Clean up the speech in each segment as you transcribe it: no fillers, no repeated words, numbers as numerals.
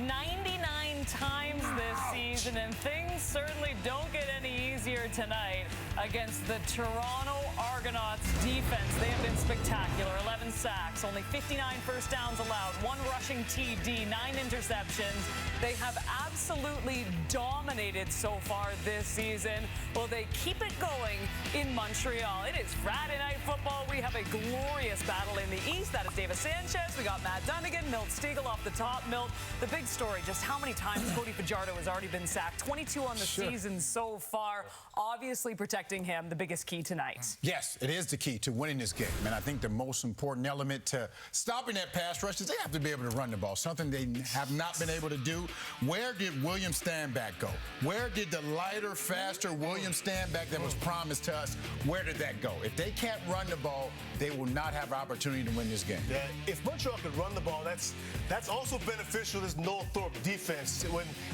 99 times this season, and things certainly don't get any easier tonight against the Toronto Argonauts defense. They have been spectacular. 11 sacks, only 59 first downs allowed, 1 rushing TD, 9 interceptions. They have absolutely dominated so far this season. Will they keep it going in Montreal? It is Friday Night Football. We have a glorious battle in the East. That is Davis Sanchez. We got Matt Dunnigan, Milt Stegall off the top. Milt, the big story, just how many times Cody Fajardo has already been sacked. 22 on the season so far. Obviously protecting him, the biggest key tonight. Yes, it is the key to winning this game. And I think the most important element to stopping that pass rush is they have to be able to run the ball, something they have not been able to do. Where did William Stanback go? Where did the lighter, faster William Stanback that was promised to us, where did that go? If they can't run the ball, they will not have opportunity to win this game. Yeah, if Montreal could run the ball, that's also beneficial to this Noel Thorpe defense.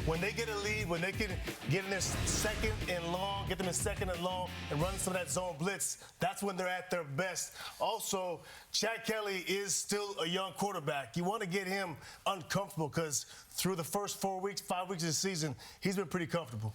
When they get a lead, when they can get in their second and long, get them in second and long, and run some of that zone blitz, that's when they're at their best. Also, Chad Kelly is still a young quarterback. You want to get him uncomfortable because through the first 4 weeks, 5 weeks of the season, he's been pretty comfortable.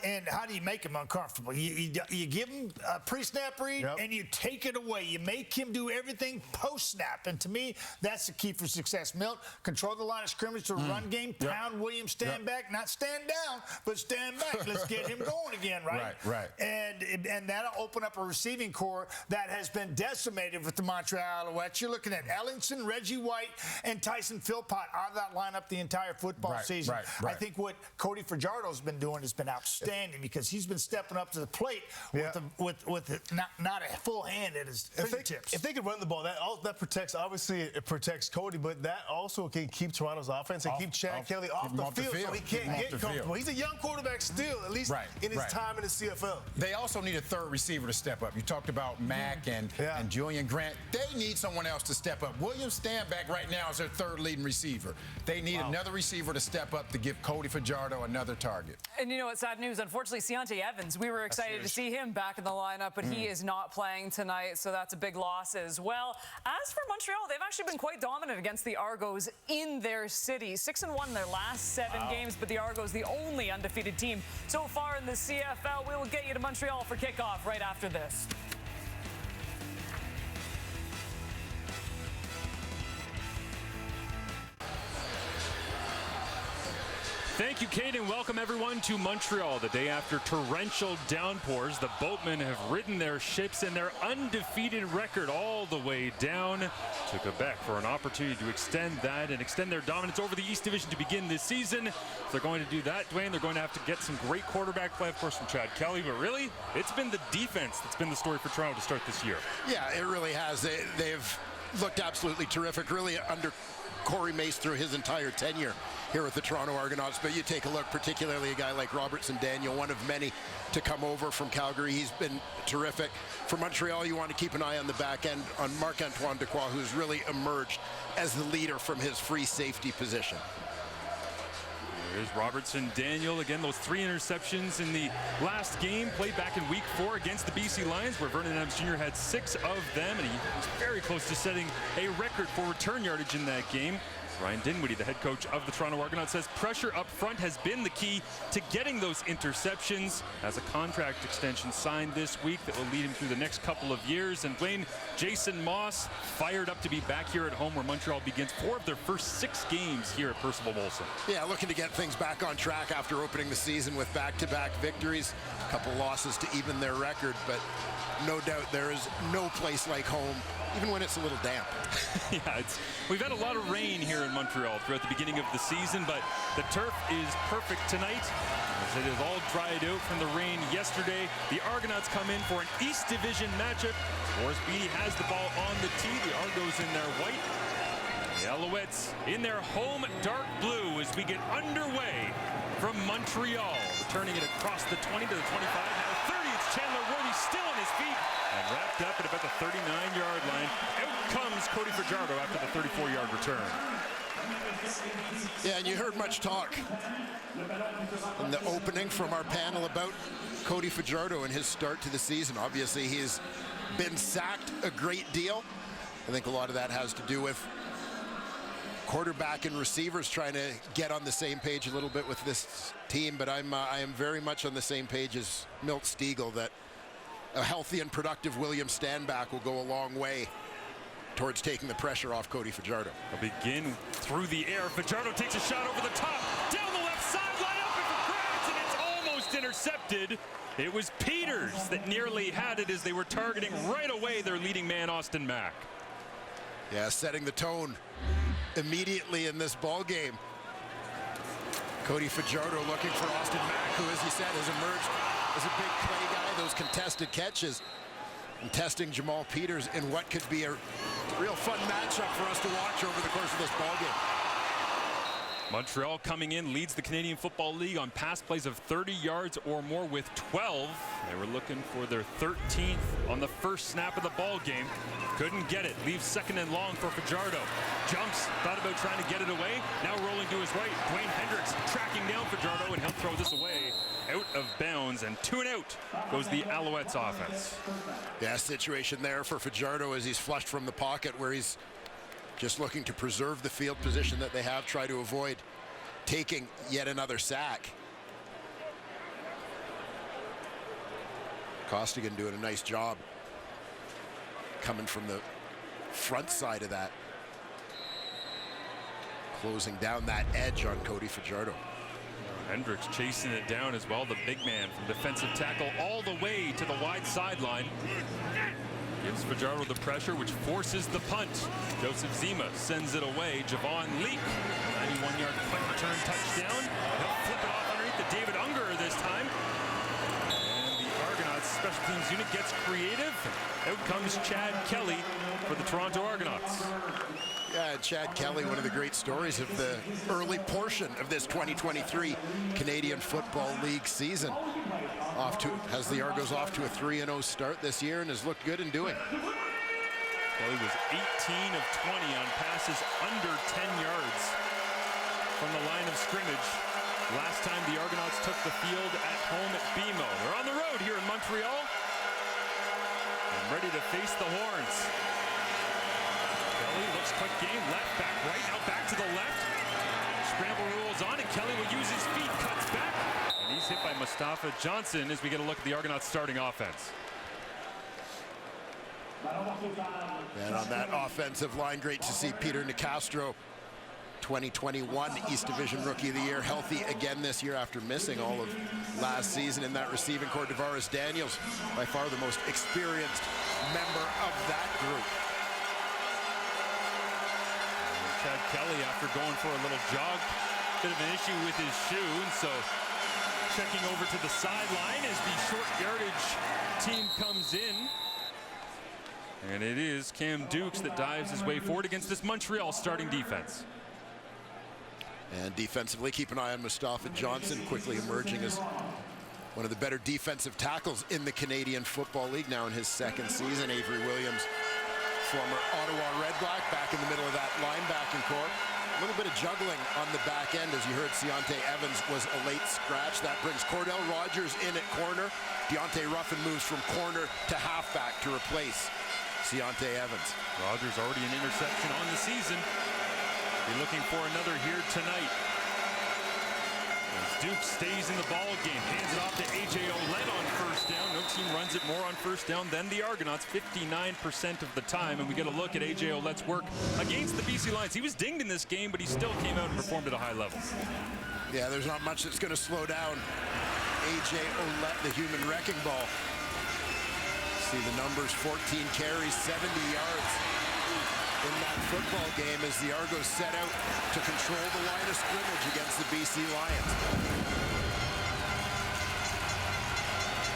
And how do you make him uncomfortable? You give him a pre-snap read, and you take it away. You make him do everything post-snap. And to me, that's the key for success. Milt, control the line of scrimmage to run game, pound William, stand back, not stand down, but stand back. Let's get him going again, right? Right. And that'll open up a receiving core that has been decimated with the Montreal Alouettes. You're looking at Ellingson, Reggie White, and Tyson Philpott out of that lineup the entire football season. Right. I think what Cody Fajardo's been doing has been outstanding because he's been stepping up to the plate with not a full hand at his fingertips. If they can run the ball, that protects, obviously it protects Cody, but that also can keep Toronto's offense and keep Chad Kelly off the field so he can't get comfortable. He's a young quarterback still, at least in his time in the CFL. They also need a third receiver to step up. You talked about Mack and Julian Grant. They need someone else to step up. William Stanback right now is their third leading receiver. They need another receiver to step up to give Cody Fajardo another target. And you know what, sad news, unfortunately, Deontay Evans, we were excited to see him back in the lineup, but he is not playing tonight, so that's a big loss as well. As for Montreal, they've actually been quite dominant against the Argos in their city. 6-1 in their last 7 games, but the Argos, the only undefeated team so far in the CFL. We will get you to Montreal for kickoff right after this. Thank you, Kate, and welcome everyone to Montreal. The day after torrential downpours, the Boatmen have ridden their ships and their undefeated record all the way down to Quebec for an opportunity to extend that and extend their dominance over the East Division to begin this season. If they're going to do that, Dwayne, they're going to have to get some great quarterback play, of course, from Chad Kelly, but really, it's been the defense that's been the story for Toronto to start this year. Yeah, it really has. They've looked absolutely terrific, really under Corey Mace through his entire tenure here with the Toronto Argonauts. But you take a look, particularly a guy like Robertson Daniel, one of many to come over from Calgary. He's been terrific. For Montreal, you want to keep an eye on the back end on Marc-Antoine Dequoy, who's really emerged as the leader from his free safety position. Here's Robertson Daniel. Again, those 3 interceptions in the last game played back in week 4 against the BC Lions, where Vernon Adams Jr. had 6 of them, and he was very close to setting a record for return yardage in that game. Ryan Dinwiddie, the head coach of the Toronto Argonauts, says pressure up front has been the key to getting those interceptions. As a contract extension signed this week that will lead him through the next couple of years. And Dwayne, Jason Moss fired up to be back here at home where Montreal begins 4 of their first 6 games here at Percival Molson. Yeah, looking to get things back on track after opening the season with back-to-back victories. A couple losses to even their record, but no doubt there is no place like home, even when it's a little damp. Yeah, we've had a lot of rain here in Montreal throughout the beginning of the season, but the turf is perfect tonight as it is all dried out from the rain yesterday. The Argonauts come in for an East Division matchup. Forrest Beatty has the ball on the tee. The Argos in their white. The Alouettes in their home dark blue as we get underway from Montreal. Returning it across the 20 to the 25. Now 30, it's Chandler Worthy still on his feet. And wrapped up at about the 39-yard line. Out comes Cody Fajardo after the 34-yard return. Yeah, and you heard much talk in the opening from our panel about Cody Fajardo and his start to the season. Obviously, he's been sacked a great deal. I think a lot of that has to do with quarterback and receivers trying to get on the same page a little bit with this team, but I am very much on the same page as Milt Stiegel that a healthy and productive William Stanback will go a long way towards taking the pressure off Cody Fajardo. They'll begin through the air. Fajardo takes a shot over the top, down the left sideline, up for grabs, and it's almost intercepted. It was Peters that nearly had it as they were targeting right away their leading man, Austin Mack. Yeah, setting the tone immediately in this ball game. Cody Fajardo looking for Austin Mack, who, as you said, has emerged as a big play guy. Those contested catches, and testing Jamal Peters in what could be a real fun matchup for us to watch over the course of this ball game. Montreal coming in leads the Canadian Football League on pass plays of 30 yards or more with 12. They were looking for their 13th on the first snap of the ball game. Couldn't get it. Leaves second and long for Fajardo. Jumps, thought about trying to get it away. Now rolling to his right. Dwayne Hendricks tracking down Fajardo, and he'll throw this away out of bounds. And 2 and out goes the Alouettes offense. Yeah, situation there for Fajardo as he's flushed from the pocket, where he's just looking to preserve the field position that they have, try to avoid taking yet another sack. Costigan doing a nice job coming from the front side of that, closing down that edge on Cody Fajardo. Hendricks chasing it down as well, the big man from defensive tackle all the way to the wide sideline. Gives Fajardo the pressure, which forces the punt. Joseph Zima sends it away. Javon Leak, 91-yard punt return touchdown. He'll flip it off underneath the David Unger this time. And the Argonauts special teams unit gets creative. Out comes Chad Kelly for the Toronto Argonauts. Yeah, Chad Kelly, one of the great stories of the early portion of this 2023 Canadian Football League season. Has the Argos off to a 3-0 start this year and has looked good in doing. Kelly was 18 of 20 on passes under 10 yards from the line of scrimmage. Last time the Argonauts took the field at home at BMO. They're on the road here in Montreal and ready to face the Horns. Kelly looks quick game, left, back, right, now back to the left. Scramble rolls on, and Kelly will use his feet, cuts back. And he's hit by Mustafa Johnson as we get a look at the Argonauts starting offense. And on that offensive line, great to see Peter Nicastro, 2021 East Division Rookie of the Year, healthy again this year after missing all of last season in that receiving core. Tavares Daniels, by far the most experienced member of that group. Chad Kelly, after going for a little jog, bit of an issue with his shoe, and so checking over to the sideline as the short yardage team comes in. And it is Cam Dukes that dives his way forward against this Montreal starting defense. And defensively, keep an eye on Mustafa Johnson, quickly emerging as one of the better defensive tackles in the Canadian Football League, now in his second season. Avery Williams, former Ottawa Redblack, back in the middle of that linebacking core. A little bit of juggling on the back end, as you heard. Deontay Evans was a late scratch. That brings Cordell Rogers in at corner. Deontay Ruffin moves from corner to halfback to replace Deontay Evans. Rogers already an interception on the season. Be looking for another here tonight. As Duke stays in the ball game, hands it off to A.J. Ouellette on first down. No team runs it more on first down than the Argonauts, 59% of the time. And we get a look at A.J. Ouellette's work against the BC Lions. He was dinged in this game, but he still came out and performed at a high level. Yeah, there's not much that's going to slow down A.J. Ouellette, the human wrecking ball. See the numbers, 14 carries, 70 yards in that football game as the Argos set out to control the line of scrimmage against the BC Lions.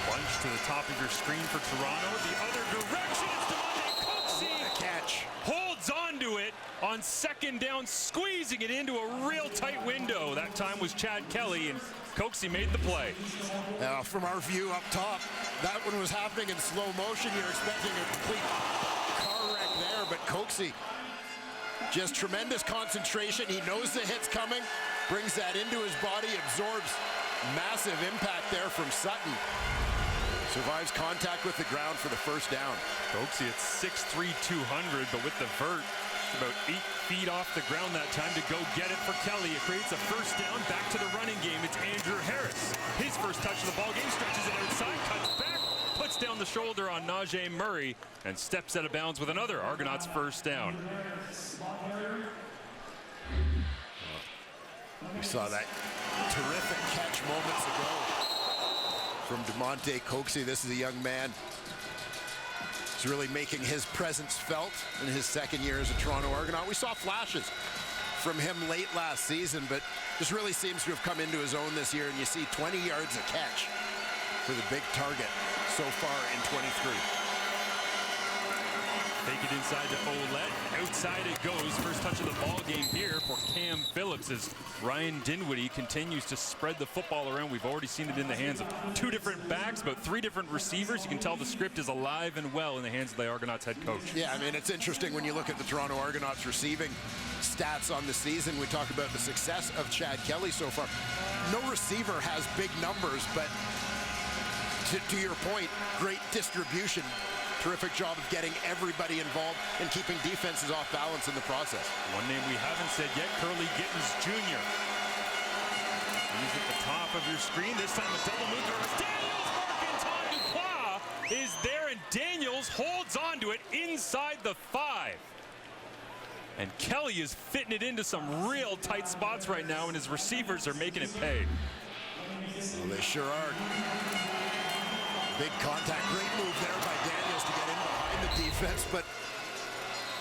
Bunch to the top of your screen for Toronto. The other direction is Devontae Coxie. A catch. Holds onto it on second down, squeezing it into a real tight window. That time was Chad Kelly, and Coxie made the play. Now, from our view up top, that one was happening in slow motion. You're expecting a complete car wreck there, but Coxie, just tremendous concentration. He knows the hit's coming, brings that into his body, absorbs massive impact there from Sutton. Survives contact with the ground for the first down. Coxie at 6'3", 200, but with the vert, About 8 feet off the ground that time to go get it for Kelly. It creates a first down. Back to the running game. It's Andrew Harris. His first touch of the ball game. Stretches it outside. Cuts back. Puts down the shoulder on Najee Murray. And steps out of bounds with another Argonauts first down. We saw that terrific catch moments ago from DeMonte Coxie. This is a young man who's really making his presence felt in his second year as a Toronto Argonaut. We saw flashes from him late last season, but just really seems to have come into his own this year. And you see 20 yards a catch for the big target so far in 23. Take it inside to Ouellette. Outside it goes. First touch of the ball game here for Cam Phillips as Ryan Dinwiddie continues to spread the football around. We've already seen it in the hands of 2 different backs, about 3 different receivers. You can tell the script is alive and well in the hands of the Argonauts head coach. Yeah, I mean, it's interesting when you look at the Toronto Argonauts receiving stats on the season. We talk about the success of Chad Kelly so far. No receiver has big numbers, but to your point, great distribution. Terrific job of getting everybody involved and keeping defenses off balance in the process. One name we haven't said yet, Curly Gittens Jr. He's at the top of your screen. This time a double move to Daniels. Marc-Antoine Dubois is there, and Daniels holds on to it inside the 5. And Kelly is fitting it into some real tight spots right now, and his receivers are making it pay. Well, they sure are. Big contact, great move there by Daniels to get in behind the defense, but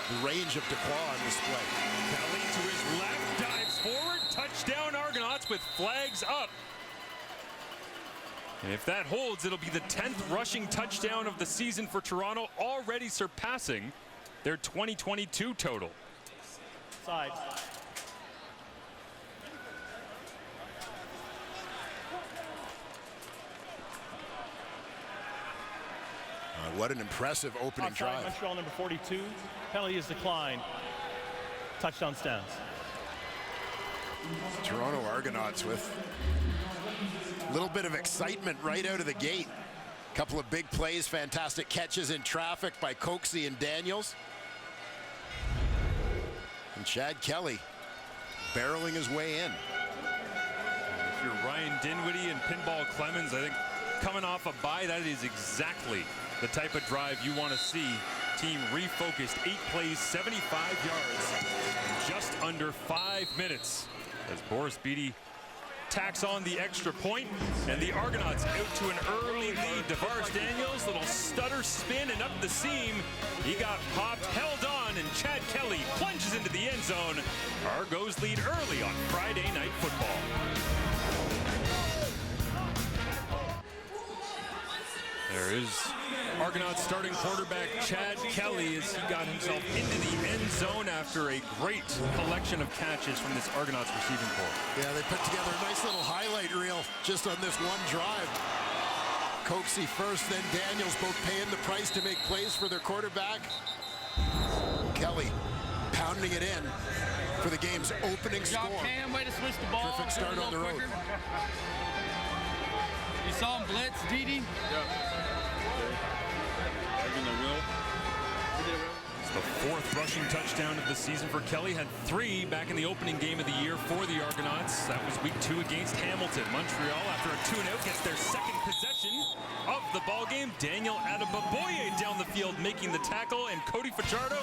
the range of Dubois on display. Kelly to his left, dives forward, touchdown Argonauts with flags up. And if that holds, it'll be the 10th rushing touchdown of the season for Toronto, already surpassing their 2022 total. Side. What an impressive opening drive. Montreal number 42. Penalty is declined. Touchdown stands. Toronto Argonauts with a little bit of excitement right out of the gate. Couple of big plays, fantastic catches in traffic by Coxie and Daniels. And Chad Kelly barreling his way in. If you're Ryan Dinwiddie and Pinball Clemens, I think coming off a bye, that is exactly the type of drive you want to see. Team refocused, 8 plays, 75 yards, in just under 5 minutes. As Boris Beatty tacks on the extra point, and the Argonauts out to an early lead. DeVaris Daniels, little stutter spin and up the seam. He got popped, held on, and Chad Kelly plunges into the end zone. Argos lead early on Friday Night Football. There is Argonauts starting quarterback Chad Kelly as he got himself into the end zone after a great collection of catches from this Argonauts receiving corps. Yeah, they put together a nice little highlight reel just on this one drive. Coxie first, then Daniels, both paying the price to make plays for their quarterback. Kelly pounding it in for the game's opening score. Cam, way to switch the ball. Perfect start on the road. You saw him blitz, Didi? Yeah. It's the 4th rushing touchdown of the season for Kelly. Had 3 back in the opening game of the year for the Argonauts. That was week 2 against Hamilton. Montreal, after a 2-0, gets their second possession of the ball game. Daniel Adebaboye down the field making the tackle, and Cody Fajardo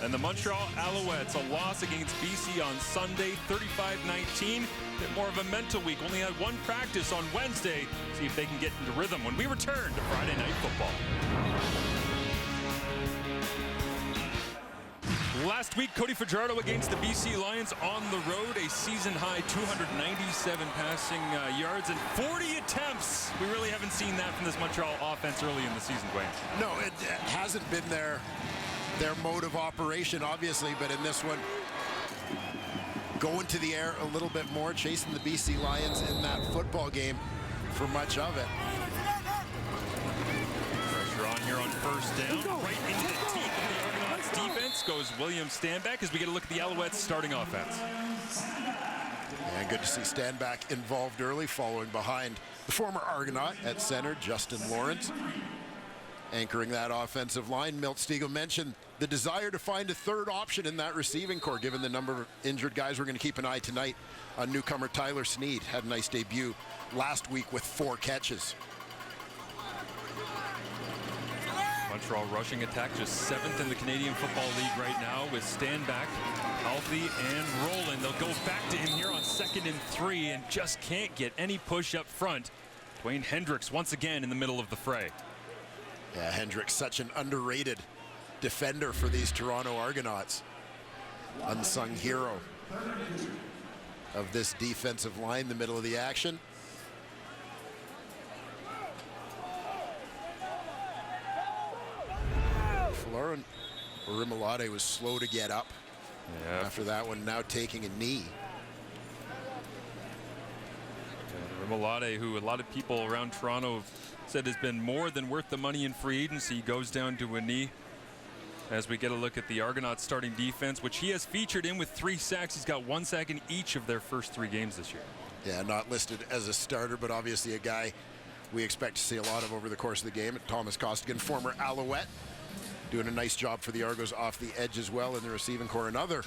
and the Montreal Alouettes. A loss against BC on Sunday, 35-19. Bit more of a mental week. Only had 1 practice on Wednesday. See if they can get into rhythm when we return to Friday Night Football. Last week, Cody Fajardo against the BC Lions on the road, a season-high 297 passing yards and 40 attempts. We really haven't seen that from this Montreal offense early in the season, Dwayne. No, it hasn't been their mode of operation, obviously, but in this one, going to the air a little bit more, chasing the BC Lions in that football game for much of it. Pressure on here on first down, right into the teeth of the Argonauts defense goes William Stanback as we get a look at the Alouettes starting offense. And good to see Stanback involved early, following behind the former Argonaut at center, Justin Lawrence. anchoring that offensive line. Milt Stegall mentioned the desire to find a third option in that receiving core, given the number of injured guys. We're going to keep an eye tonight on newcomer Tyler Snead. Had a nice debut last week with 4 catches. Montreal rushing attack just 7th in the Canadian Football League right now, with Stanback healthy and rolling. They'll go back to him here on 2nd and 3 and just can't get any push up front. Dwayne Hendricks once again in the middle of the fray. Yeah, Hendricks, such an underrated defender for these Toronto Argonauts. Unsung hero of this defensive line, the middle of the action. Lauren Rimolade was slow to get up after that one, now taking a knee. Rimolade, who a lot of people around Toronto have said has been more than worth the money in free agency, goes down to a knee. As we get a look at the Argonauts starting defense, which he has featured in with 3 sacks. He's got 1 sack in each of their first 3 games this year. Yeah, not listed as a starter, but obviously a guy we expect to see a lot of over the course of the game. Thomas Costigan, former Alouette, doing a nice job for the Argos off the edge as well in the receiving core. Another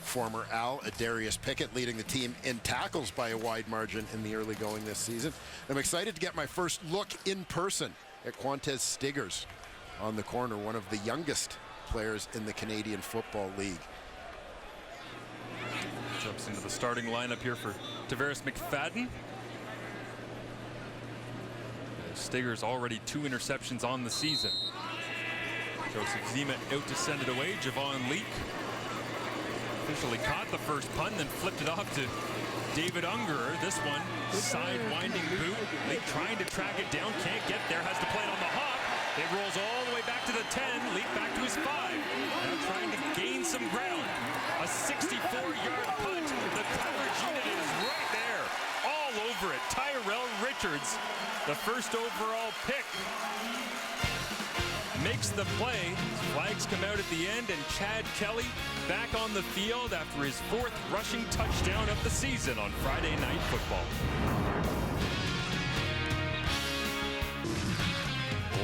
former Al, Darius Pickett, leading the team in tackles by a wide margin in the early going this season. I'm excited to get my first look in person at Quantez Stiggers on the corner, one of the youngest players in the Canadian Football League. Jumps into the starting lineup here for Tavares McFadden. Stiggers already 2 interceptions on the season. Joseph Zima out to send it away. Javon Leak officially caught the first punt, then flipped it off to David Ungerer. This one, side winding boot. Leak trying to track it down, can't get there, has to play it on the hop. It rolls all the way back to the 10, Leak back to his 5. Now trying to gain some ground. A 64-yard punt. The coverage unit is right there, all over it. Tyrell Richards, the first overall pick, makes the play. Flags come out at the end, and Chad Kelly back on the field after his 4th rushing touchdown of the season on Friday Night Football.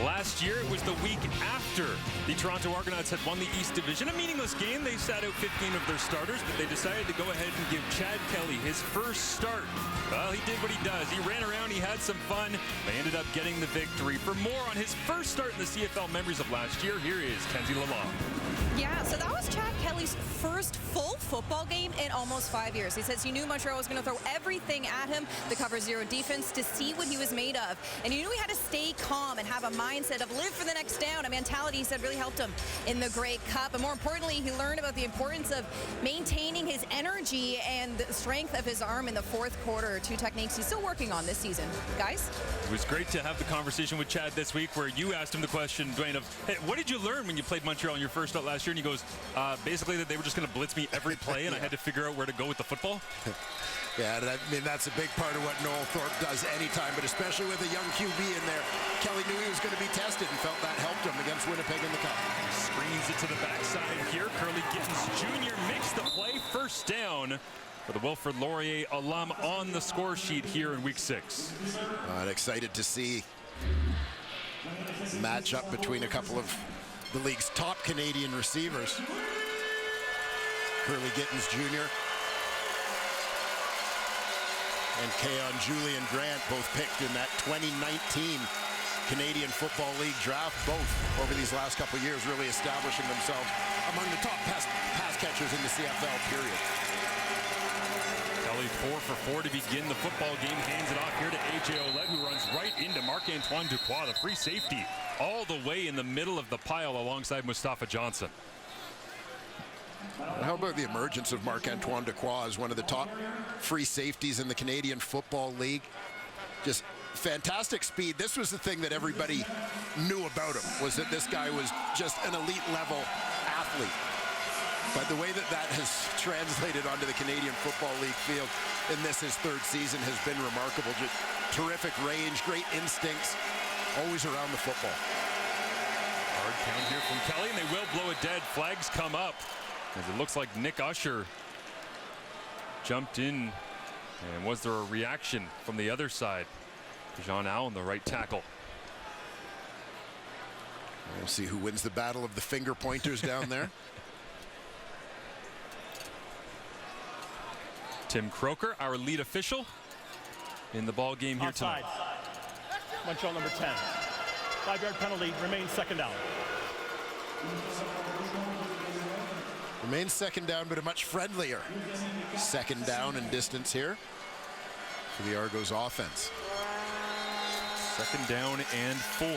Last year, it was the week after the Toronto Argonauts had won the East Division. A meaningless game. They sat out 15 of their starters, but they decided to go ahead and give Chad Kelly his first start. Well, he did what he does. He ran around, he had some fun. They ended up getting the victory. For more on his first start in the CFL memories of last year, here is Kenzie Lalonde. Yeah, so that was Chad Kelly's first full football game in almost 5 years. He says he knew Montreal was going to throw everything at him, the cover 0 defense, to see what he was made of. And he knew he had to stay calm and have a mindset of live for the next down. A mentality, he said, really helped him in the Grey Cup. And more importantly, he learned about the importance of maintaining his energy and the strength of his arm in the 4th quarter. 2 techniques he's still working on this season. Guys? It was great to have the conversation with Chad this week where you asked him the question, Dwayne, of, hey, what did you learn when you played Montreal in your first start last year? And he goes, basically that they were just going to blitz me every play, and I had to figure out where to go with the football. Yeah, I mean, that's a big part of what Noel Thorpe does anytime, but especially with a young QB in there. Kelly knew he was going to be tested and felt that helped him against Winnipeg in the Cup. Screens it to the backside here. Curly Gittens Jr. makes the play. First down for the Wilfrid Laurier alum on the score sheet here in Week 6. Excited to see matchup between a couple of the league's top Canadian receivers. Curly Gittens Jr. and Keon Julian Grant, both picked in that 2019 Canadian Football League draft, both over these last couple of years really establishing themselves among the top pass catchers in the CFL, period. Kelly 4 for 4 to begin the football game. Hands it off here to A.J. Ouellette, who runs right into Marc-Antoine Duquois, the free safety, all the way in the middle of the pile alongside Mustafa Johnson. How about the emergence of Marc-Antoine Duquois as one of the top free safeties in the Canadian Football League? Just fantastic speed. This was the thing that everybody knew about him, was that this guy was just an elite level athlete. But the way that that has translated onto the Canadian Football League field in this, his 3rd season, has been remarkable. Just terrific range, great instincts, always around the football. Hard count here from Kelly, and they will blow it dead. Flags come up as it looks like Nick Usher jumped in. And was there a reaction from the other side? Jean Allen, the right tackle. We'll see who wins the battle of the finger pointers down there. Tim Croker, our lead official in the ball game here Offside. tonight. Montreal number 10. 5-yard penalty, remains second down. Remains second down, but a much friendlier second down and distance here for the Argos offense. Second down and 4.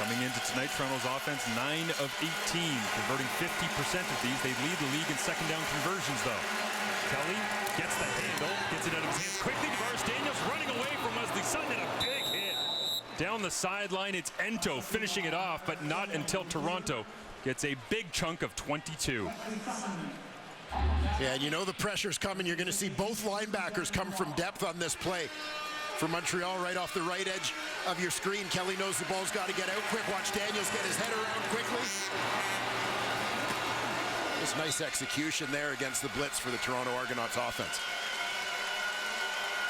Coming into tonight, Toronto's offense, 9 of 18, converting 50% of these. They lead the league in second down conversions, though. Kelly gets the handle, gets it out of his hands quickly. DeVaris Daniels running away from Wesley Sutton, and a big hit. Down the sideline, it's Ento finishing it off, but not until Toronto gets a big chunk of 22. Yeah, and you know the pressure's coming. You're going to see both linebackers come from depth on this play. For Montreal, right off the right edge of your screen. Kelly knows the ball's got to get out quick. Watch Daniels get his head around quickly. Just nice execution there against the blitz for the Toronto Argonauts offense.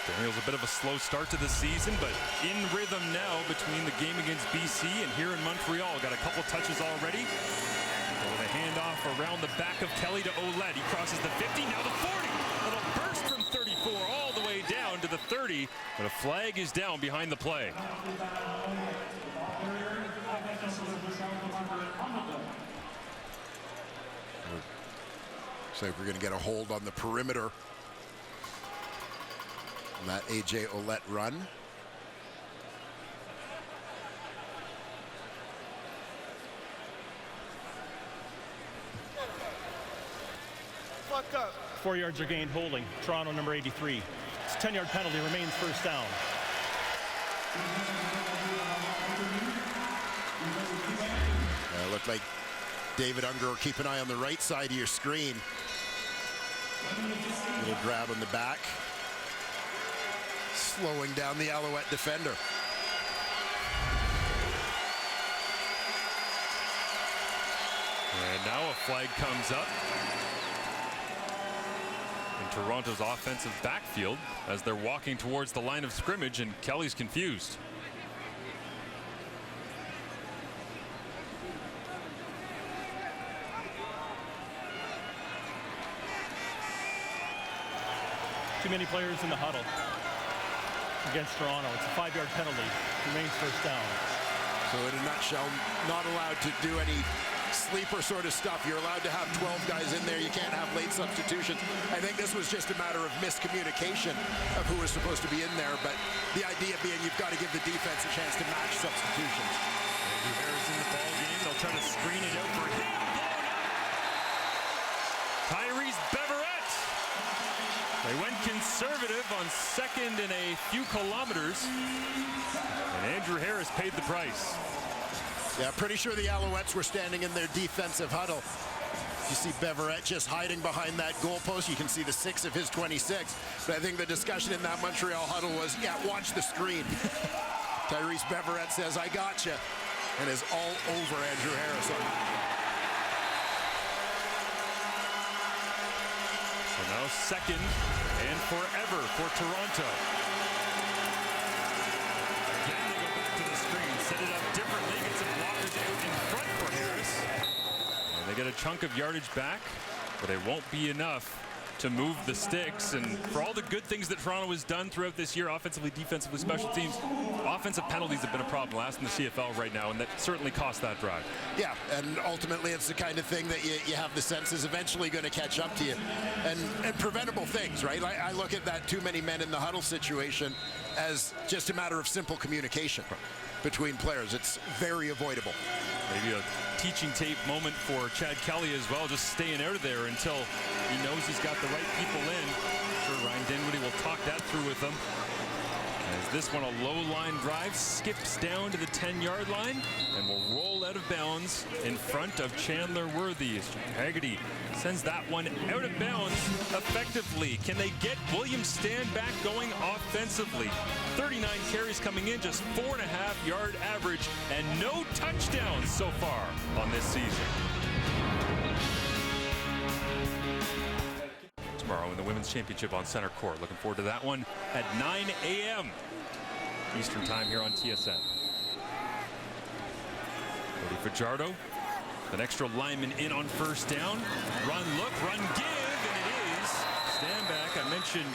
Daniels a bit of a slow start to the season, but in rhythm now between the game against BC and here in Montreal. Got a couple touches already. With a handoff around the back of Kelly to Ouellette. He crosses the 50, now the 40. Little burst from 34 all the way down to the 30, but a flag is down behind the play. Looks like we're going to get a hold on the perimeter on that A.J. Ouellette run. Fuck up. 4 yards are gained holding. Toronto number 83. It's a 10-yard penalty, remains first down. Looked like David Unger. Keep an eye on the right side of your screen. Little grab on the back. Slowing down the Alouette defender. And now a flag comes up in Toronto's offensive backfield as they're walking towards the line of scrimmage, and Kelly's confused. Too many players in the huddle against Toronto. It's a 5-yard penalty. Remains first down. So in a nutshell, not allowed to do any sleeper sort of stuff. You're allowed to have 12 guys in there. You can't have late substitutions. I think this was just a matter of miscommunication of who was supposed to be in there. But the idea being you've got to give the defense a chance to match substitutions. Andrew Harris in the ball game. They'll try to screen it out for him. Tyrese Beverett. They went conservative on second and a few kilometers, and Andrew Harris paid the price. Yeah, pretty sure the Alouettes were standing in their defensive huddle. You see Beverett just hiding behind that goalpost. You can see the 6 of his 26. But I think the discussion in that Montreal huddle was, yeah, watch the screen. Tyrese Beverett says, I gotcha, and is all over Andrew Harris. So now second and forever for Toronto. Again, they go back to the screen, set it up differently, get some blockers out in front for Harris. And they get a chunk of yardage back, but it won't be enough to move the sticks. And for all the good things that Toronto has done throughout this year, offensively, defensively, special teams, offensive penalties have been a problem last in the CFL right now, and that certainly cost that drive. Yeah, and ultimately it's the kind of thing that you have the sense is eventually going to catch up to you. And preventable things, right? I look at that too many men in the huddle situation as just a matter of simple communication between players. It's very avoidable. Maybe a teaching tape moment for Chad Kelly as well, just staying out of there until he knows he's got the right people in. I'm sure Ryan Dinwiddie will talk that through with them. As this one, a low line drive, skips down to the 10-yard line and will roll out of bounds in front of Chandler Worthy as Haggerty sends that one out of bounds effectively. Can they get William Stanback going offensively? 39 carries coming in, just 4.5-yard average, and no touchdowns so far on this season. Tomorrow in the Women's Championship on Center Court. Looking forward to that one at 9 a.m. Eastern Time here on TSN. Fajardo, an extra lineman in on first down. Run, look, run, give, and it is. Stand back. I mentioned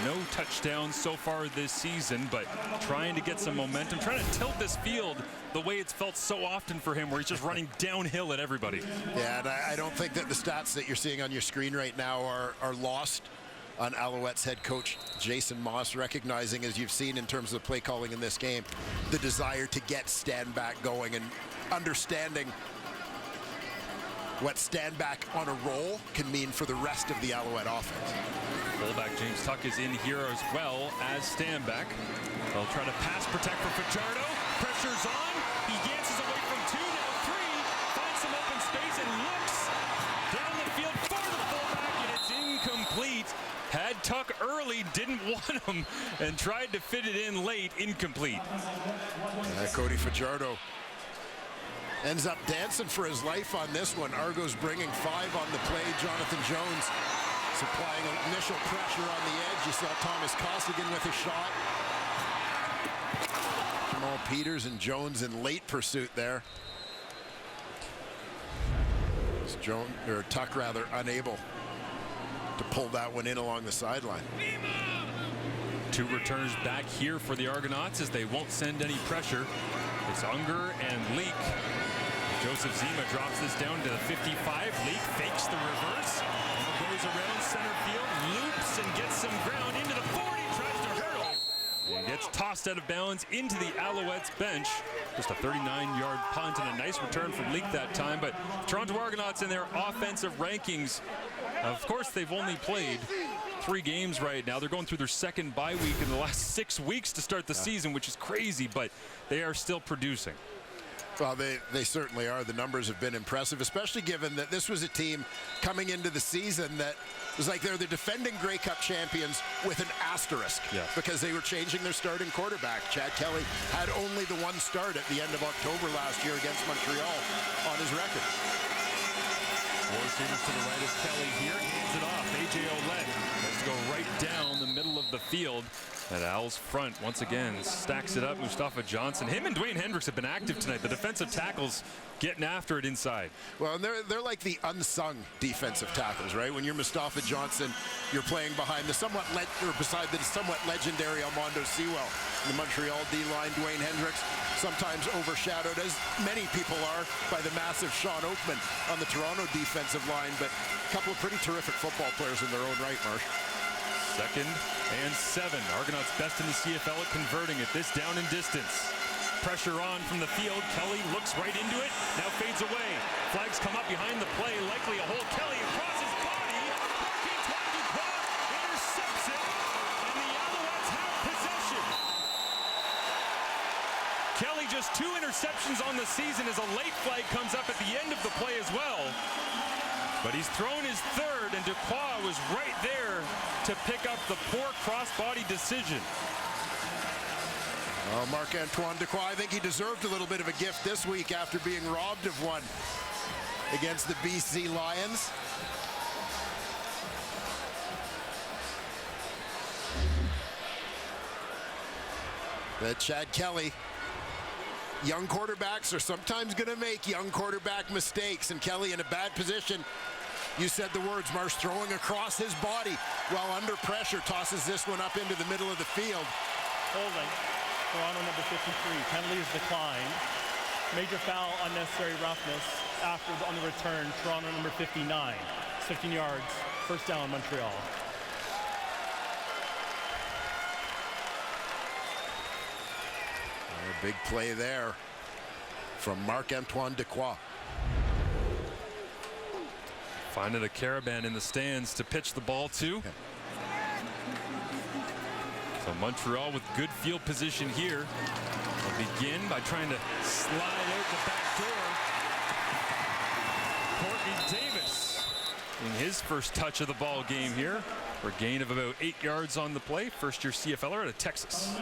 no touchdowns so far this season, but trying to get some momentum, trying to tilt this field the way it's felt so often for him, where he's just running downhill at everybody. Yeah, and I don't think that the stats that you're seeing on your screen right now are lost on Alouettes head coach Jason Moss, recognizing, as you've seen in terms of the play calling in this game, the desire to get stand back going and understanding what stand back on a roll can mean for the rest of the Alouette offense. Fullback James Tuck is in here as well as stand back. They'll try to pass protect for Fajardo. Pressure's on. He dances away from 2, now 3. Finds some open space and looks down the field for the fullback, and it's incomplete. Had Tuck early, didn't want him, and tried to fit it in late. Incomplete. Cody Fajardo ends up dancing for his life on this one. Argos bringing 5 on the play. Jonathan Jones supplying initial pressure on the edge. You saw Thomas Costigan with a shot. Jamal Peters and Jones in late pursuit there. Tuck rather unable to pull that one in along the sideline. 2 returners back here for the Argonauts as they won't send any pressure. It's Unger and Leak. Joseph Zima drops this down to the 55. Leak fakes the reverse. Goes around center field, loops and gets some ground into the 40. Tries to hurdle. And gets tossed out of bounds into the Alouettes bench. Just a 39-yard punt and a nice return from Leak that time. But Toronto Argonauts in their offensive rankings, of course, they've only played 3 games right now. They're going through their second bye week in the last 6 weeks to start the season, which is crazy, but they are still producing. Well, they certainly are. The numbers have been impressive, especially given that this was a team coming into the season that was like they're the defending Grey Cup champions with an asterisk, because they were changing their starting quarterback. Chad Kelly had only the 1 start at the end of October last year against Montreal on his record. 4 receivers to the right of Kelly here. Hands it off. A.J. Ouellette has to go right down the middle of the field. And Owls front once again stacks it up. Mustafa Johnson. Him and Dwayne Hendricks have been active tonight. The defensive tackles getting after it inside. Well, and they're like the unsung defensive tackles, right? When you're Mustafa Johnson, you're playing behind the beside the somewhat legendary Armando Sewell. The Montreal D-line, Dwayne Hendricks, sometimes overshadowed, as many people are, by the massive Sean Oakman on the Toronto defensive line. But a couple of pretty terrific football players in their own right, Marsh. 2nd and 7. Argonauts best in the CFL at converting at this down and distance. Pressure on from the field. Kelly looks right into it. Now fades away. Flags come up behind the play. Likely a hole. Kelly across his body. Antoine Dubois intercepts it. And the Alouettes have possession. Kelly just 2 interceptions on the season as a late flag comes up at the end of the play as well. But he's thrown his 3rd, and Dubois was right there to pick up the poor crossbody decision. Well, Marc-Antoine Dubois, I think he deserved a little bit of a gift this week after being robbed of one against the BC Lions. But Chad Kelly, young quarterbacks are sometimes going to make young quarterback mistakes, and Kelly in a bad position. You said the words, Marsh, throwing across his body while under pressure, tosses this one up into the middle of the field. Holding. Toronto number 53. Penalty is declined. Major foul, unnecessary roughness on the return. Toronto number 59. 15 yards. First down, Montreal. A big play there from Marc-Antoine Dubois. Finding a Caravan in the stands to pitch the ball to. So Montreal with good field position here. They'll begin by trying to slide out the back door. Courtney Davis in his first touch of the ball game here for a gain of about 8 yards on the play. First-year CFLer out of Texas.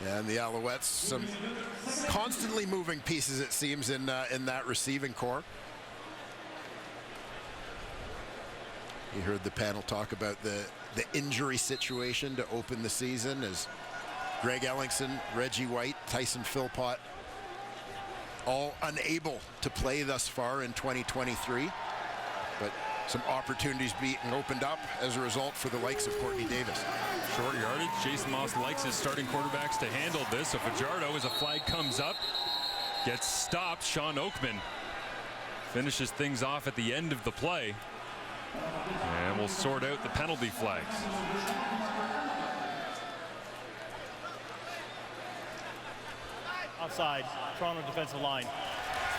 And the Alouettes, some constantly moving pieces, it seems, in that receiving core. You heard the panel talk about the injury situation to open the season as Greg Ellingson, Reggie White, Tyson Philpott all unable to play thus far in 2023. But some opportunities being opened up as a result for the likes of Courtney Davis. Short yardage. Jason Moss likes his starting quarterbacks to handle this. So Fajardo, as a flag comes up, gets stopped. Sean Oakman finishes things off at the end of the play. And we'll sort out the penalty flags. Offside, Toronto defensive line.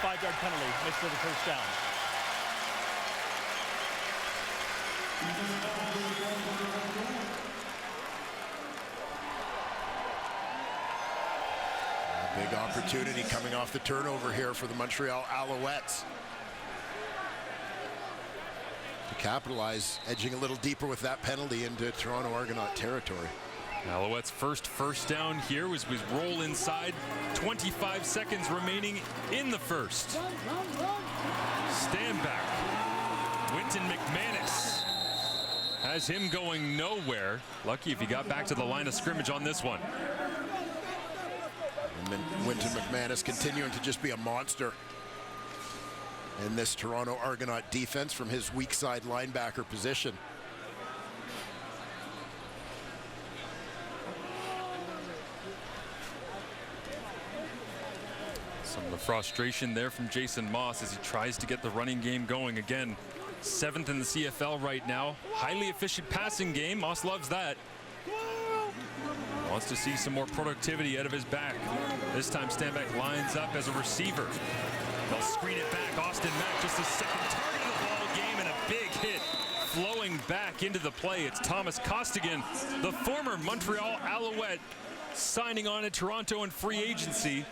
5-yard penalty, makes for the first down. A big opportunity coming off the turnover here for the Montreal Alouettes to capitalize, edging a little deeper with that penalty into Toronto Argonaut territory. Alouettes' first down here was roll inside. 25 seconds remaining in the first. Stand back. Winton McManus has him going nowhere. Lucky if he got back to the line of scrimmage on this one. And then Winton McManus continuing to just be a monster in this Toronto Argonaut defense from his weak side linebacker position. Some of the frustration there from Jason Moss as he tries to get the running game going again. 7th in the CFL right now. Highly efficient passing game. Moss loves that. Wants to see some more productivity out of his back. This time Stanback lines up as a receiver. They'll screen it back. Austin Mack just his second target of the ball game and a big hit flowing back into the play. It's Thomas Costigan, the former Montreal Alouette, signing on at Toronto in free agency,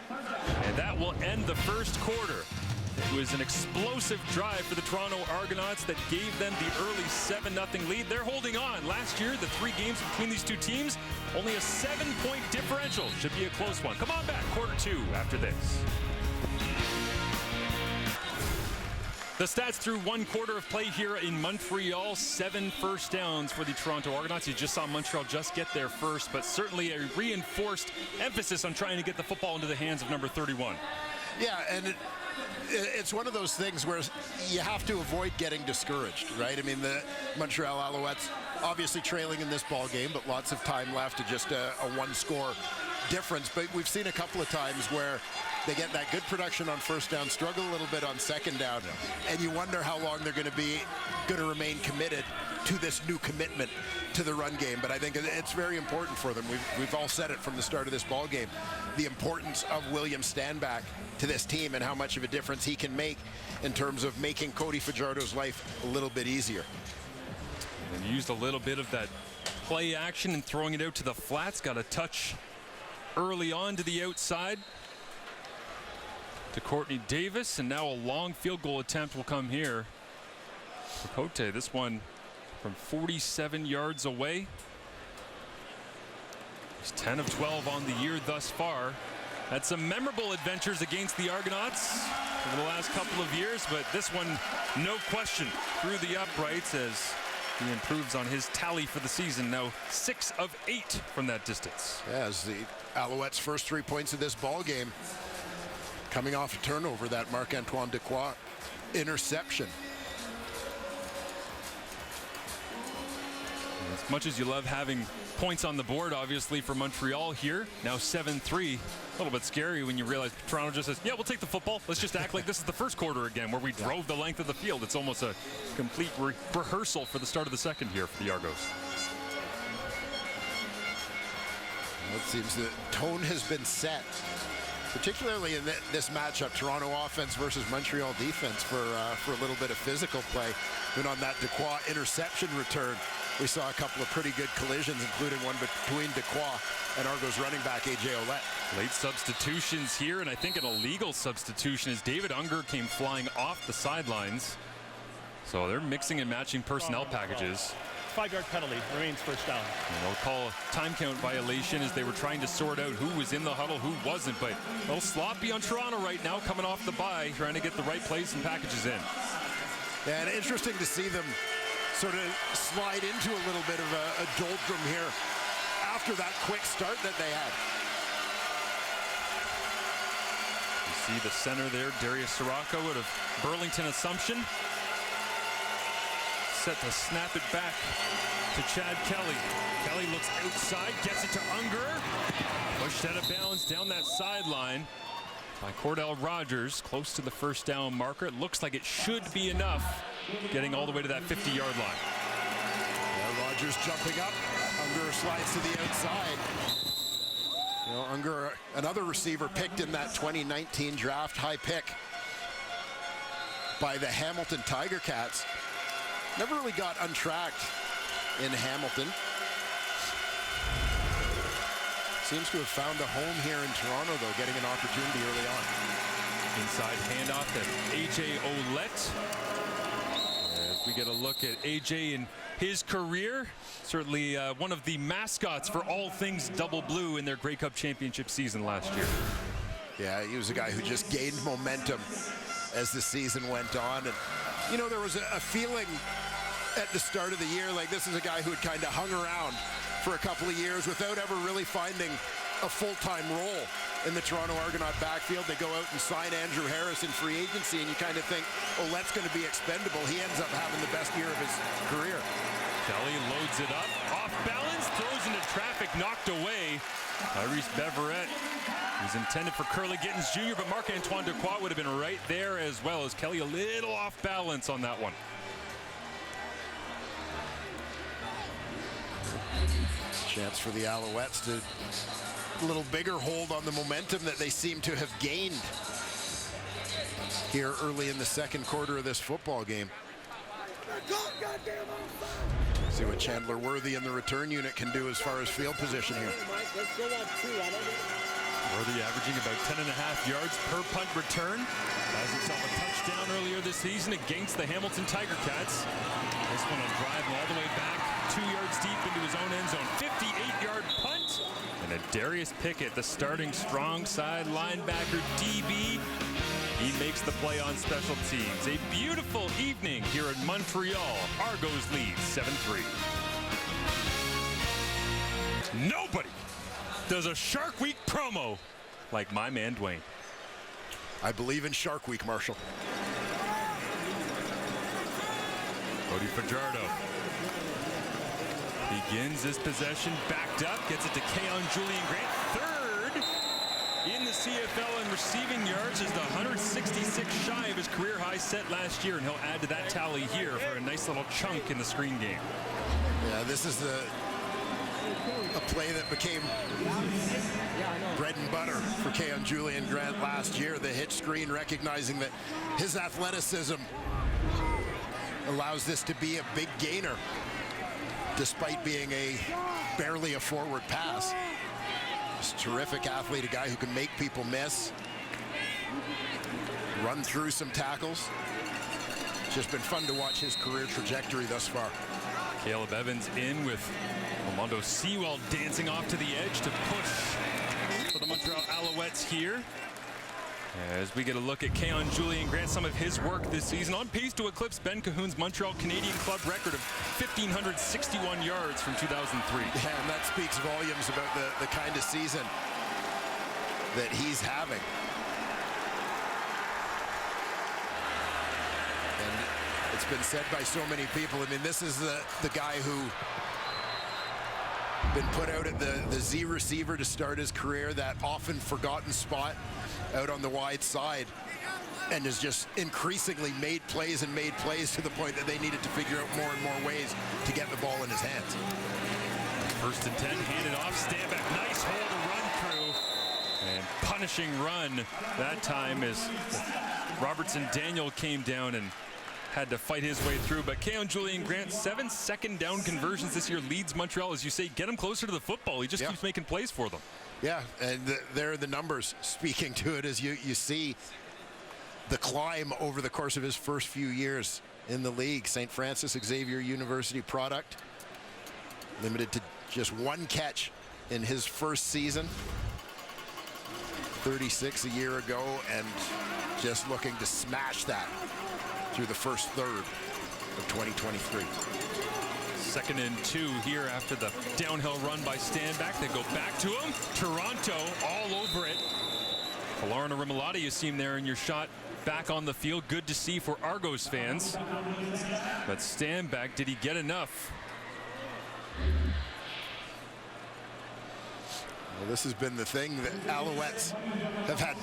and that will end the first quarter. It was an explosive drive for the Toronto Argonauts that gave them the early 7-0 lead. They're holding on. Last year, the 3 games between these two teams, only a 7-point differential. Should be a close one. Come on back, quarter 2 after this. The stats through one quarter of play here in Montreal. 7 first downs for the Toronto Argonauts. You just saw Montreal just get there first, but certainly a reinforced emphasis on trying to get the football into the hands of number 31. Yeah, and it's one of those things where you have to avoid getting discouraged, right? I mean, the Montreal Alouettes obviously trailing in this ball game, but lots of time left to just a one-score difference. But we've seen a couple of times where they get that good production on first down, struggle a little bit on second down, and you wonder how long they're going to remain committed to this new commitment to the run game. But I think it's very important for them. We've all said it from the start of this ball game, the importance of William Stanback to this team and how much of a difference he can make in terms of making Cody Fajardo's life a little bit easier. And used a little bit of that play action and throwing it out to the flats. Got a touch early on to the outside to Courtney Davis, and now a long field goal attempt will come here for Cote. This one from 47 yards away. He's 10 of 12 on the year thus far. Had some memorable adventures against the Argonauts over the last couple of years, but this one, no question, through the uprights as he improves on his tally for the season. Now 6 of 8 from that distance. Yeah, as the Alouettes' first 3 points of this ball game coming off a turnover, that Marc-Antoine Dequoy interception. As much as you love having points on the board, obviously, for Montreal here, now 7-3. A little bit scary when you realize Toronto just says, yeah, we'll take the football. Let's just act like this is the first quarter again, where we drove the length of the field. It's almost a complete rehearsal for the start of the second here for the Argos. Well, it seems the tone has been set, particularly in this matchup, Toronto offense versus Montreal defense, for a little bit of physical play. And on that Dequoy interception return, we saw a couple of pretty good collisions, including one between Dequoy and Argos running back A.J. Ouellette. Late substitutions here, and I think an illegal substitution as David Unger came flying off the sidelines. So they're mixing and matching personnel packages. 5-yard penalty, remains first down. And they'll call a time count violation as they were trying to sort out who was in the huddle, who wasn't. But a little sloppy on Toronto right now, coming off the bye, trying to get the right plays and packages in. And interesting to see them sort of slide into a little bit of a doldrum here after that quick start that they had. See the center there, Darius Sirocco out of Burlington Assumption. Set to snap it back to Chad Kelly. Kelly looks outside, gets it to Unger. Pushed out of bounds down that sideline by Cordell Rogers, close to the first down marker. It looks like it should be enough, getting all the way to that 50-yard line. Yeah, Rogers jumping up. Unger slides to the outside. You know, Unger, another receiver picked in that 2019 draft, high pick by the Hamilton Tiger Cats. Never really got untracked in Hamilton. Seems to have found a home here in Toronto, though, getting an opportunity early on. Inside handoff to A.J. Ouellette. As we get a look at A.J. in his career, certainly one of the mascots for all things double blue in their Grey Cup championship season last year. Yeah, he was a guy who just gained momentum as the season went on. And, you know, there was a feeling at the start of the year like this is a guy who had kind of hung around for a couple of years without ever really finding a full-time role in the Toronto Argonaut backfield. They go out and sign Andrew Harris in free agency, and you kind of think, oh, that's going to be expendable. He ends up having the best year of his career. Kelly loads it up, off balance, throws into traffic, knocked away. Tyrese Beverett, who's intended for Curly Gittins Jr., but Marc-Antoine Dequoy would have been right there as well, as Kelly a little off balance on that one. Chance for the Alouettes to a little bigger hold on the momentum that they seem to have gained here early in the second quarter of this football game. See what Chandler Worthy and the return unit can do as far as field position here. Worthy averaging about 10.5 yards per punt return. Has himself a touchdown earlier this season against the Hamilton Tiger Cats. This one a drive all the way back 2 yards deep into his own end zone. 58-yard punt. And a Darius Pickett, the starting strong side linebacker DB. He makes the play on special teams. A beautiful evening here in Montreal. Argos lead 7-3. Nobody does a Shark Week promo like my man Dwayne. I believe in Shark Week, Marshall. Cody Fajardo begins this possession, backed up, gets it to Keon Julian Grant, third in the CFL in receiving yards, is the 166 shy of his career high set last year, and he'll add to that tally here for a nice little chunk in the screen game. Yeah, this is a play that became bread and butter for Keon Julian Grant last year. The hitch screen, recognizing that his athleticism allows this to be a big gainer, despite being barely a forward pass. Just terrific athlete, a guy who can make people miss, run through some tackles. It's just been fun to watch his career trajectory thus far. Caleb Evans in with Armando Sewell dancing off to the edge to push for the Montreal Alouettes here. As we get a look at Keon Julian Grant, some of his work this season, on pace to eclipse Ben Cahoon's Montreal Canadian Club record of 1,561 yards from 2003. Yeah, and that speaks volumes about the kind of season that he's having. And it's been said by so many people. I mean, this is the guy who been put out at the Z receiver to start his career, that often forgotten spot out on the wide side, and has just increasingly made plays to the point that they needed to figure out more and more ways to get the ball in his hands. First and 10, handed off, stand back, nice hole to run through, and punishing run that time as Robertson Daniel came down and had to fight his way through. But Keon Julian Grant, 7 second down conversions this year, leads Montreal. As you say, get him closer to the football. He just keeps making plays for them. Yeah, and there are the numbers speaking to it as you see the climb over the course of his first few years in the league. St. Francis Xavier University product, limited to just one catch in his first season. 36 a year ago, and just looking to smash that through the first third of 2023. 2nd and 2 here after the downhill run by Stanback. They go back to him. Toronto all over it. Falarna Rimalotti, you see him there in your shot back on the field. Good to see for Argos fans. But Stanback, did he get enough? Well, this has been the thing that Alouettes have had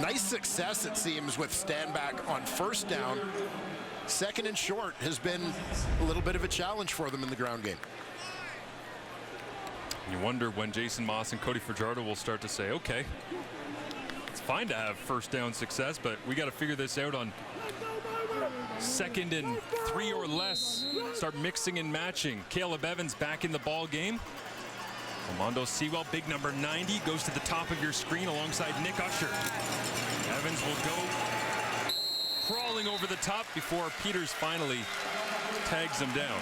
nice success, it seems, with Stanback on first down. Second and short has been a little bit of a challenge for them in the ground game. You wonder when Jason Moss and Cody Fajardo will start to say, okay, it's fine to have first down success, but we got to figure this out on 2nd and 3 or less. Start mixing and matching. Caleb Evans back in the ball game. Armando Sewell, big number 90, goes to the top of your screen alongside Nick Usher. Evans will go crawling over the top before Peters finally tags him down.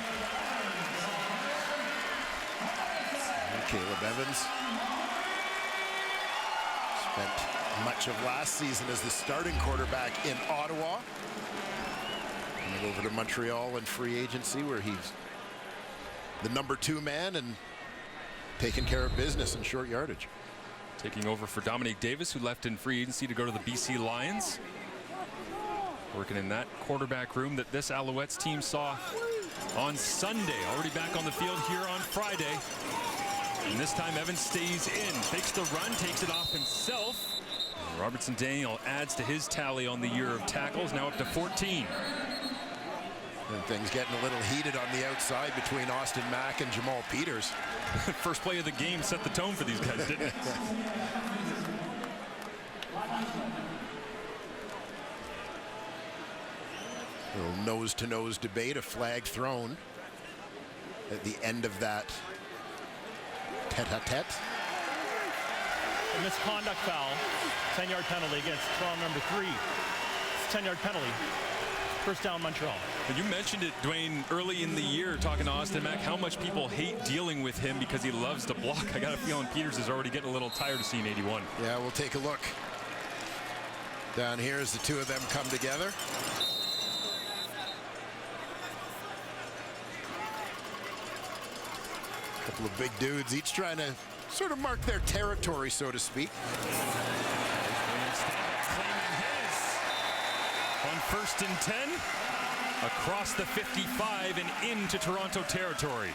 Caleb Evans spent much of last season as the starting quarterback in Ottawa. Coming over to Montreal in free agency, where he's the number 2 man and taking care of business in short yardage. Taking over for Dominique Davis, who left in free agency to go to the BC Lions. Working in that quarterback room that this Alouettes team saw on Sunday. Already back on the field here on Friday. And this time Evans stays in, fakes the run, takes it off himself. And Robertson Daniel adds to his tally on the year of tackles, now up to 14. And things getting a little heated on the outside between Austin Mack and Jamal Peters. First play of the game set the tone for these guys, didn't it? A little nose-to-nose debate, a flag thrown at the end of that tete-a-tete. A misconduct foul, 10-yard penalty against Toronto number 3. It's a 10-yard penalty. First down, Montreal. But you mentioned it, Dwayne, early in the year, talking to Austin Mack, how much people hate dealing with him because he loves to block. I got a feeling Peters is already getting a little tired of seeing 81. Yeah, we'll take a look down here as the two of them come together. A couple of big dudes, each trying to sort of mark their territory, so to speak. On 1st and 10, across the 55 and into Toronto territory.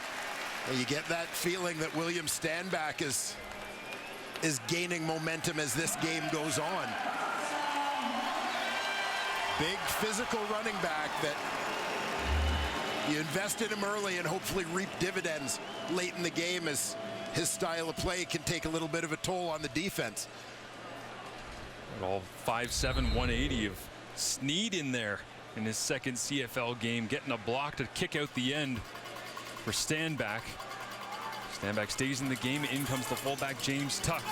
And you get that feeling that William Stanback is gaining momentum as this game goes on. Big physical running back that you invest in him early and hopefully reap dividends late in the game, as his style of play can take a little bit of a toll on the defense. All 5'7", 180 of Sneed in there in his second CFL game, getting a block to kick out the end for Stanback. Stanback stays in the game. In comes the fullback, James Tuck.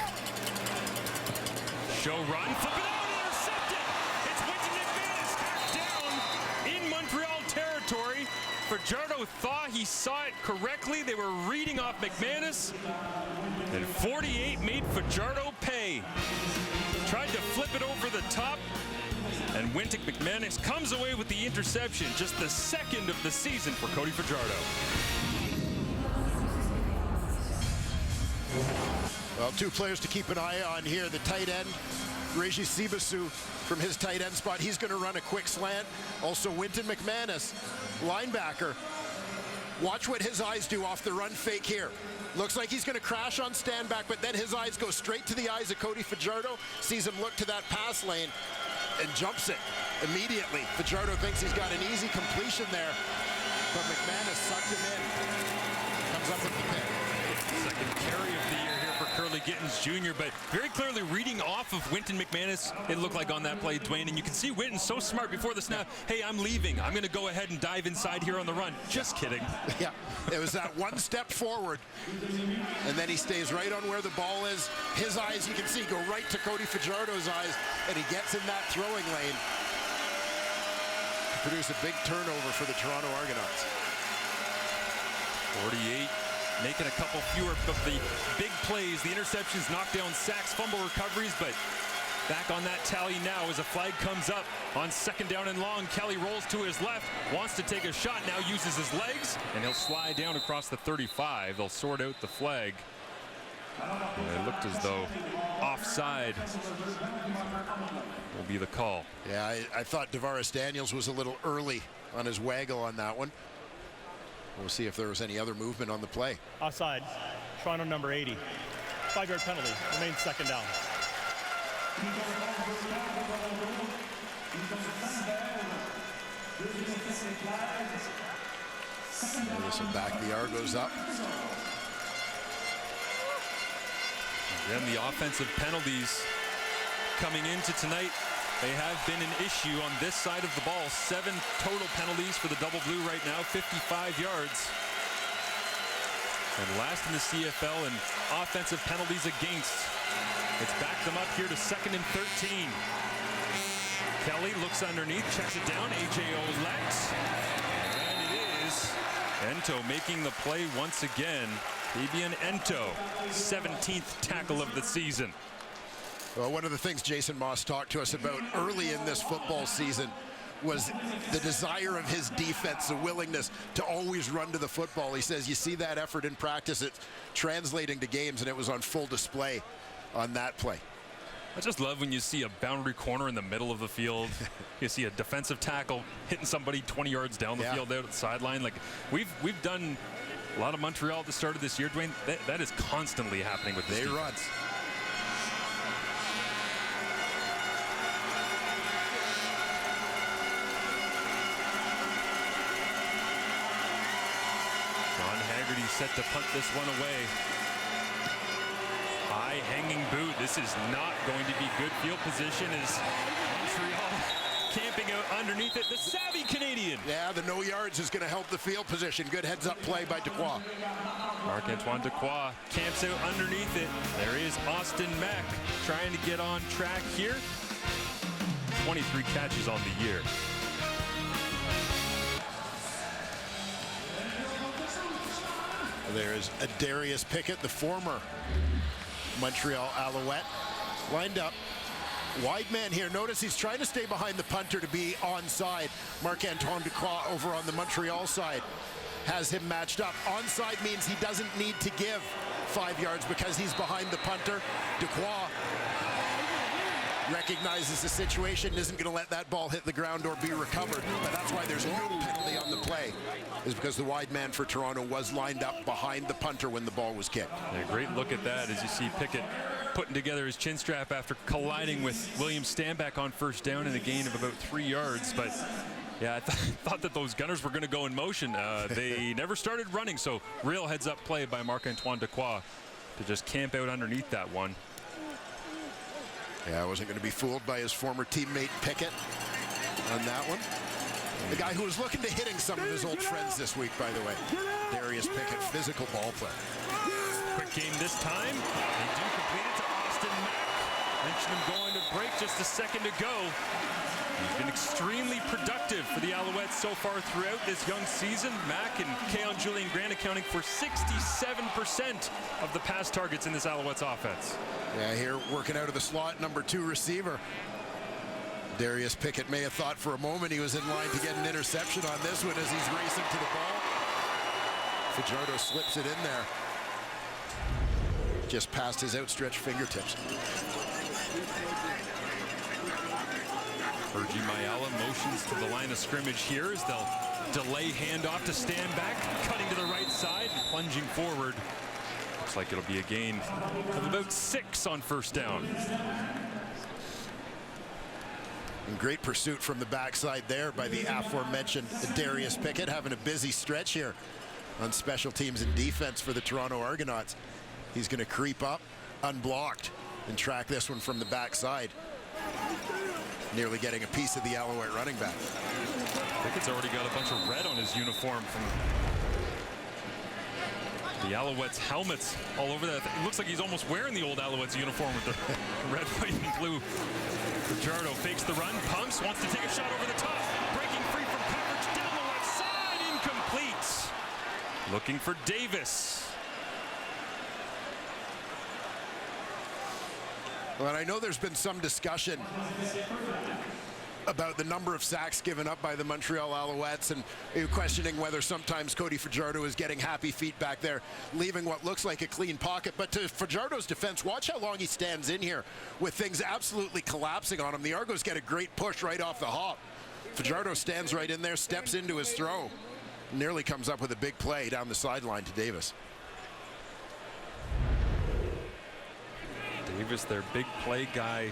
Show run, flip it out, intercepted. It's Winton McManus hacked down in Montreal territory. Fajardo thought he saw it correctly. They were reading off McManus, and 48 made Fajardo pay. Tried to flip it over the top, and Winton McManus comes away with the interception, just the second of the season for Cody Fajardo. Well, two players to keep an eye on here. The tight end, Regis Sibasu, from his tight end spot. He's going to run a quick slant. Also, Winton McManus, linebacker. Watch what his eyes do off the run fake here. Looks like he's going to crash on Stanback, but then his eyes go straight to the eyes of Cody Fajardo. Sees him look to that pass lane and jumps it immediately. Fajardo thinks he's got an easy completion there, but McManus sucked him in. Comes up with the pick. Second carry of the year here for Curly Gittins Jr., but very clearly reading off of Winton McManus, it looked like on that play, Dwayne, and you can see Winton so smart before the snap. Hey, I'm leaving. I'm going to go ahead and dive inside here on the run. Just kidding. Yeah, it was that one step forward, and then he stays right on where the ball is. His eyes, you can see, go right to Cody Fajardo's eyes, and he gets in that throwing lane to produce a big turnover for the Toronto Argonauts. 48, making a couple fewer of the big plays, the interceptions, knockdowns, sacks, fumble recoveries, but back on that tally now as a flag comes up on second down and long. Kelly rolls to his left, wants to take a shot, now uses his legs, and he'll slide down across the 35. They'll sort out the flag. It looked as though offside will be the call. Yeah, I thought Davaris Daniels was a little early on his waggle on that one. We'll see if there was any other movement on the play. Offside. Toronto number 80. 5-yard penalty. Remains second down. This will back the Argos up. Then the offensive penalties coming into tonight, they have been an issue on this side of the ball. 7 total penalties for the Double Blue right now, 55 yards. And last in the CFL in offensive penalties against. It's backed them up here to 2nd and 13. Kelly looks underneath, checks it down, A.J. Ouellette. And it is Ento making the play once again. Fabian Ento, 17th tackle of the season. Well, one of the things Jason Moss talked to us about early in this football season was the desire of his defense, the willingness to always run to the football. He says you see that effort in practice, it's translating to games, and it was on full display on that play. I just love when you see a boundary corner in the middle of the field. You see a defensive tackle hitting somebody 20 yards down the field out at the sideline. Like we've done a lot of Montreal at the start of this year, Dwayne. That is constantly happening with this defense. Run. Set to punt this one away. High hanging boot. This is not going to be good field position as Montreal camping out underneath it. The savvy Canadian. Yeah, the no yards is going to help the field position. Good heads up play by Dequoy. Marc-Antoine Dequoy camps out underneath it. There is Austin Mack trying to get on track here. 23 catches on the year. There's Darius Pickett, the former Montreal Alouette, lined up. Wide man here. Notice he's trying to stay behind the punter to be onside. Marc-Antoine Dequoy over on the Montreal side has him matched up. Onside means he doesn't need to give 5 yards because he's behind the punter. Dequoy recognizes the situation, isn't going to let that ball hit the ground or be recovered, but that's why there's no penalty on the play, is because the wide man for Toronto was lined up behind the punter when the ball was kicked. Yeah, great look at that as you see Pickett putting together his chin strap after colliding with William Stanback on first down in a gain of about 3 yards. But yeah, I thought that those Gunners were going to go in motion. They never started running, so real heads up play by Marc-Antoine Dequoy to just camp out underneath that one. Yeah, I wasn't going to be fooled by his former teammate Pickett on that one. The guy who was looking to hitting some of his old friends this week, by the way. Darius Pickett, physical ball player. Quick game this time. They do complete it to Austin Mack. Mentioned him going to break just a second to go. He's been extremely productive for the Alouettes so far throughout this young season. Mack and Keon Julian Grant accounting for 67% of the pass targets in this Alouettes offense. Yeah, here working out of the slot, number 2 receiver. Darius Pickett may have thought for a moment he was in line to get an interception on this one as he's racing to the ball. Fajardo slips it in there. Just past his outstretched fingertips. Fergie Mayala motions to the line of scrimmage here as they'll delay handoff to Stanback, cutting to the right side and plunging forward. Looks like it'll be a gain of about 6 on first down. And great pursuit from the backside there by the aforementioned Darius Pickett, having a busy stretch here on special teams and defense for the Toronto Argonauts. He's going to creep up unblocked and track this one from the backside. Nearly getting a piece of the Alouette running back. Pickett's already got a bunch of red on his uniform from the Alouettes helmets all over that. It looks like he's almost wearing the old Alouettes uniform with the red, white, and blue. Fajardo fakes the run, pumps, wants to take a shot over the top. Breaking free from coverage down the left side, incomplete. Looking for Davis. Well, and I know there's been some discussion about the number of sacks given up by the Montreal Alouettes, and questioning whether sometimes Cody Fajardo is getting happy feet back there, leaving what looks like a clean pocket. But to Fajardo's defense, watch how long he stands in here with things absolutely collapsing on him. The Argos get a great push right off the hop. Fajardo stands right in there, steps into his throw, nearly comes up with a big play down the sideline to Davis. Davis, their big play guy,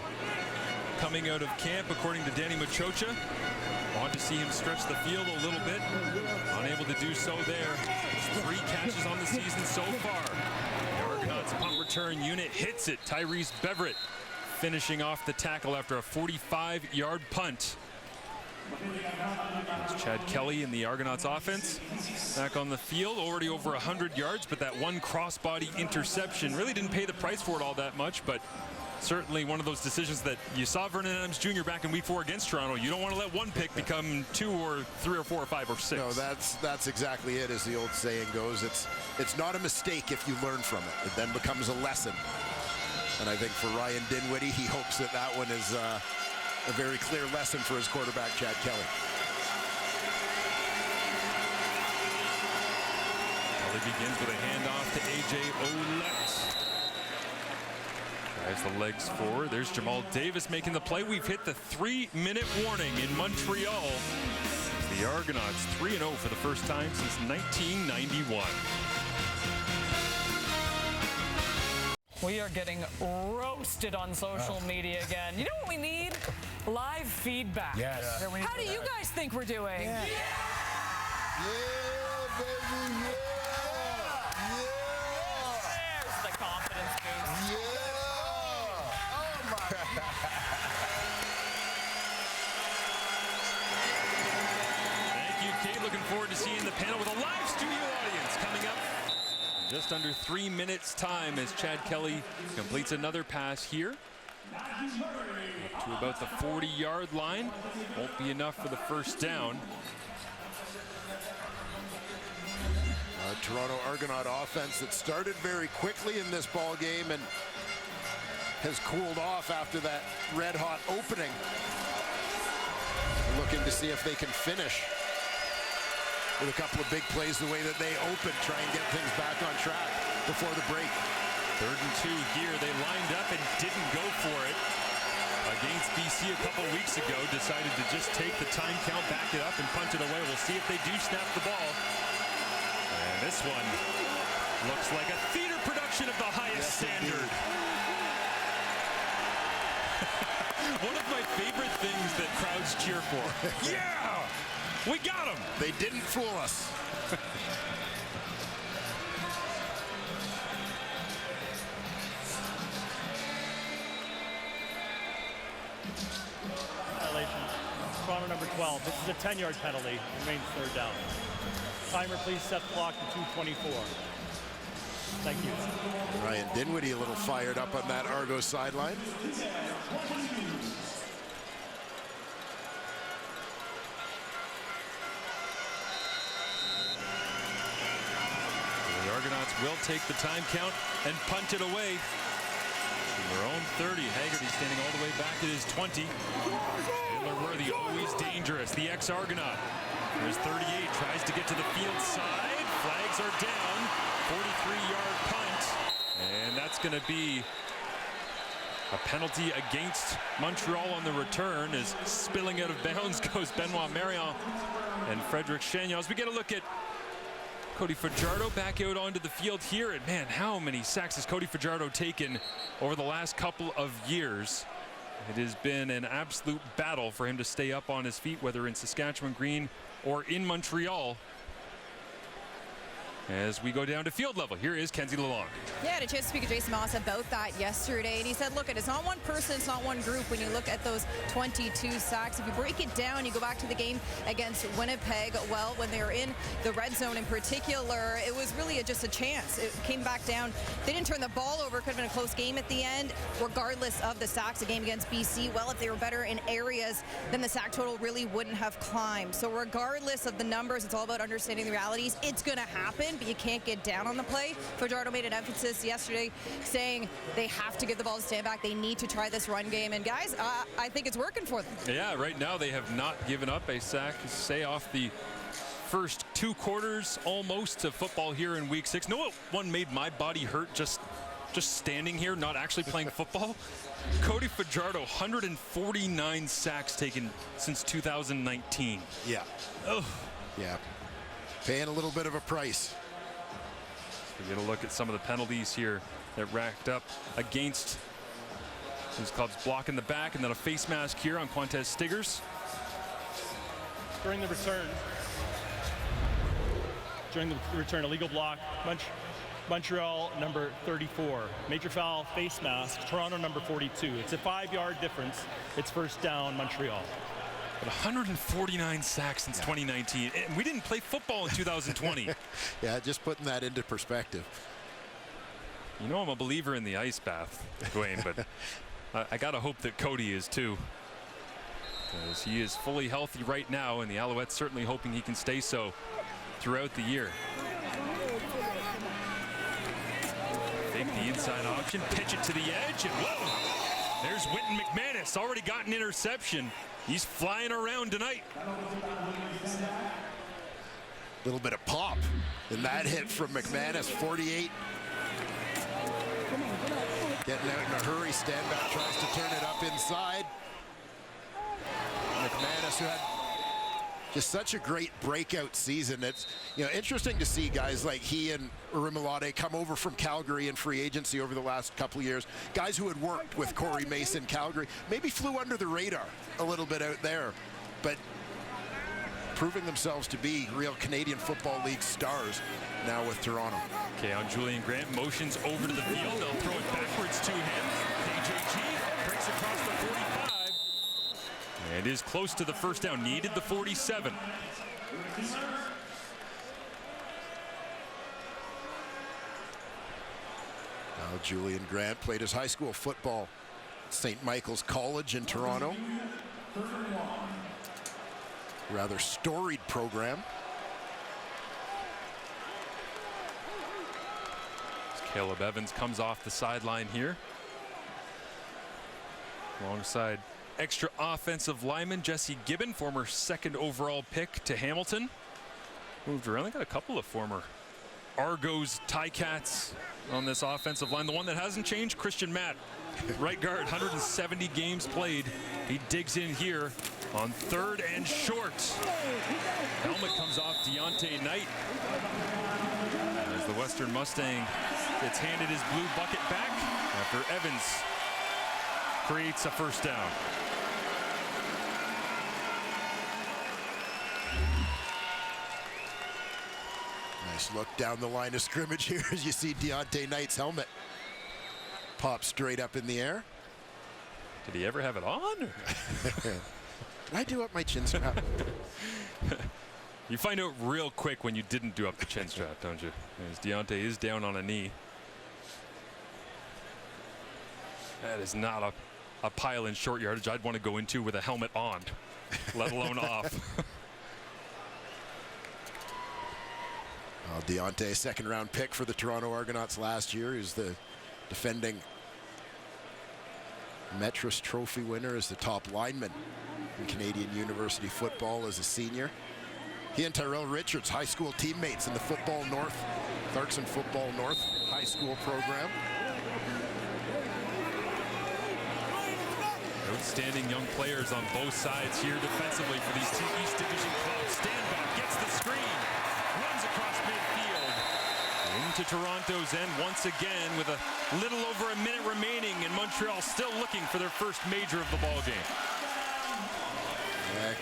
coming out of camp, according to Danny Machocha. Want to see him stretch the field a little bit. Unable to do so there. 3 catches on the season so far. The Argonauts punt return unit hits it. Tyrese Beverett finishing off the tackle after a 45-yard punt. It's Chad Kelly in the Argonauts offense back on the field, already over 100 yards, but that one crossbody interception really didn't pay the price for it all that much, but certainly one of those decisions that you saw Vernon Adams Jr. back in week 4 against Toronto. You don't want to let one pick become 2 or 3 or 4 or 5 or 6. No, that's exactly it, as the old saying goes. It's not a mistake if you learn from it. It then becomes a lesson. And I think for Ryan Dinwiddie, he hopes that that one is a very clear lesson for his quarterback, Chad Kelly. Kelly begins with a handoff to A.J. Ouellette. Drives the legs forward. There's Jamal Davis making the play. We've hit the 3-minute warning in Montreal. The Argonauts 3-0 for the first time since 1991. We are getting roasted on social media again. You know what we need? Live feedback. Yes. Yeah, how do you guys think we're doing? Yeah, baby, yeah. There's the confidence boost. Yeah. Oh, my God. Thank you, Kate. Looking forward to seeing the panel with a live studio audience coming up. Just under 3 minutes time as Chad Kelly completes another pass here to about the 40-yard line. Won't be enough for the first down. Toronto Argonaut offense that started very quickly in this ball game and has cooled off after that red-hot opening. Looking to see if they can finish with a couple of big plays the way that they opened, try and get things back on track before the break. 3rd and 2 here. They lined up and didn't go for it against BC a couple weeks ago. Decided to just take the time count, back it up, and punt it away. We'll see if they do snap the ball. And this one looks like a theater production of the highest standard. One of my favorite things that crowds cheer for. Yeah! We got him! They didn't fool us. Violation. Toronto number 12. This is a 10-yard penalty. Remains 3rd down. Timer, please set the clock to 2:24. Thank you. Ryan Dinwiddie a little fired up on that Argos sideline. The Argonauts will take the time count and punt it away to their own 30. Haggerty standing all the way back at his 20. Taylor Worthy, always dangerous. The ex-Argonaut. There's 38, tries to get to the field side. Flags are down. 43-yard punt. And that's going to be a penalty against Montreal on the return, as spilling out of bounds goes Benoit Marion and Frederic Chagnon. As we get a look at Cody Fajardo back out onto the field here. And man, how many sacks has Cody Fajardo taken over the last couple of years? It has been an absolute battle for him to stay up on his feet, whether in Saskatchewan Green or in Montreal. As we go down to field level, here is Kenzie Lalonde. Yeah, I had a chance to speak to Jason Moss about that yesterday, and he said, look, it's not one person, it's not one group. When you look at those 22 sacks, if you break it down, you go back to the game against Winnipeg, well, when they were in the red zone in particular, it was really just a chance. It came back down. They didn't turn the ball over. It could have been a close game at the end, regardless of the sacks. A game against BC, well, if they were better in areas, then the sack total really wouldn't have climbed. So regardless of the numbers, it's all about understanding the realities. It's going to happen. but you can't get down on the play. Fajardo made an emphasis yesterday saying they have to give the ball to Stanback. They need to try this run game. And guys, I think it's working for them. Yeah, right now they have not given up a sack, say, off the first 2 quarters almost of football here in week 6. Know what one made my body hurt just standing here, not actually playing football? Cody Fajardo, 149 sacks taken since 2019. Yeah. Oh. Yeah. Paying a little bit of a price. We get a look at some of the penalties here that racked up against these clubs. Block in the back and then a face mask here on Quantez Stiggers. During the return, illegal block, Montreal number 34. Major foul, face mask, Toronto number 42. It's a 5-yard difference. It's first down, Montreal. But 149 sacks since 2019. And we didn't play football in 2020. Yeah, just putting that into perspective. You know I'm a believer in the ice bath, Dwayne, but I got to hope that Cody is too. Because he is fully healthy right now, and the Alouettes certainly hoping he can stay so throughout the year. Take the inside option, pitch it to the edge, and whoa! There's Wynton McManus, already got an interception. He's flying around tonight. A little bit of pop in that hit from McManus, 48. Getting out in a hurry, Stanback tries to turn it up inside. McManus, who had just such a great breakout season. It's interesting to see guys like he and Urimilade come over from Calgary in free agency over the last couple of years. Guys who had worked with Corey Mason, Calgary, maybe flew under the radar a little bit out there, but proving themselves to be real Canadian Football League stars now with Toronto. Okay, on Julian Grant, motions over to the field. They'll throw it backwards to him. KJG breaks across the 45. And is close to the first down. Needed the 47. Now Julian Grant played his high school football at St. Michael's College in Toronto. Rather storied program. Caleb Evans comes off the sideline here. Alongside extra offensive lineman Jesse Gibbon, former 2nd overall pick to Hamilton. Moved around. They got a couple of former Argos Ticats on this offensive line. The one that hasn't changed, Christian Matt, right guard, 170 games played. He digs in here on 3rd and short. Helmet comes off Deontay Knight as the Western Mustang gets handed his blue bucket back after Evans creates a first down. Nice look down the line of scrimmage here as you see Deontay Knight's helmet pop straight up in the air. Did he ever have it on? Did I do up my chin strap? You find out real quick when you didn't do up the chin strap, don't you? As Deontay is down on a knee. That is not a pile in short yardage I'd want to go into with a helmet on, let alone off. Deontay, 2nd-round pick for the Toronto Argonauts last year. He's the defending Metris Trophy winner as the top lineman in Canadian University football as a senior. He and Tyrell Richards, high school teammates in the Football North, Clarkson Football North high school program. Outstanding young players on both sides here defensively for these 2 East Division clubs. Stanback gets the screen, runs across midfield into Toronto's end once again with a little over a minute remaining, and Montreal still looking for their first major of the ball game. Yeah.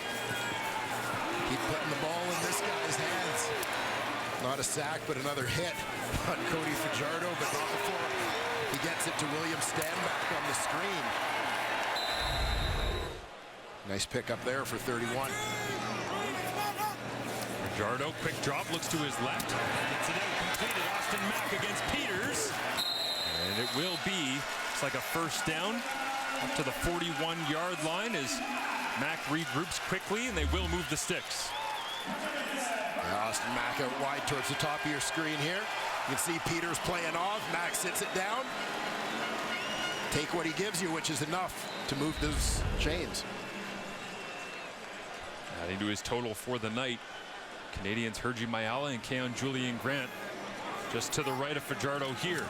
Keep putting the ball in this guy's hands. Not a sack, but another hit on Cody Fajardo, but not before he gets it to William Stanback on the screen. Nice pick up there for 31. Fajardo, quick drop, looks to his left. Gets it out, completed. Austin Mack against Peters. And it will be, it's like a first down up to the 41-yard line as Mack regroups quickly, and they will move the sticks. Austin Mack out wide towards the top of your screen here. You can see Peters playing off. Mack sits it down. Take what he gives you, which is enough to move those chains. Adding to his total for the night, Canadians Hergy Mayala and Keon Julian Grant just to the right of Fajardo here.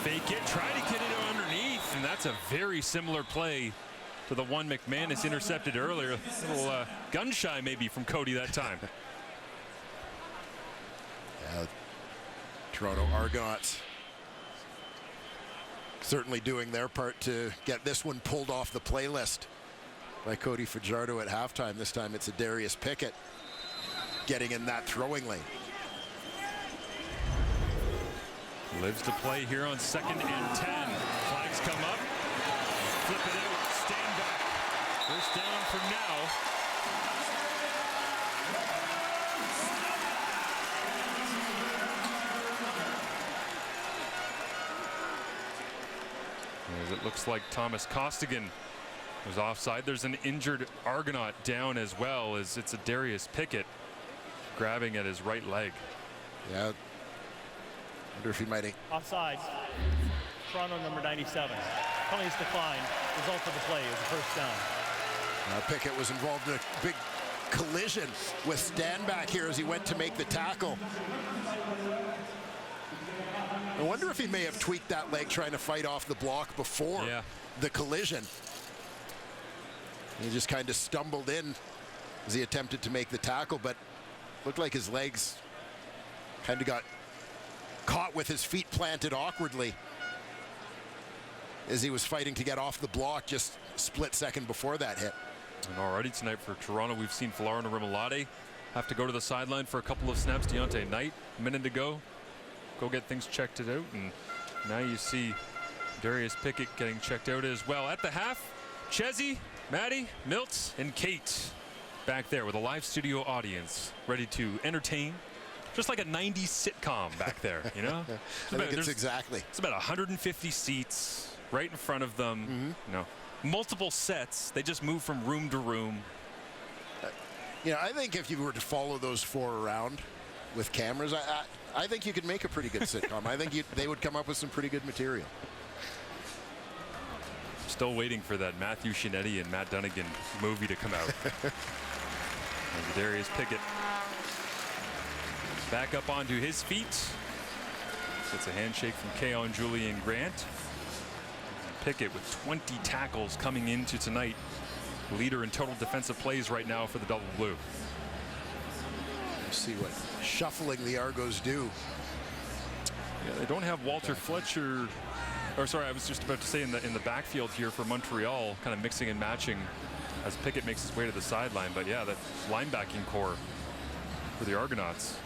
Fake it, try to get it underneath, and that's a very similar play to the one McManus intercepted earlier. A little gun shy maybe from Cody that time. Toronto Argonauts certainly doing their part to get this one pulled off the playlist by Cody Fajardo at halftime. This time it's a Darius Pickett getting in that throwing lane. Lives to play here on 2nd and 10. Flags come up. Flip it out. Stand back. First down for now. As it looks like Thomas Costigan was offside. There's an injured Argonaut down as well, as it's a Darius Pickett grabbing at his right leg. Yeah. Wonder if he might. Offside. Toronto number 97. Penalties declined. Result of the play is a first down. Pickett was involved in a big collision with Stanback here as he went to make the tackle. I wonder if he may have tweaked that leg trying to fight off the block before the collision. He just kind of stumbled in as he attempted to make the tackle, but looked like his legs kind of got caught with his feet planted awkwardly as he was fighting to get off the block just a split second before that hit. And already tonight for Toronto, we've seen Falardo Rimolade have to go to the sideline for a couple of snaps. Deontay Knight, a minute to go get things checked out, and now you see Darius Pickett getting checked out as well. At the half, Chezzy, Maddie, Miltz, and Kate back there with a live studio audience ready to entertain. Just like a 90s sitcom back there, you know? I think it's exactly. It's about 150 seats right in front of them. You know, multiple sets. They just move from room to room. You know, I think if you were to follow those 4 around with cameras, I think you could make a pretty good sitcom. I think they would come up with some pretty good material. Still waiting for that Matthew Shinetti and Matt Dunnigan movie to come out. And Darius Pickett back up onto his feet. Gets a handshake from Keon Julian Grant. Pickett with 20 tackles coming into tonight. Leader in total defensive plays right now for the Double Blue. Let's see what shuffling the Argos do. Yeah, they don't have Walter Fletcher. Or sorry, I was just about to say in the backfield here for Montreal, kind of mixing and matching as Pickett makes his way to the sideline. But yeah, that linebacking core for the Argonauts.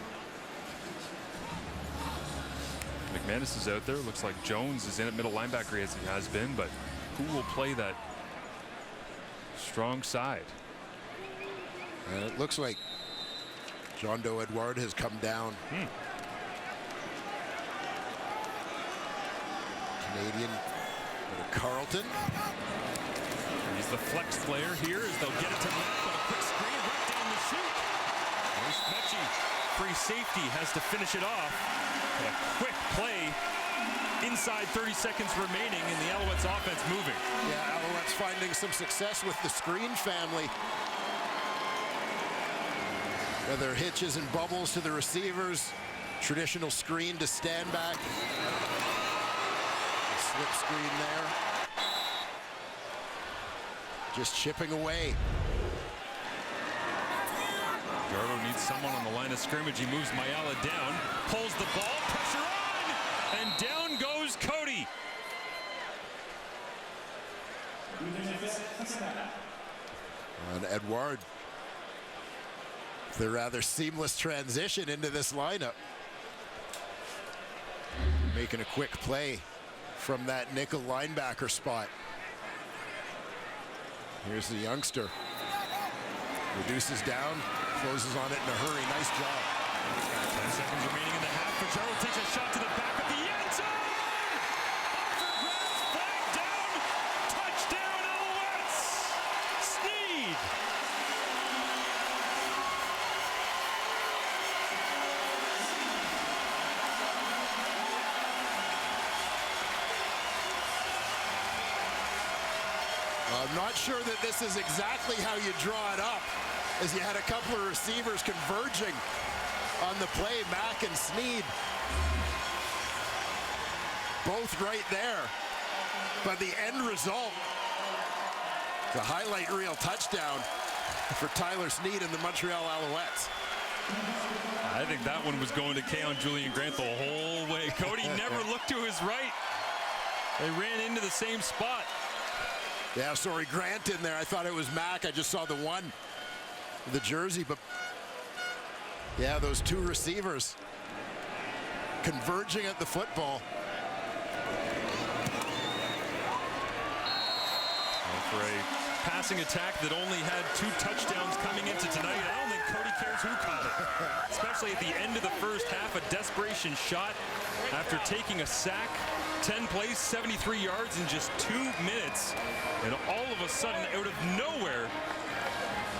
McManus is out there. Looks like Jones is in at middle linebacker as he has been, but who will play that strong side? And it looks like John Doe Edouard has come down. Canadian to Carlton. He's the flex player here as they'll get it to Matt on a quick screen right down the chute. There's Mechie. Free safety has to finish it off. And a quick play inside 30 seconds remaining, and the Alouettes offense moving. Yeah, Alouettes finding some success with the screen family. Whether hitches and bubbles to the receivers, traditional screen to stand back. Slip screen there. Just chipping away. Jardo needs someone on the line of scrimmage. He moves Mayala down, pulls the ball, pressure on, and down goes Cody. And Edouard, the rather seamless transition into this lineup. Making a quick play from that nickel linebacker spot. Here's the youngster. Reduces down, closes on it in a hurry. Nice job. 10 seconds remaining in the half. Fajardo takes a shot to the back of the end zone. Arthur Grant's flag down. Touchdown, Alouettes. Sneed. I'm not sure that this is exactly how you draw it up, as you had a couple of receivers converging on the play, Mack and Sneed. Both right there. But the end result, the highlight reel touchdown for Tyler Sneed and the Montreal Alouettes. I think that one was going to Keon Julian Grant the whole way. Cody never looked to his right. They ran into the same spot. Yeah, sorry, Grant in there. I thought it was Mack. I just saw the one, the jersey, but yeah, those two receivers converging at the football. For a passing attack that only had 2 touchdowns coming into tonight, I don't think Cody cares who caught it. Especially at the end of the first half, a desperation shot after taking a sack. 10 plays, 73 yards in just 2 minutes. And all of a sudden, out of nowhere,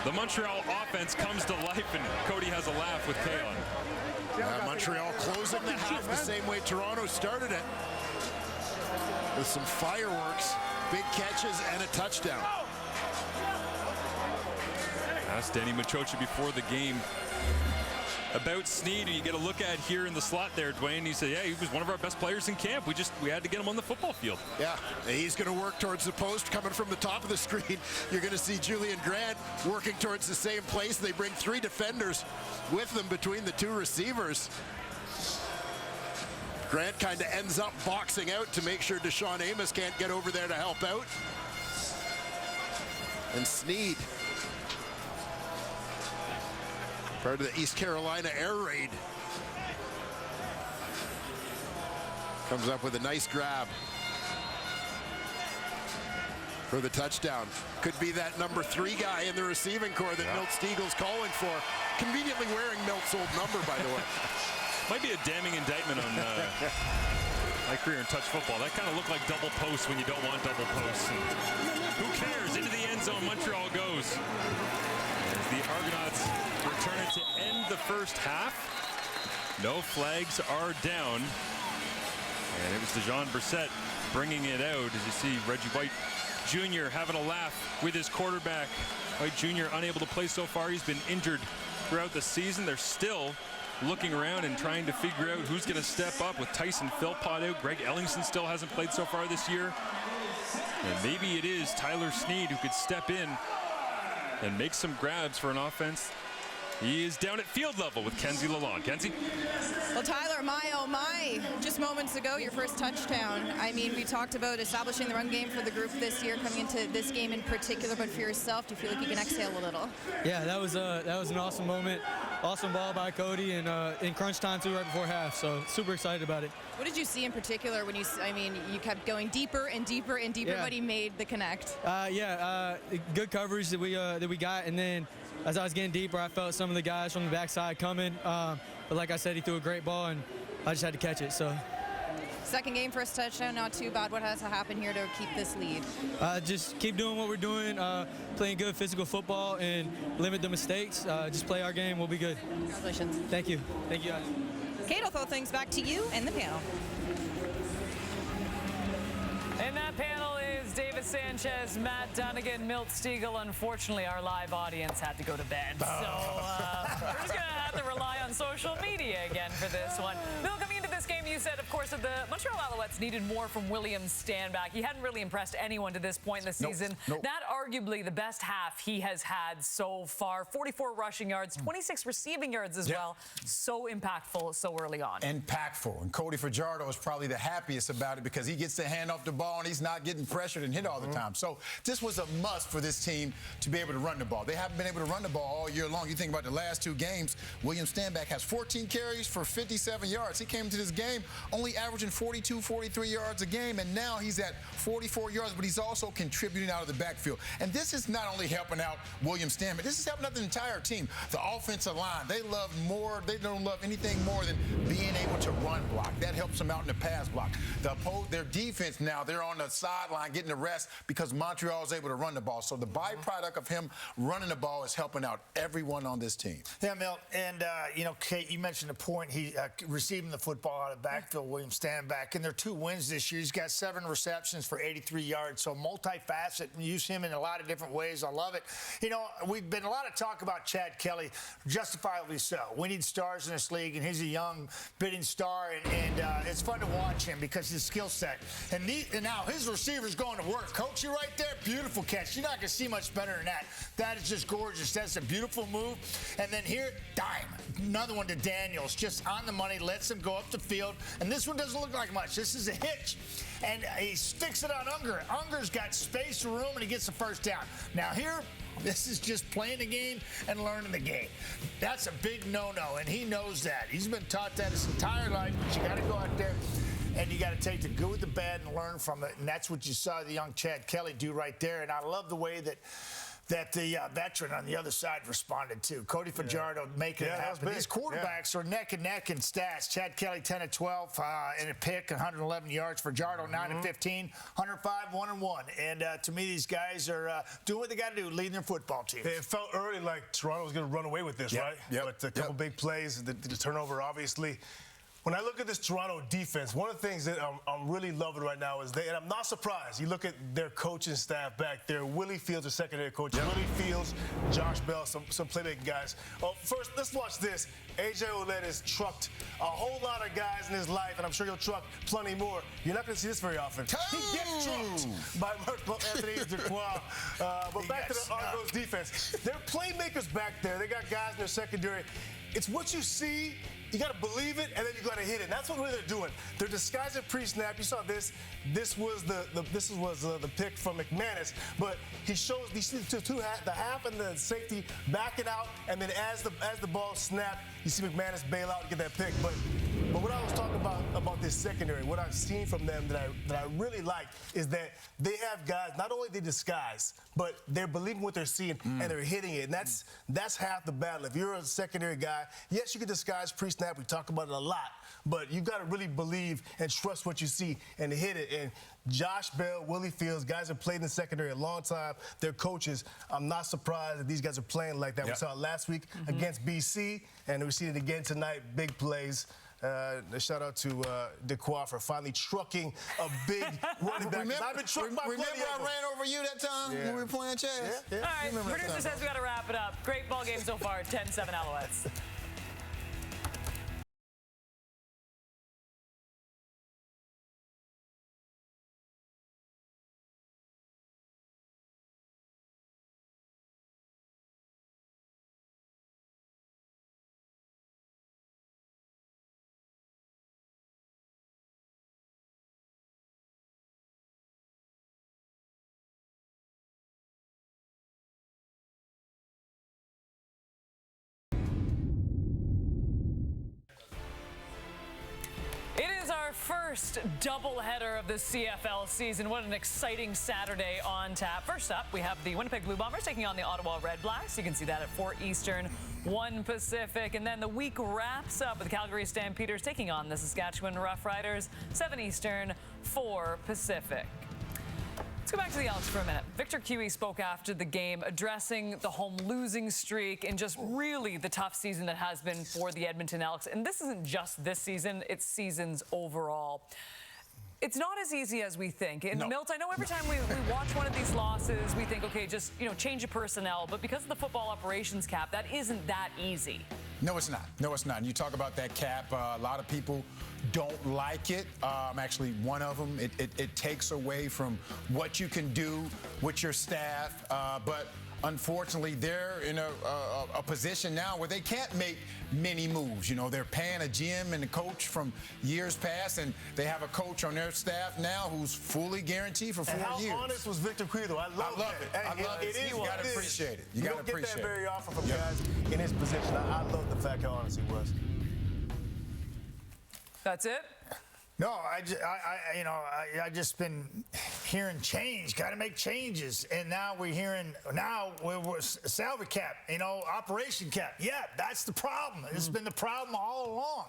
the Montreal offense comes to life, and Cody has a laugh with Keon. Montreal closing the half the same way Toronto started it, with some fireworks, big catches, and a touchdown. Asked Danny Machocha before the game about Sneed, who you get a look at here in the slot there, Dwayne. He said, yeah, he was one of our best players in camp. We had to get him on the football field. Yeah, he's going to work towards the post. Coming from the top of the screen, you're going to see Julian Grant working towards the same place. They bring 3 defenders with them between the 2 receivers. Grant kind of ends up boxing out to make sure Deshaun Amos can't get over there to help out. And Sneed, part of the East Carolina air raid, comes up with a nice grab for the touchdown. Could be that number 3 guy in the receiving corps that Milt Stiegel's calling for. Conveniently wearing Milt's old number, by the way. Might be a damning indictment on my career in touch football. That kind of looked like double posts when you don't want double posts. And who cares? Into the end zone, Montreal goes. As the Argonauts return it to end the first half. No flags are down. And it was DeJean Brissett bringing it out. As you see, Reggie White Jr. having a laugh with his quarterback. White Jr. unable to play so far. He's been injured throughout the season. They're still looking around and trying to figure out who's going to step up with Tyson Philpott out. Greg Ellingson still hasn't played so far this year. And maybe it is Tyler Sneed who could step in and make some grabs for an offense. He is down at field level with Kenzie Lalonde. Kenzie? Well, Tyler, my oh my, just moments ago, your first touchdown. I mean, we talked about establishing the run game for the group this year, coming into this game in particular, but for yourself, do you feel like you can exhale a little? Yeah, that was an awesome moment. Awesome ball by Cody, and in crunch time, too, right before half, so super excited about it. What did you see in particular when you kept going deeper and deeper and deeper, but he made the connect? Good coverage that we got, and then as I was getting deeper, I felt some of the guys from the backside coming. But like I said, he threw a great ball, and I just had to catch it. So. Second game, first touchdown, not too bad. What has to happen here to keep this lead? Just keep doing what we're doing, playing good physical football, and limit the mistakes. Just play our game. We'll be good. Congratulations. Thank you. Thank you, guys. Kate, I'll throw things back to you and the panel. And that panel is David Sanchez, Matt Dunnigan, Milt Stiegel. Unfortunately, our live audience had to go to bed. So we're just going to have to rely on social media again for this one. Bill, coming into this game, you said, of course, that the Montreal Alouettes needed more from William Stanback. He hadn't really impressed anyone to this point in the season. That arguably the best half he has had so far. 44 rushing yards, 26 receiving yards as well. So impactful so early on. Impactful. And Cody Fajardo is probably the happiest about it because he gets to hand off the ball and he's not getting pressured and hit all the time. So this was a must for this team to be able to run the ball. They haven't been able to run the ball all year long. You think about the last 2 games, William Stanback has 14 carries for 57 yards. He came into this game only averaging 42, 43 yards a game, and now he's at 44 yards, but he's also contributing out of the backfield. And this is not only helping out William Stanback, this is helping out the entire team. The offensive line, they don't love anything more than being able to run block. That helps them out in the pass block. Their defense now, they're on the sideline getting the rest because Montreal is able to run the ball. So the byproduct of him running the ball is helping out everyone on this team. Yeah, Milt, and know, Kate, you mentioned a point. He receiving the football out of backfield, William Stanback. In their 2 wins this year, he's got 7 receptions for 83 yards. So multifaceted, use him in a lot of different ways. I love it. You know, we've been a lot of talk about Chad Kelly, justifiably so. We need stars in this league, and he's a young, bidding star, and it's fun to watch him because his skill set. And now his receiver's going to work. Coach, you're right there. Beautiful catch. You're not going to see much better than that. That is just gorgeous. That's a beautiful move. And then here, dime. Another one to Daniels. Just on the money. Lets him go up the field. And this one doesn't look like much. This is a hitch. And he sticks it on Unger. Unger's got space and room, and he gets the first down. Now here, this is just playing the game and learning the game. That's a big no-no, and he knows that. He's been taught that his entire life, but you got to go out there and you got to take the good with the bad and learn from it. And that's what you saw the young Chad Kelly do right there. And I love the way that the veteran on the other side responded to. Cody Fajardo making it happen. These quarterbacks are neck and neck in stats. Chad Kelly 10 of 12 and a pick, 111 yards. Fajardo 9 of 15, 105, 1-1. And to me, these guys are doing what they got to do, leading their football team. It felt early like Toronto was going to run away with this, right? But a couple big plays, the turnover, obviously. When I look at this Toronto defense, one of the things that I'm really loving right now is and I'm not surprised. You look at their coaching staff back there. Willie Fields, their secondary coach. Willie Fields, Josh Bell, some playmaking guys. First, let's watch this. A.J. Ouellette has trucked a whole lot of guys in his life, and I'm sure he'll truck plenty more. You're not going to see this very often. He gets trucked by Anthony Duquois. But back to the Argonauts defense. They're playmakers back there. They got guys in their secondary. It's what you see. You got to believe it, and then you got to hit it. And that's what they're doing. They're disguising pre-snap. You saw this. This was the pick from McManus, but he shows the half and the safety backing out, and then as the ball snapped, you see McManus bail out and get that pick. But what I was talking about this secondary, what I've seen from them that I really like is that they have guys. Not only they disguise, but they're believing what they're seeing and they're hitting it. And that's half the battle. If you're a secondary guy, yes, you can disguise pre-snap. We talk about it a lot, but you got to really believe and trust what you see and hit it. And Josh Bell, Willie Fields, guys have played in the secondary a long time. They're coaches. I'm not surprised that these guys are playing like that. We saw it last week against BC, and we see it again tonight. Big plays. Shout out to Duquois for finally trucking a big running back. I've been trucked by Remember I ran over you that time when we were playing chess? All right, producer says we got to wrap it up. Great ball game so far, 10-7 Alouettes. It is our first doubleheader of the CFL season. What an exciting Saturday on tap. First up, we have the Winnipeg Blue Bombers taking on the Ottawa Red Blacks. You can see that at 4 Eastern, 1 Pacific. And then the week wraps up with the Calgary Stampeders taking on the Saskatchewan Roughriders, 7 Eastern, 4 Pacific. Let's go back to the Elks for a minute. Victor Kiwi spoke after the game, addressing the home losing streak and just really the tough season that has been for the Edmonton Elks. And this isn't just this season, it's seasons overall. It's not as easy as we think. And Milt, I know every time we watch one of these losses, we think, okay, just change of personnel. But because of the football operations cap, that isn't that easy. No, it's not. No, it's not. And you talk about that cap. A lot of people don't like it. I'm actually one of them. It takes away from what you can do with your staff. But unfortunately, they're in a position now where they can't make many moves. They're paying a GM and a coach from years past, and they have a coach on their staff now who's fully guaranteed for 4 years. How honest was Victor Kiwi, though? I love it. I love it. You got to appreciate it. You don't get that very often from guys in his position. I love the fact how honest he was. That's it? No, I just been hearing change. Got to make changes, and now we're hearing we're salary cap, operation cap. Yeah, that's the problem. It's been the problem all along,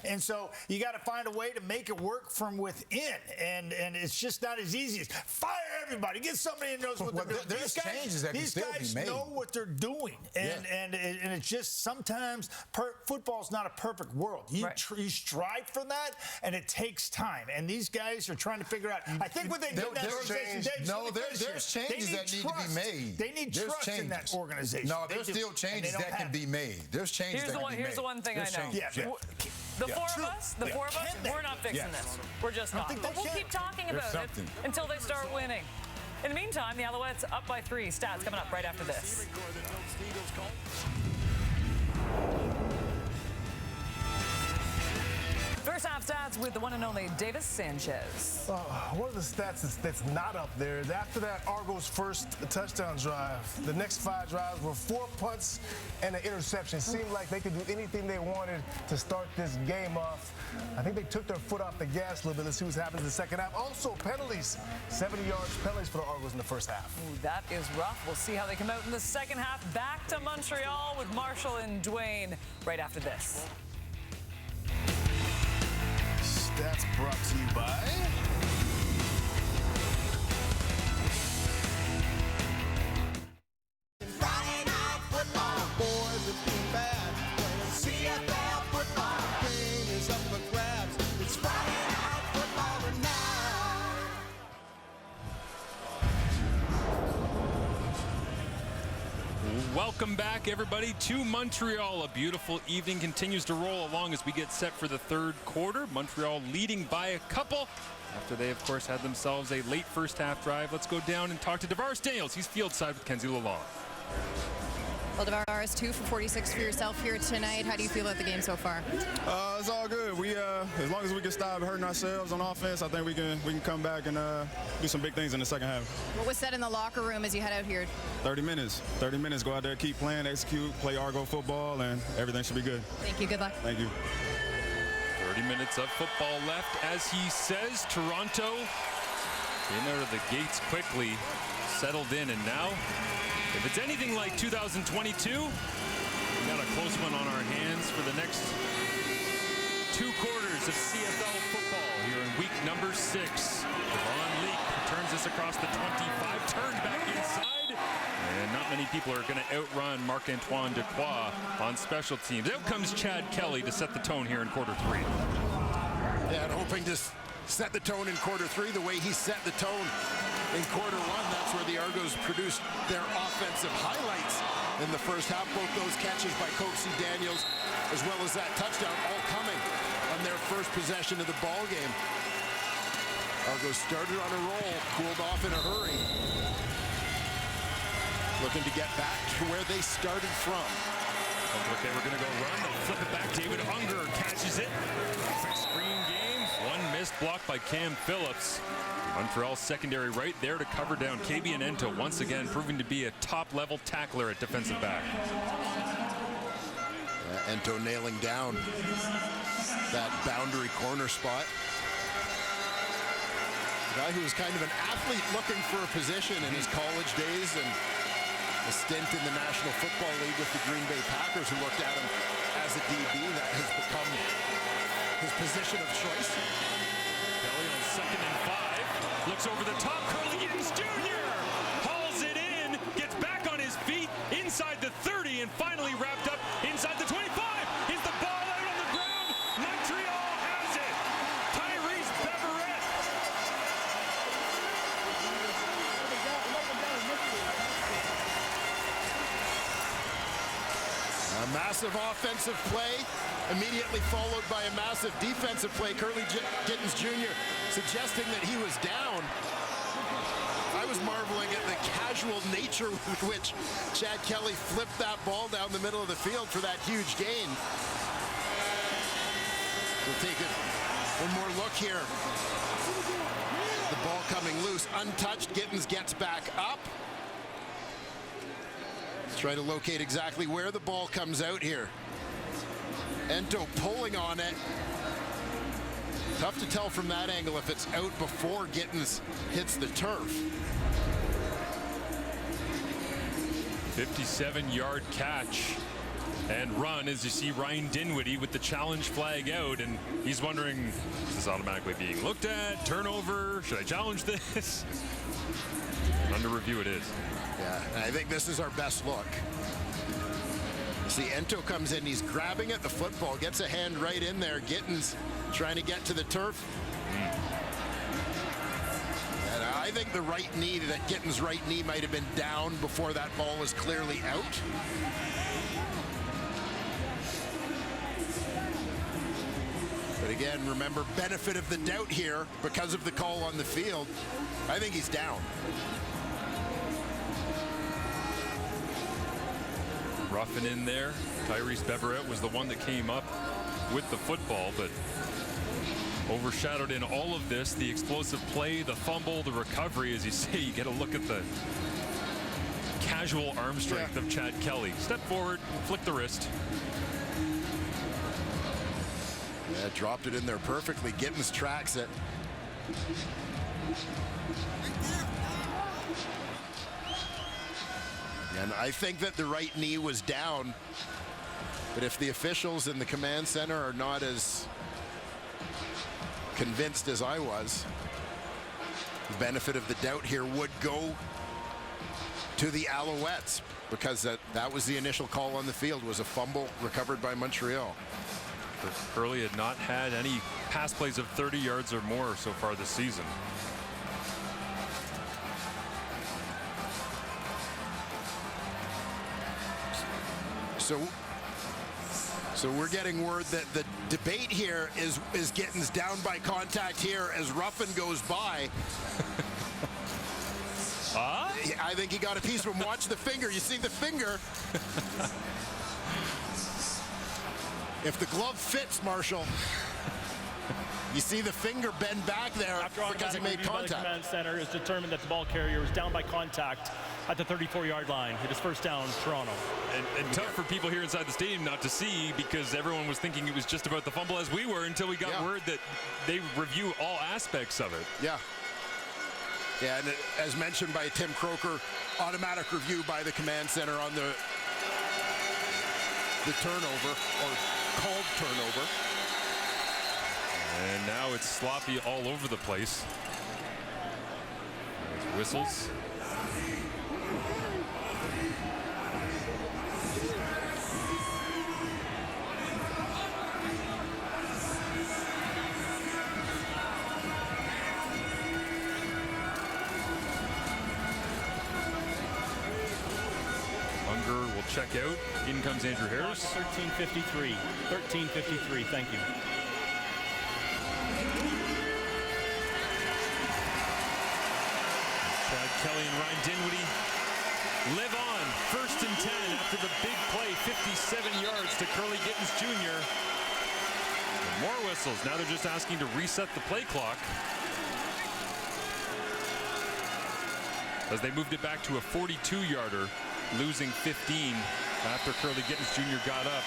and so you got to find a way to make it work from within, and it's just not as easy as fire everybody, get somebody who knows what they're doing. There's changes that can still be made. These guys know what they're doing, and it's just sometimes football's not a perfect world. You strive for that, and it takes time, and these guys are trying to figure out. I think what they did in that organization, there's changes that need to be made. They need trust in that organization. No, there's still changes that can be made. There's changes that can be made. Here's the one thing I know. The four of us, we're not fixing this. We're just not. But we'll keep talking about it until they start winning. In the meantime, the Alouettes up by 3. Stats coming up right after this. First half stats with the one and only Davis Sanchez. One of the stats that's not up there is after that Argos' first touchdown drive, the next 5 drives were 4 punts and an interception. It seemed like they could do anything they wanted to start this game off. I think they took their foot off the gas a little bit. Let's see what happens in the second half. Also, penalties. 70 yards penalties for the Argos in the first half. Ooh, that is rough. We'll see how they come out in the second half. Back to Montreal with Marshall and Dwayne right after this. That's brought to you by... Friday night football, boys have been bad. CFL football, game is up for grabs. It's Friday night football tonight. Welcome back, everybody, to Montreal. A beautiful evening continues to roll along as we get set for the third quarter. Montreal leading by a couple after they, of course, had themselves a late first half drive. Let's go down and talk to DeVaris Daniels. He's field side with Kenzie Lalonde. Well, DeVaris, 2 for 46 for yourself here tonight. How do you feel about the game so far? It's all good. We, as long as we can stop hurting ourselves on offense, I think we can come back and do some big things in the second half. What was said in the locker room as you head out here? 30 minutes. 30 minutes. Go out there, keep playing, execute, play Argo football, and everything should be good. Thank you. Good luck. Thank you. 30 minutes of football left. As he says, Toronto in out of the gates quickly, settled in, and now, if it's anything like 2022, we got a close one on our hands for the next 2 quarters of CFL football here in week number 6. Devon Leak turns this across the 25, turned back inside, and not many people are going to outrun Marc-Antoine Dequoy on special teams. Out comes Chad Kelly to set the tone here in quarter 3. Yeah, and hoping to set the tone in quarter 3 the way he set the tone in quarter 1. That's where the Argos produced their offensive highlights in the first half. Both those catches by Coxie Daniels, as well as that touchdown, all coming on their first possession of the ball game. Argos started on a roll, cooled off in a hurry, looking to get back to where they started from. Looked like they were going to go run. They'll flip it back. David Unger catches it. Screen game. One missed block by Cam Phillips. Montreal's secondary right there to cover down Kabian Ento, once again proving to be a top-level tackler at defensive back. Ento nailing down that boundary corner spot. A guy who was kind of an athlete looking for a position in his college days, and a stint in the National Football League with the Green Bay Packers, who looked at him as a DB. That has become his position of choice. Kelly on 2nd and 5. Looks over the top. Curly Gittens Jr. hauls it in. Gets back on his feet inside the 30 and finally wrapped up inside the 25. Is the ball out on the ground? Montreal has it. Tyrese Beverett. A massive offensive play, immediately followed by a massive defensive play. Curly Gittens Jr. suggesting that he was down. I was marveling at the casual nature with which Chad Kelly flipped that ball down the middle of the field for that huge gain. We'll take one more look here. The ball coming loose, untouched. Gittens gets back up. Let's try to locate exactly where the ball comes out here. Ento pulling on it. Tough to tell from that angle if it's out before Gittins hits the turf. 57-yard catch and run as you see Ryan Dinwiddie with the challenge flag out, and he's wondering, is this automatically being looked at? Turnover? Should I challenge this? Under review it is. Yeah, I think this is our best look. See, Ento comes in, he's grabbing at the football, gets a hand right in there. Gittins trying to get to the turf. And I think the right knee, that Gittins' right knee might have been down before that ball was clearly out. But again, remember, benefit of the doubt here because of the call on the field. I think he's down. Ruffin in there. Tyrese Beverett was the one that came up with the football, but overshadowed in all of this, the explosive play, the fumble, the recovery. As you say, you get a look at the casual arm strength of Chad Kelly. Step forward, flick the wrist. Yeah, dropped it in there perfectly. Gittins tracks it. And I think that the right knee was down, but if the officials in the command center are not as convinced as I was, the benefit of the doubt here would go to the Alouettes, because that was the initial call on the field, was a fumble recovered by Montreal. Curley had not had any pass plays of 30 yards or more so far this season. So we're getting word that the debate here is Gittins down by contact here as Ruffin goes by. I think he got a piece of him. Watch the finger. You see the finger. If the glove fits, Marshall, you see the finger bend back there because he made contact. The command center is determined that the ball carrier was down by contact at the 34-yard line. It is first down, Toronto. And tough for people here inside the stadium not to see, because everyone was thinking it was just about the fumble, as we were, until we got word that they review all aspects of it. Yeah. Yeah, and as mentioned by Tim Croker, automatic review by the command center on the turnover, or called turnover. And now it's sloppy all over the place. There's whistles. Unger will check out. In comes Andrew Harris. 13:53. 13:53. Thank you. Chad Kelly and Ryan Dinwiddie live on. 1st and 10 after the big play. 57 yards to Curly Gittins Jr. And more whistles. Now they're just asking to reset the play clock, as they moved it back to a 42-yarder, losing 15 after Curly Gittins Jr. got up.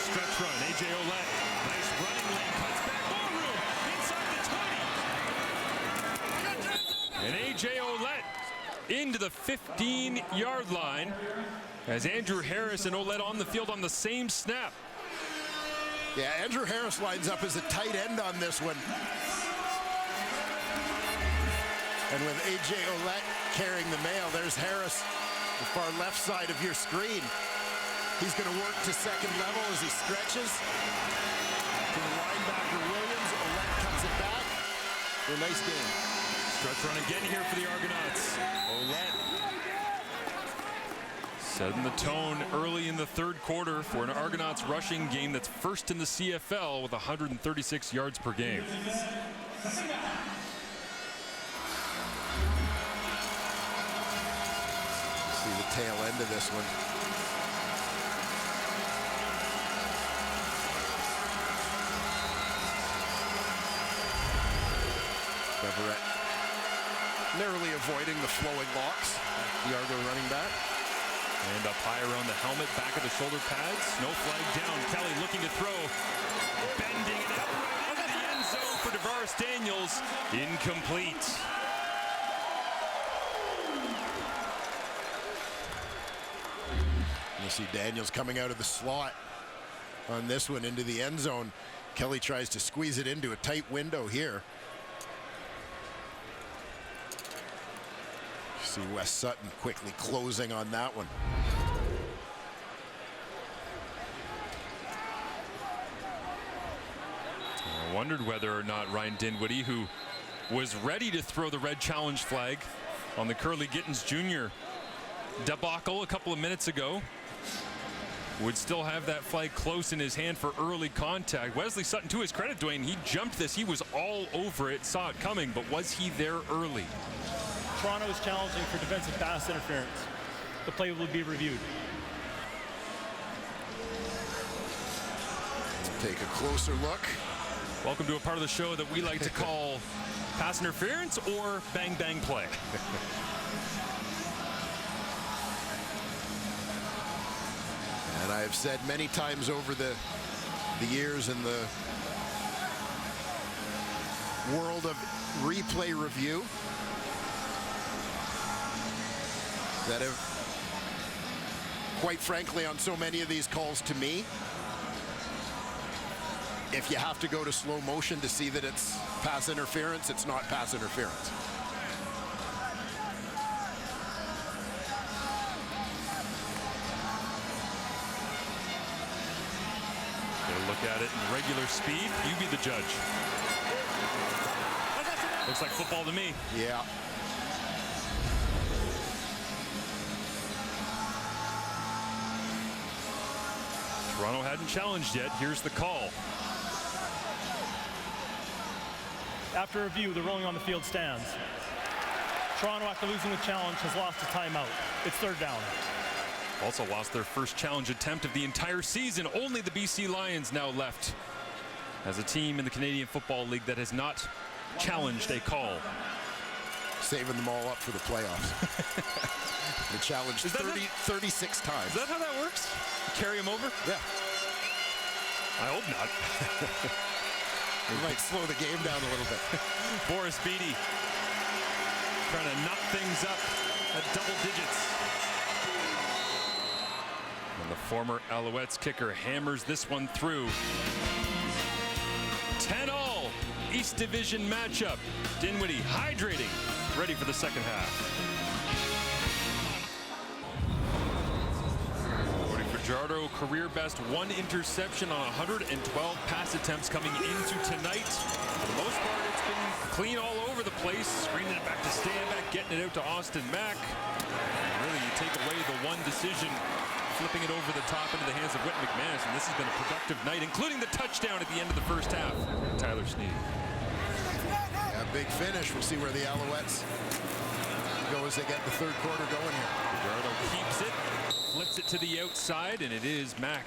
Stretch run, A.J. Ouellette. Nice running lane, cuts back, more room, inside the 20. And A.J. Ouellette into the 15-yard line, as Andrew Harris and Ouellette on the field on the same snap. Yeah, Andrew Harris lines up as a tight end on this one. And with A.J. Ouellette carrying the mail, there's Harris, the far left side of your screen. He's going to work to second level as he stretches. To the linebacker Williams. Ouellette cuts it back. A nice game. Stretch run again here for the Argonauts. Ouellette setting the tone early in the third quarter for an Argonauts rushing game that's first in the CFL with 136 yards per game. See the tail end of this one. Beverett narrowly avoiding the flowing locks, the Argo running back. And up high around the helmet, back of the shoulder pads. No flag down. Kelly looking to throw. Bending it out right into the end zone for DeVaris Daniels. Incomplete. You see Daniels coming out of the slot on this one into the end zone. Kelly tries to squeeze it into a tight window here. You see Wes Sutton quickly closing on that one. I wondered whether or not Ryan Dinwiddie, who was ready to throw the red challenge flag on the Curly Gittins Jr. debacle a couple of minutes ago, would still have that flag close in his hand for early contact. Wesley Sutton, to his credit, Dwayne, he jumped this. He was all over it, saw it coming, but was he there early? Toronto is challenging for defensive pass interference. The play will be reviewed. Take a closer look. Welcome to a part of the show that we like to call pass interference or bang bang play. And I have said many times over the years in the world of replay review that have, quite frankly, on so many of these calls to me, if you have to go to slow motion to see that it's pass interference, it's not pass interference. Look at it in regular speed. You be the judge. Looks like football to me. Yeah. Toronto hadn't challenged yet. Here's the call. After review, the rolling on the field stands. Toronto, after losing the challenge, has lost a timeout. It's third down. Also lost their first challenge attempt of the entire season. Only the BC Lions now left as a team in the Canadian Football League that has not challenged a call. Saving them all up for the playoffs. They challenged 36 times. Is that how that works? You carry them over? Yeah. I hope not. We might slow the game down a little bit. Boris Beattie trying to knock things up at double digits. And the former Alouettes kicker hammers this one through. 10-all East Division matchup. Dinwiddie hydrating, ready for the second half. Cody Fajardo, career best, 1 interception on 112 pass attempts coming into tonight. For the most part, it's been clean all over the place. Screening it back to Stanback, getting it out to Austin Mack. And really, you take away the one decision, flipping it over the top into the hands of Whit McManus, and this has been a productive night, including the touchdown at the end of the first half. Tyler Sneed. Yeah, big finish. We'll see where the Alouettes go as they get the third quarter going here. Fajardo keeps it, flips it to the outside, and it is Mack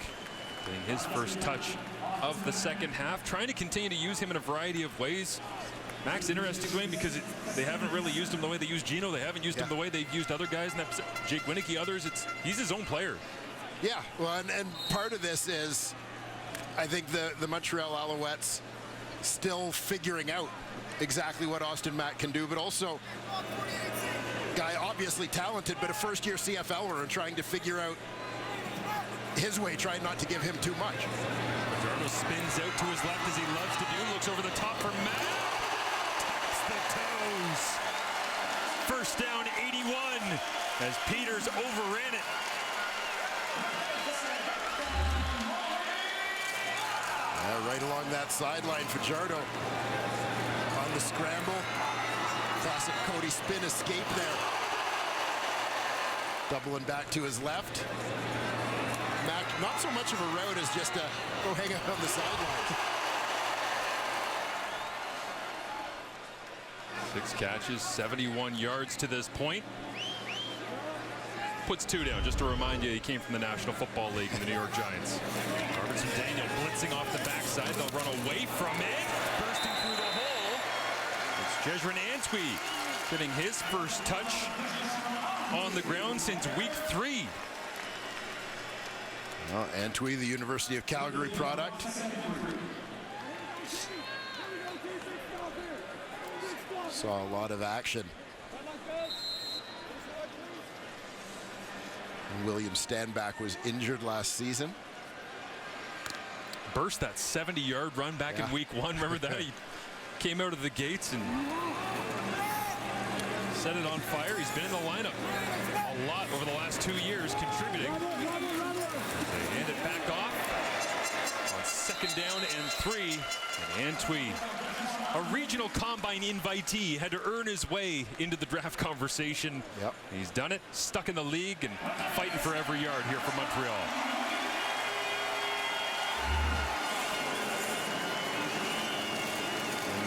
getting his first touch of the second half, trying to continue to use him in a variety of ways. Mack's interesting, Dwayne, because they haven't really used him the way they used Gino. They haven't used him the way they've used other guys in that position. Jake Winicky, others. He's his own player. Yeah, well, and part of this is, I think the Montreal Alouettes still figuring out exactly what Austin Mack can do, but also guy obviously talented, but a first-year CFLer and trying to figure out his way, trying not to give him too much. Fajardo spins out to his left as he loves to do, looks over the top for Mack. The toes. First down, 81, as Peters overran it. Right along that sideline, Fajardo on the scramble. Classic Cody spin escape there. Doubling back to his left. Mack, not so much of a route as just a go hang out on the sideline. 6 catches, 71 yards to this point. Puts 2 down, just to remind you, he came from the National Football League in the New York Giants. Robertson Daniel blitzing off the backside. They'll run away from it. Bursting through the hole. It's Jezrin Answe getting his first touch on the ground since week 3 Well, Antwi, the University of Calgary product. Saw a lot of action. William Stanback was injured last season. Burst that 70-yard run back in week 1. Remember that? He came out of the gates and set it on fire. He's been in the lineup a lot over the last 2 years, contributing. They hand it back off on 2nd down and 3. And Antwi, a regional combine invitee, had to earn his way into the draft conversation. Yep. He's done it, stuck in the league and fighting for every yard here for Montreal.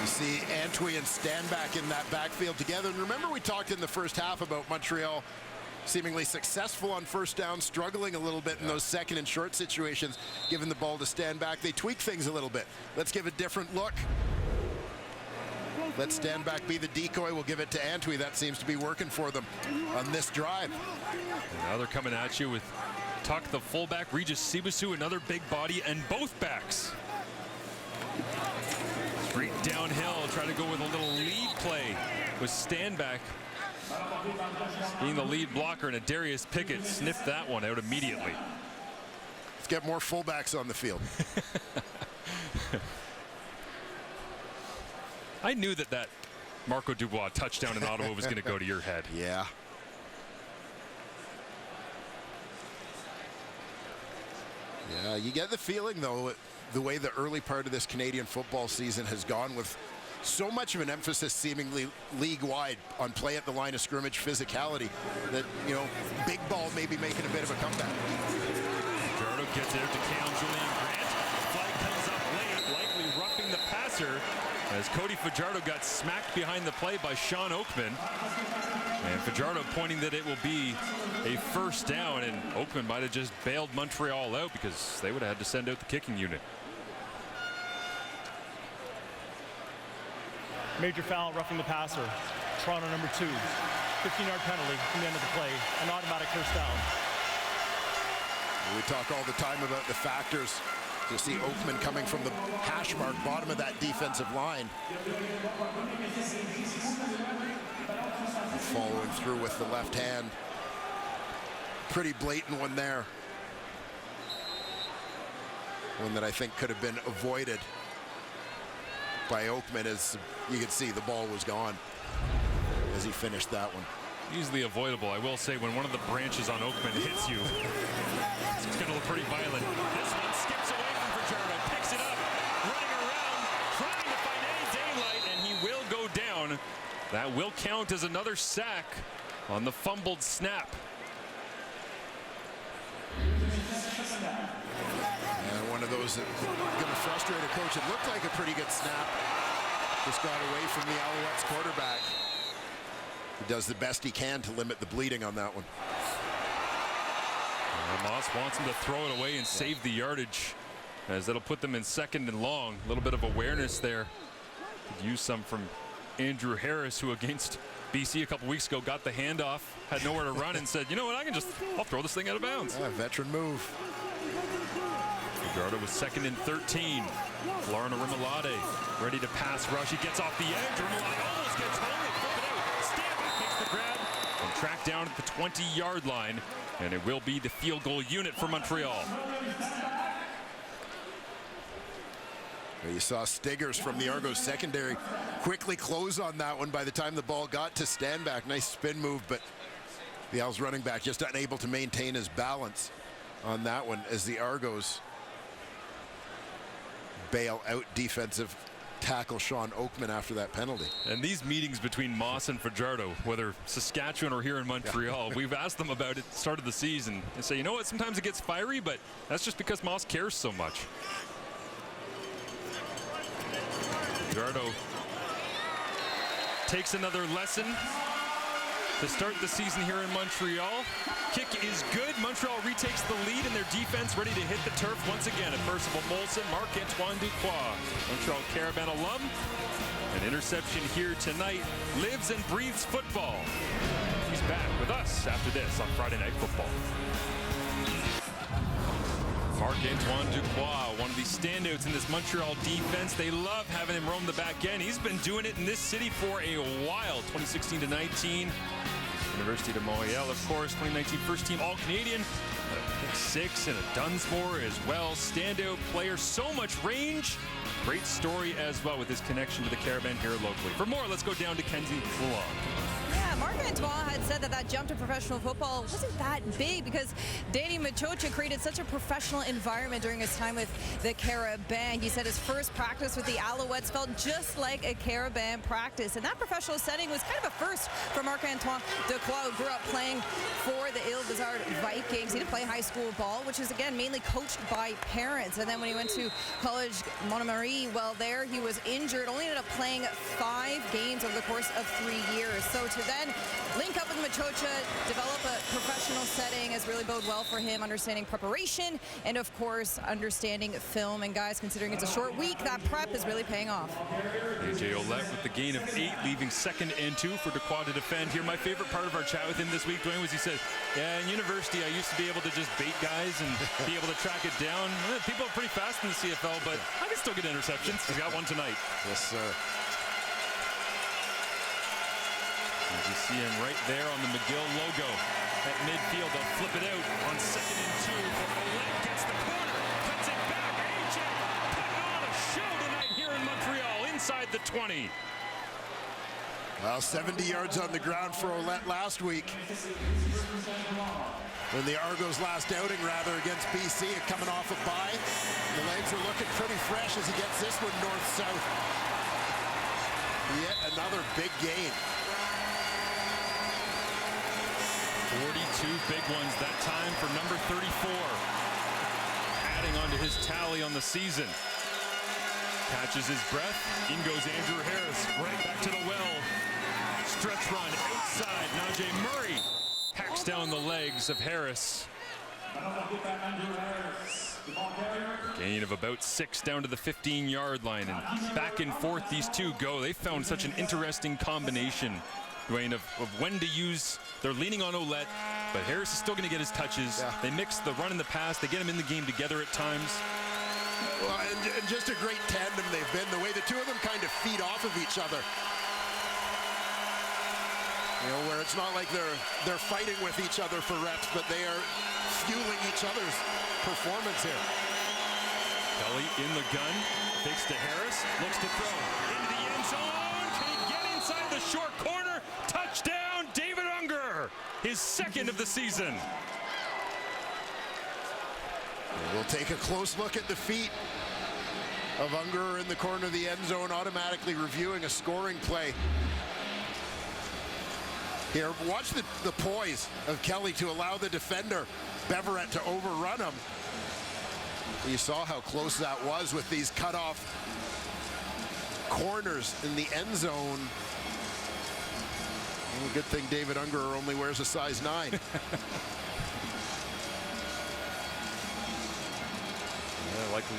You see Antwi and Stanback in that backfield together. And remember, we talked in the first half about Montreal seemingly successful on first down, struggling a little bit in those 2nd and short situations, giving the ball to Stanback. They tweak things a little bit. Let's give a different look. Let Stanback be the decoy. We'll give it to Antwi. That seems to be working for them on this drive. And now they're coming at you with Tuck, the fullback, Regis Sibusu, another big body, and both backs. Straight downhill, try to go with a little lead play with Stanback being the lead blocker, and Darius Pickett sniffed that one out immediately. Let's get more fullbacks on the field. I knew that Marco Dubois touchdown in Ottawa was going to go to your head. Yeah. Yeah, you get the feeling, though, the way the early part of this Canadian football season has gone, with so much of an emphasis seemingly league-wide on play at the line of scrimmage, physicality, that, you know, big ball may be making a bit of a comeback. Fajardo gets it out to Cam Julian Grant. Flag comes up late, likely roughing the passer, as Cody Fajardo got smacked behind the play by Sean Oakman. And Fajardo pointing that it will be a first down, and Oakman might have just bailed Montreal out because they would have had to send out the kicking unit. Major foul, roughing the passer. Toronto number 2. 15-yard penalty from the end of the play. An automatic first down. We talk all the time about the factors. You see Oakman coming from the hash mark, bottom of that defensive line. Following through with the left hand. Pretty blatant one there. One that I think could have been avoided by Oakman. As you can see, the ball was gone as he finished that one. Easily avoidable. I will say, when one of the branches on Oakman hits you, it's going to look pretty violent. This one skips away from Fajardo, picks it up, running around, trying to find any daylight, and he will go down. That will count as another sack on the fumbled snap. And one of those that going to frustrate a coach. It looked like a pretty good snap. Just got away from the Alouettes quarterback. He does the best he can to limit the bleeding on that one. Moss wants him to throw it away and save the yardage, as that'll put them in 2nd and long. A little bit of awareness there. Could use some from Andrew Harris, who against BC a couple weeks ago got the handoff, had nowhere to run, and said, you know what, I'll throw this thing out of bounds. Yeah, veteran move. Fajardo with 2nd and 13. Lorna Rimolade ready to pass rush. He gets off the edge. Rimolade almost gets home. They flip it out. Stanback makes the grab and tracked down at the 20-yard line. And it will be the field goal unit for Montreal. You saw Stiggers from the Argos secondary quickly close on that one by the time the ball got to Stanback. Nice spin move, but the Owls running back just unable to maintain his balance on that one as the Argos bail out defensive tackle Sean Oakman after that penalty. And these meetings between Moss and Fajardo, whether Saskatchewan or here in Montreal, we've asked them about it at the start of the season and say, you know what, sometimes it gets fiery, but that's just because Moss cares so much. Fajardo takes another lesson to start the season here in Montreal. Kick is good. Montreal retakes the lead, and their defense ready to hit the turf once again. At Percival Molson, Marc-Antoine Ducroix, Montreal Carabin alum. An interception here tonight. Lives and breathes football. He's back with us after this on Friday Night Football. Marc-Antoine Dubois, one of the standouts in this Montreal defense. They love having him roam the back end. He's been doing it in this city for a while. 2016 to 19. University de Montreal, of course, 2019 first team All-Canadian. A pick 6 and a Dunsmore as well. Standout player, so much range. Great story as well with his connection to the Caravan here locally. For more, let's go down to Kenzie Lalonde. Yeah, Marc-Antoine had said that jump to professional football wasn't that big because Danny Machocha created such a professional environment during his time with the Caravan. He said his first practice with the Alouettes felt just like a Caravan practice. And that professional setting was kind of a first for Marc-Antoine Dubois, who grew up playing for the Ile-Bizard Vikings. He didn't play high school ball, which is, again, mainly coached by parents. And then when he went to college Montmarie, well, there he was injured, only ended up playing 5 games over the course of 3 years. So to then link up with Machocha, develop a professional setting has really bode well for him, understanding preparation and, of course, understanding film. And, guys, considering it's a short week, that prep is really paying off. AJ Ouellette with the gain of 8, leaving 2nd and 2 for Dubois to defend here. My favorite part of our chat with him this week, Dwayne, was he said, yeah, in university I used to be able to just bait guys and be able to track it down. People are pretty fast in the CFL, but I can still get interceptions. He's got one tonight. Yes, sir. As you see him right there on the McGill logo at midfield. They'll flip it out on 2nd and 2. Ouellette gets the corner, cuts it back. AJ putting on a show tonight here in Montreal, inside the 20. Well, 70 yards on the ground for Ouellette last week. When the Argos' last outing, rather, against BC, coming off a bye. The legs are looking pretty fresh as he gets this one north-south. Yet another big gain. 42 big ones that time for number 34. Adding onto his tally on the season. Catches his breath. In goes Andrew Harris. Right back to the well. Stretch run outside. Najee Murray hacks down the legs of Harris. Gain of about 6 down to the 15-yard line. And back and forth these two go. They found such an interesting combination, Dwayne, of when to use. They're leaning on Ouellette, but Harris is still going to get his touches. Yeah. They mix the run and the pass. They get him in the game together at times. Well, and just a great tandem they've been. The way the two of them kind of feed off of each other. You know, where it's not like they're fighting with each other for reps, but they are fueling each other's performance here. Kelly in the gun, fakes to Harris, looks to throw into the end zone. Can he get inside the short corner? Touchdown, David Unger, his 2nd of the season. We'll take a close look at the feet of Unger in the corner of the end zone, automatically reviewing a scoring play. Here, watch the poise of Kelly to allow the defender, Beverett, to overrun him. You saw how close that was with these cutoff corners in the end zone. Well, good thing David Unger only wears a size 9. Yeah, likely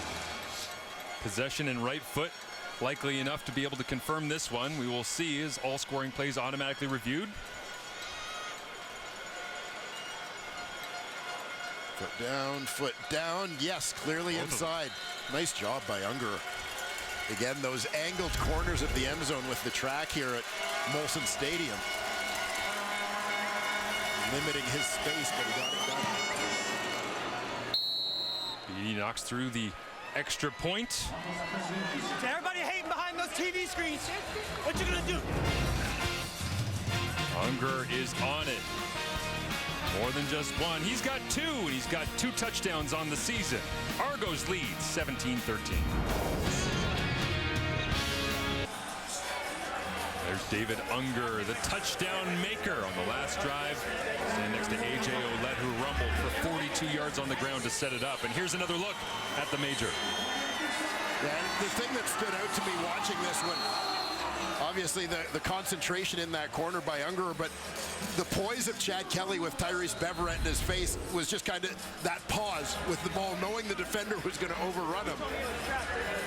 possession and right foot, likely enough to be able to confirm this one. We will see as all scoring plays automatically reviewed. Foot down. Yes, clearly inside. Nice job by Unger. Again, those angled corners of the end zone with the track here at Molson Stadium. Limiting his space, but he got it done. He knocks through the extra point. Everybody hating behind those TV screens. What you gonna do? Unger is on it. More than just one. He's got 2, and he's got 2 touchdowns on the season. Argos leads 17-13. There's David Unger, the touchdown maker on the last drive. Standing next to AJ Ouellette, who rumbled for 42 yards on the ground to set it up. And here's another look at the major. Yeah, the thing that stood out to me watching this one, obviously the concentration in that corner by Unger, but the poise of Chad Kelly with Tyrese Beverett in his face was just kind of that pause with the ball, knowing the defender was going to overrun him.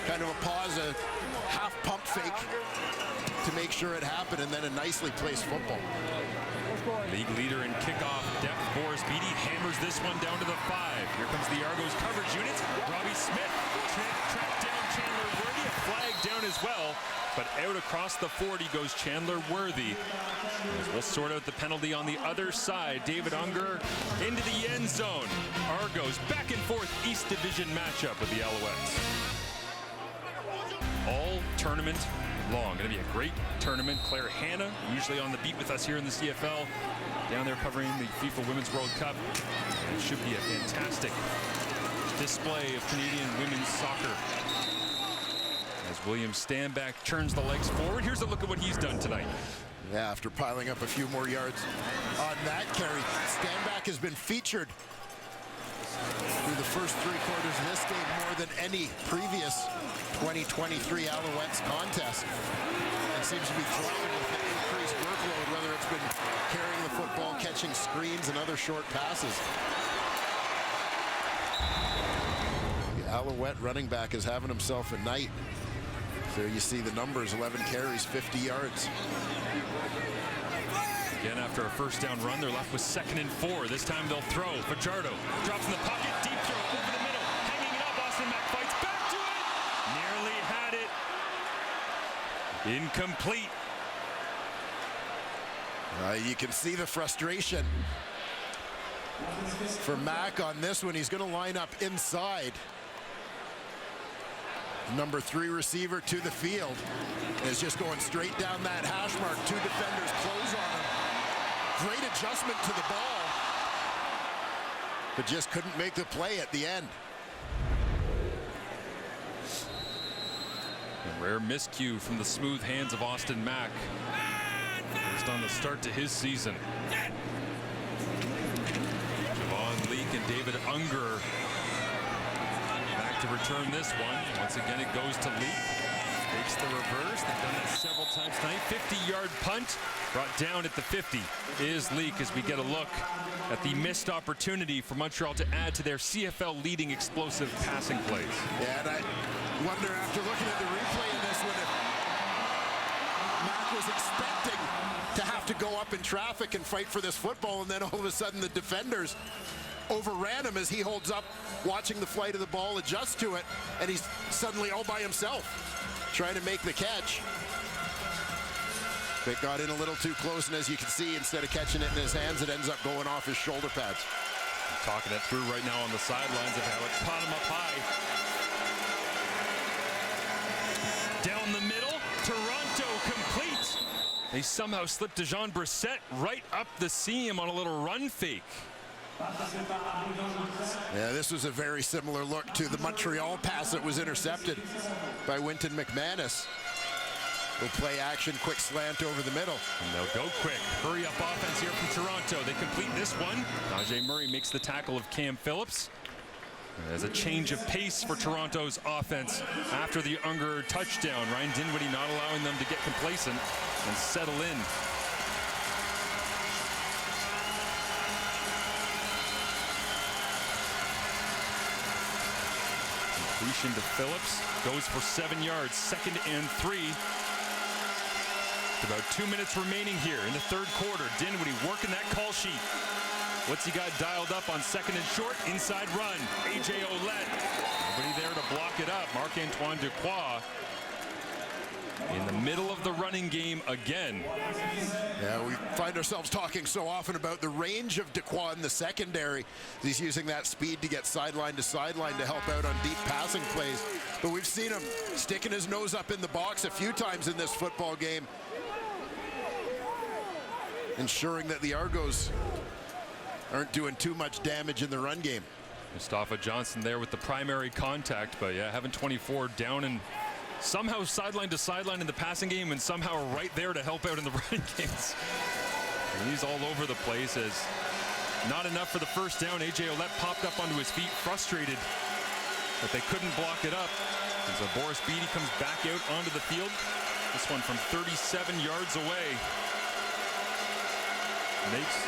Kind of a pause, a half pump fake to make sure it happened, and then a nicely placed football. League leader in kickoff depth, Boris Beatty hammers this one down to the 5. Here comes the Argos coverage unit. as well. But out across the 40 goes Chandler Worthy. As we'll sort out the penalty on the other side. David Unger into the end zone. Argos back and forth East Division matchup with the Alouettes. All tournament long. Going to be a great tournament. Claire Hanna, usually on the beat with us here in the CFL, down there covering the FIFA Women's World Cup. It should be a fantastic display of Canadian women's soccer. As William Stanback turns the legs forward, here's a look at what he's done tonight. Yeah, after piling up a few more yards on that carry, Stanback has been featured through the first 3 quarters of this game more than any previous 2023 Alouettes contest. And seems to be thriving with the increased workload, whether it's been carrying the football, catching screens, and other short passes. The Alouette running back is having himself a night. There you see the numbers, 11 carries, 50 yards. Again, after a first down run, they're left with 2nd and 4. This time they'll throw. Fajardo drops in the pocket, deep throw over the middle, hanging it up. Austin Mack fights back to it. Nearly had it. Incomplete. You can see the frustration for Mack on this one. He's going to line up inside. Number 3 receiver to the field is just going straight down that hash mark. 2 defenders close on him. Great adjustment to the ball, but just couldn't make the play at the end. A rare miscue from the smooth hands of Austin Mack. Based on the start to his season. Javon Leake and David Unger back to return this one. Once again, it goes to Leake. Takes the reverse. They've done that several times tonight. 50-yard punt brought down at the 50 is Leake, as we get a look at the missed opportunity for Montreal to add to their CFL leading explosive passing plays. Yeah, and I wonder, after looking at the replay of this one, if Mack was expecting to have to go up in traffic and fight for this football, and then all of a sudden the defenders overran him as he holds up, watching the flight of the ball, adjusts to it, and he's suddenly all by himself trying to make the catch. It got in a little too close, and as you can see, instead of catching it in his hands, it ends up going off his shoulder pads. Talking it through right now on the sidelines of how it caught him up high. Down the middle, Toronto complete. They somehow slipped Dejon Brissett right up the seam on a little run fake. Yeah, this was a very similar look to the Montreal pass that was intercepted by Winton McManus. Will play action, quick slant over the middle. And they'll go quick. Hurry up offense here from Toronto. They complete this one. Najee Murray makes the tackle of Cam Phillips. There's a change of pace for Toronto's offense after the Unger touchdown. Ryan Dinwiddie not allowing them to get complacent and settle in. Completion to Phillips. Goes for 7 yards. 2nd and 3. About 2 minutes remaining here in the 3rd quarter. Dinwiddie working that call sheet. What's he got dialed up on 2nd and short? Inside run. A.J. Ouellette. Nobody there to block it up. Marc-Antoine Duquois in the middle of the running game again. Yeah, we find ourselves talking so often about the range of Duquois in the secondary. He's using that speed to get sideline to sideline to help out on deep passing plays. But we've seen him sticking his nose up in the box a few times in this football game, ensuring that the Argos aren't doing too much damage in the run game. Mustafa Johnson there with the primary contact, but yeah, having 24 down and somehow sideline to sideline in the passing game, and somehow right there to help out in the run games. And he's all over the place. As not enough for the first down. A.J. Ouellette popped up onto his feet, frustrated that they couldn't block it up. And so Boris Beattie comes back out onto the field. This one from 37 yards away. Makes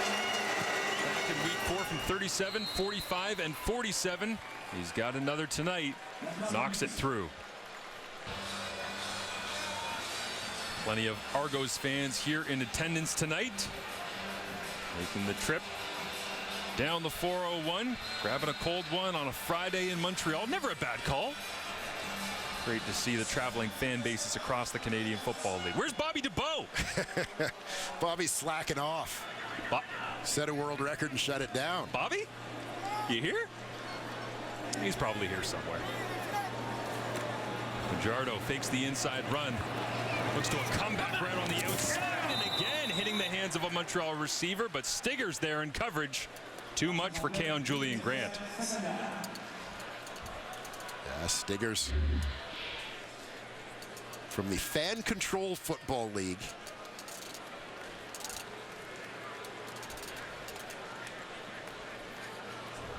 back in week 4 from 37, 45, and 47. He's got another tonight. Knocks it through. Plenty of Argos fans here in attendance tonight. Making the trip down the 401. Grabbing a cold one on a Friday in Montreal. Never a bad call. Great to see the traveling fan bases across the Canadian Football League. Where's Bobby DeBow? Bobby's slacking off. Set a world record and shut it down. Bobby? You here? He's probably here somewhere. Fajardo fakes the inside run. Looks to a comeback right on the outside, and again hitting the hands of a Montreal receiver, but Stigger's there in coverage. Too much for Keon Julian Grant. Yeah, Stigger's from the Fan Control Football League.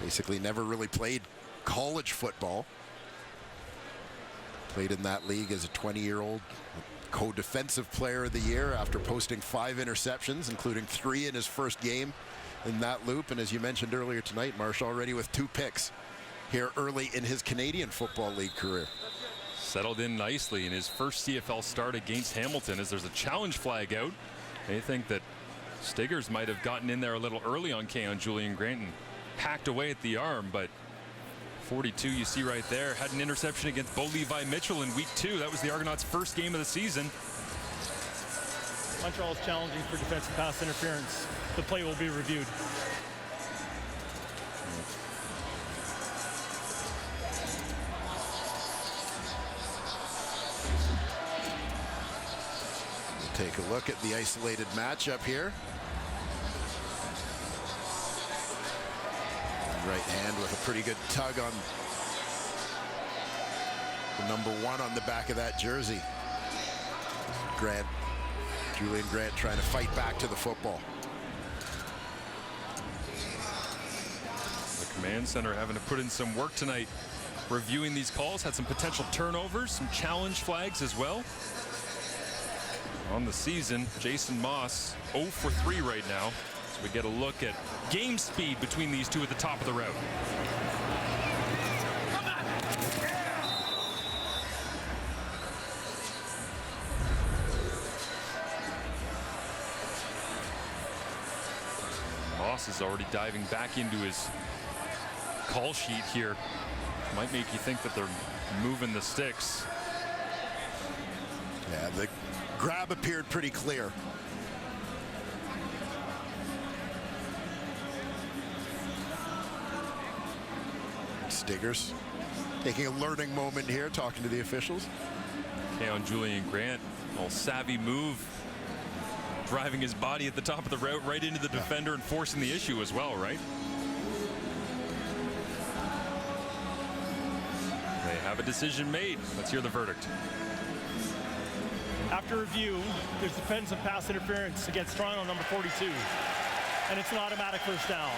Basically never really played college football. Played in that league as a 20-year-old, co-defensive player of the year after posting 5 interceptions, including 3 in his first game in that loop. And as you mentioned earlier tonight, Marsh already with 2 picks here early in his Canadian Football League career. Settled in nicely in his first CFL start against Hamilton as there's a challenge flag out. They think that Stiggers might have gotten in there a little early on Keon Julian Grant and hacked away at the arm, but 42 you see right there had an interception against Bo Levi Mitchell in week 2. That was the Argonauts' first game of the season. Montreal is challenging for defensive pass interference. The play will be reviewed. We'll take a look at the isolated matchup here. Right hand with a pretty good tug on the number 1 on the back of that jersey. Julian Grant trying to fight back to the football. The command center having to put in some work tonight, reviewing these calls. Had some potential turnovers, some challenge flags as well. On the season, Jason Moss 0 for 3 right now. So we get a look at game speed between these two at the top of the route. Moss is already diving back into his call sheet here. Might make you think that they're moving the sticks. Yeah, the grab appeared pretty clear. Stiggers taking a learning moment here, talking to the officials. Keon Julian Grant, all savvy move, driving his body at the top of the route right into the defender and forcing the issue as well, right? They have a decision made. Let's hear the verdict. After review, there's defensive pass interference against Toronto number 42, and it's an automatic first down.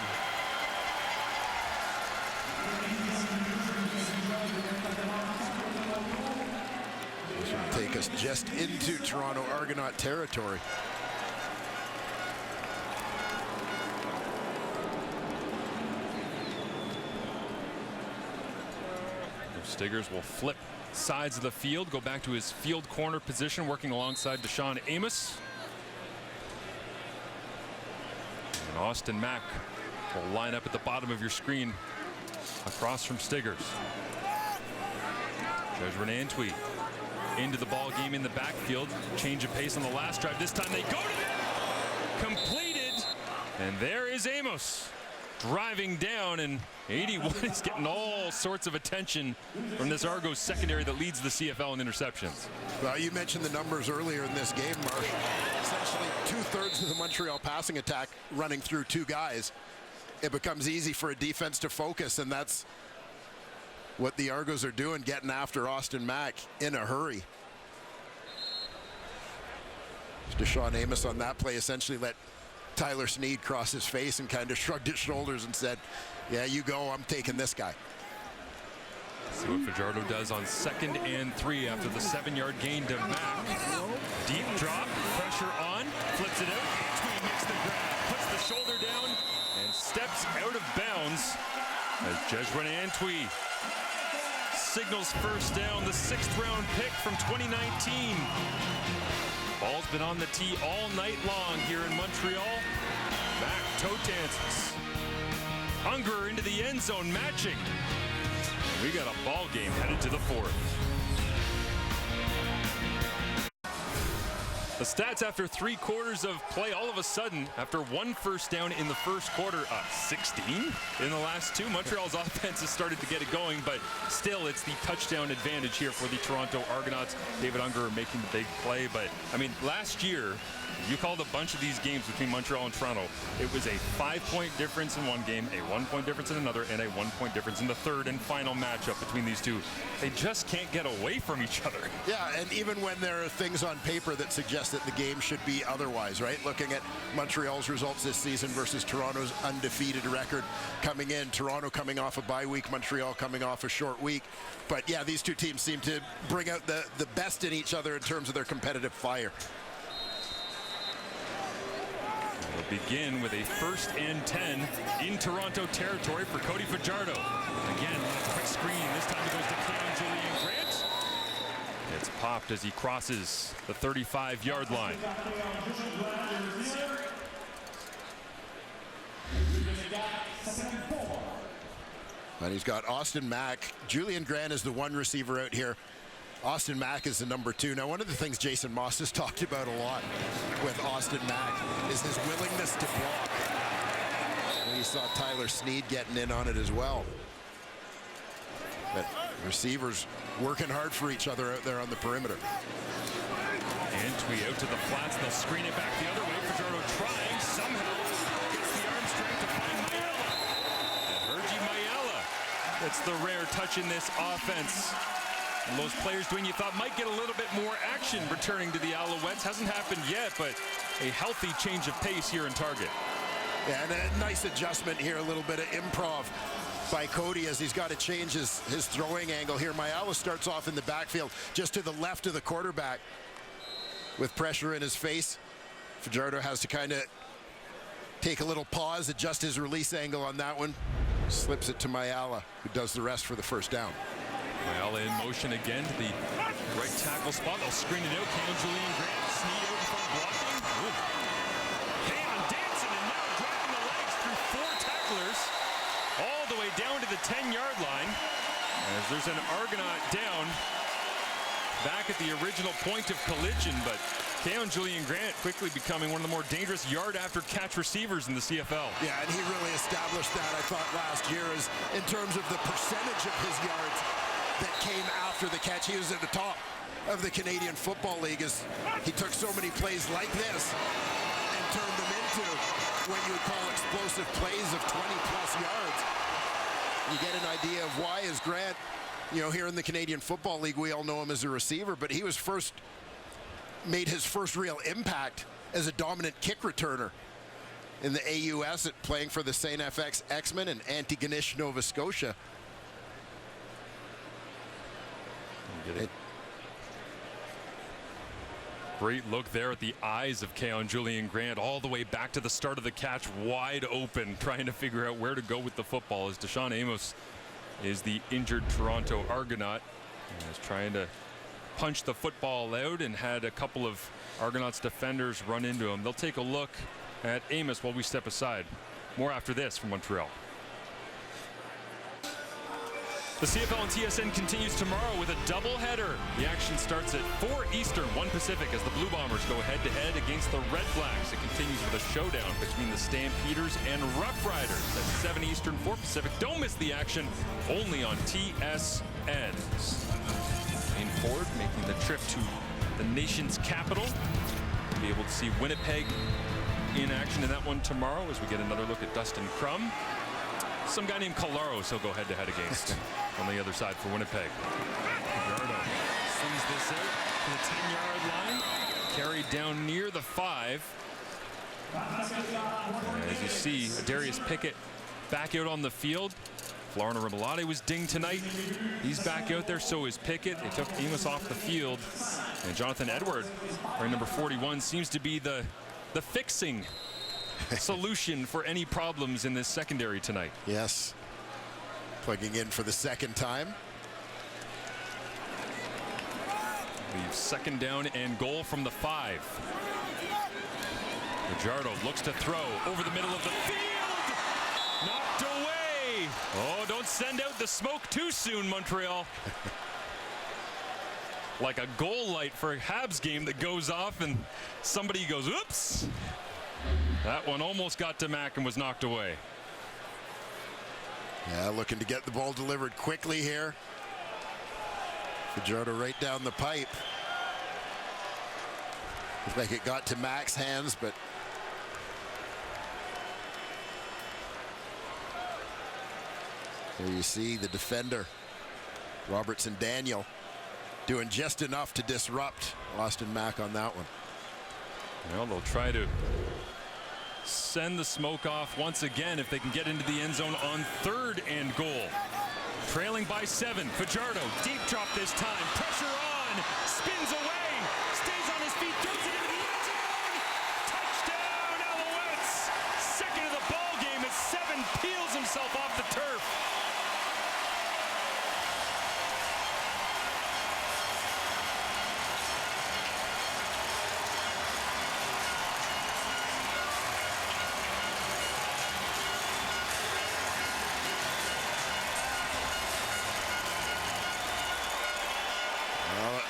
This will take us just into Toronto Argonaut territory. Stiggers will flip sides of the field, go back to his field corner position, working alongside Deshaun Amos. And Austin Mack will line up at the bottom of your screen across from Stiggers. Jesuit Antwi into the ball game in the backfield. Change of pace on the last drive. This time they go to it. Completed. And there is Amos driving down, and 81 is getting all sorts of attention from this Argos secondary that leads the CFL in interceptions. Well, you mentioned the numbers earlier in this game, Marsh. Essentially 2/3 of the Montreal passing attack running through 2 guys. It becomes easy for a defense to focus, and that's what the Argos are doing, getting after Austin Mack in a hurry. Deshaun Amos on that play essentially let Tyler Snead cross his face and kind of shrugged his shoulders and said, yeah, you go, I'm taking this guy. See what Fajardo does on 2nd and 3 after the 7-yard gain to Mack. Deep drop, pressure on, flips it out. Antwi makes the grab, puts the shoulder down, and steps out of bounds as Jesuit Antwi signals first down, the 6th-round pick from 2019. Ball's been on the tee all night long here in Montreal. Back toe dances. Unger into the end zone, matching. We got a ball game headed to the 4th. The stats after 3 quarters of play, all of a sudden, after 1 first down in the first quarter, 16 in the last 2. Montreal's offense has started to get it going, but still it's the touchdown advantage here for the Toronto Argonauts. David Unger making the big play, but I mean, last year, you called a bunch of these games between Montreal and Toronto. It was a 5-point difference in one game, a 1-point difference in another, and a 1-point difference in the third and final matchup between these two. They just can't get away from each other. Yeah, and even when there are things on paper that suggest that the game should be otherwise, right? Looking at Montreal's results this season versus Toronto's undefeated record coming in. Toronto coming off a bye week, Montreal coming off a short week. But yeah, these two teams seem to bring out the best in each other in terms of their competitive fire. We'll begin with a 1st and 10 in Toronto territory for Cody Fajardo. Again, a quick screen. This time it goes to Julian Grant. It's popped as he crosses the 35-yard line. And he's got Austin Mack. Julian Grant is the one receiver out here. Austin Mack is the number 2. Now, one of the things Jason Moss has talked about a lot with Austin Mack is his willingness to block. And you saw Tyler Snead getting in on it as well. But receivers working hard for each other out there on the perimeter. Antwi out to the flats. They'll screen it back the other way. Fajardo trying somehow. Gets the arm strength to find Mayala. Virgie Mayala. It's the rare touch in this offense. And those players doing you thought might get a little bit more action returning to the Alouettes. Hasn't happened yet, but a healthy change of pace here in Target. Yeah, and a nice adjustment here, a little bit of improv by Cody as he's got to change his throwing angle here. Mayala starts off in the backfield just to the left of the quarterback with pressure in his face. Fajardo has to kind of take a little pause, adjust his release angle on that one. Slips it to Mayala, who does the rest for the first down. Mayala in motion again to the right tackle spot. They'll screen it out. Julian Grant, Snead out in front blocking. Keon dancing and now dropping the legs through 4 tacklers all the way down to the 10-yard line. As there's an Argonaut down back at the original point of collision, but Julian Grant quickly becoming one of the more dangerous yard-after-catch receivers in the CFL. Yeah, and he really established that, I thought, last year is in terms of the percentage of his yards that came after the catch. He was at the top of the Canadian Football League as he took so many plays like this and turned them into what you would call explosive plays of 20-plus yards. You get an idea of why is Grant, you know, here in the Canadian Football League, we all know him as a receiver, but he was made his first real impact as a dominant kick returner in the AUS, playing for the St. FX X-Men and Antigonish, Nova Scotia. Great look there at the eyes of Julian Grant all the way back to the start of the catch, wide open, trying to figure out where to go with the football as Deshaun Amos is the injured Toronto Argonaut. He was trying to punch the football out and had a couple of Argonauts defenders run into him. They'll take a look at Amos while we step aside. More after this from Montreal. The CFL and TSN continues tomorrow with a doubleheader. The action starts at 4 Eastern, 1 Pacific as the Blue Bombers go head-to-head against the Red Blacks. It continues with a showdown between the Stampeders and Rough Riders at 7 Eastern, 4 Pacific. Don't miss the action, only on TSN. Wayne Ford making the trip to the nation's capital. Be able to see Winnipeg in action in that one tomorrow as we get another look at Dustin Crum. Some guy named Colaros he'll go head-to-head against on the other side for Winnipeg. Fajardo sends this out to the 10-yard line. Carried down near the 5. As you see, Darius Pickett back out on the field. Florina Rimalotti was dinged tonight. He's back out there, so is Pickett. They took Amos off the field. And Jonathan Edward, wearing number 41, seems to be the fixing solution for any problems in this secondary tonight. Yes. Plugging in for the second time. Leaves second down and goal from the 5. Fajardo looks to throw over the middle of the field. Knocked away. Oh, don't send out the smoke too soon, Montreal. like a goal light for a Habs game that goes off and somebody goes, oops. That one almost got to Mack and was knocked away. Yeah, looking to get the ball delivered quickly here. Fajardo right down the pipe. Looks like it got to Mack's hands, but there you see the defender, Robertson Daniel, doing just enough to disrupt Austin Mack on that one. Well, they'll try to send the smoke off once again if they can get into the end zone on 3rd and goal. Trailing by 7. Fajardo, deep drop this time. Pressure on. Spins away. Stays on his feet. Throws it into the end zone. Touchdown, Alouettes. Second of the ball game as 7 peels himself off the turf.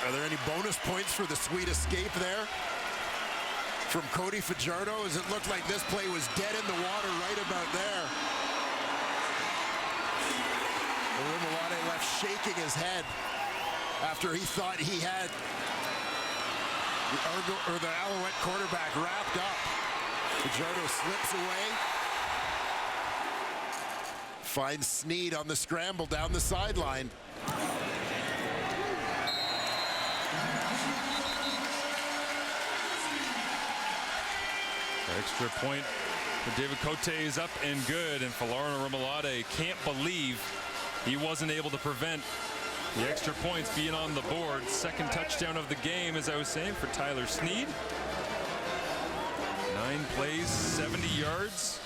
Are there any bonus points for the sweet escape there from Cody Fajardo, as it looked like this play was dead in the water right about there? Rimolade left shaking his head after he thought he had the Alouette quarterback wrapped up. Fajardo slips away. Finds Sneed on the scramble down the sideline. Extra point for David Cote is up and good, and Falarno Rimolade can't believe he wasn't able to prevent the extra points being on the board. Second touchdown of the game, as I was saying, for Tyler Sneed. 9 plays, 70 yards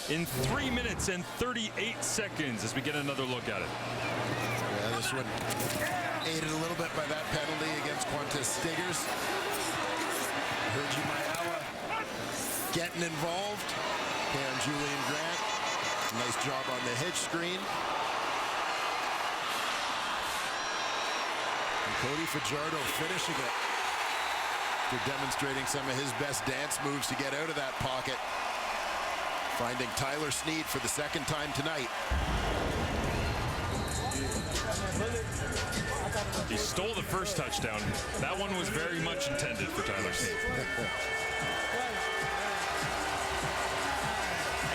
in 3 minutes and 38 seconds as we get another look at it. Yeah, this one aided a little bit by that penalty against Qantas Stiggers. Hergy Mayala getting involved. And Julian Grant, nice job on the hitch screen. And Cody Fajardo finishing it after demonstrating some of his best dance moves to get out of that pocket. Finding Tyler Sneed for the second time tonight. He stole the first touchdown. That one was very much intended for Tyler Sneed.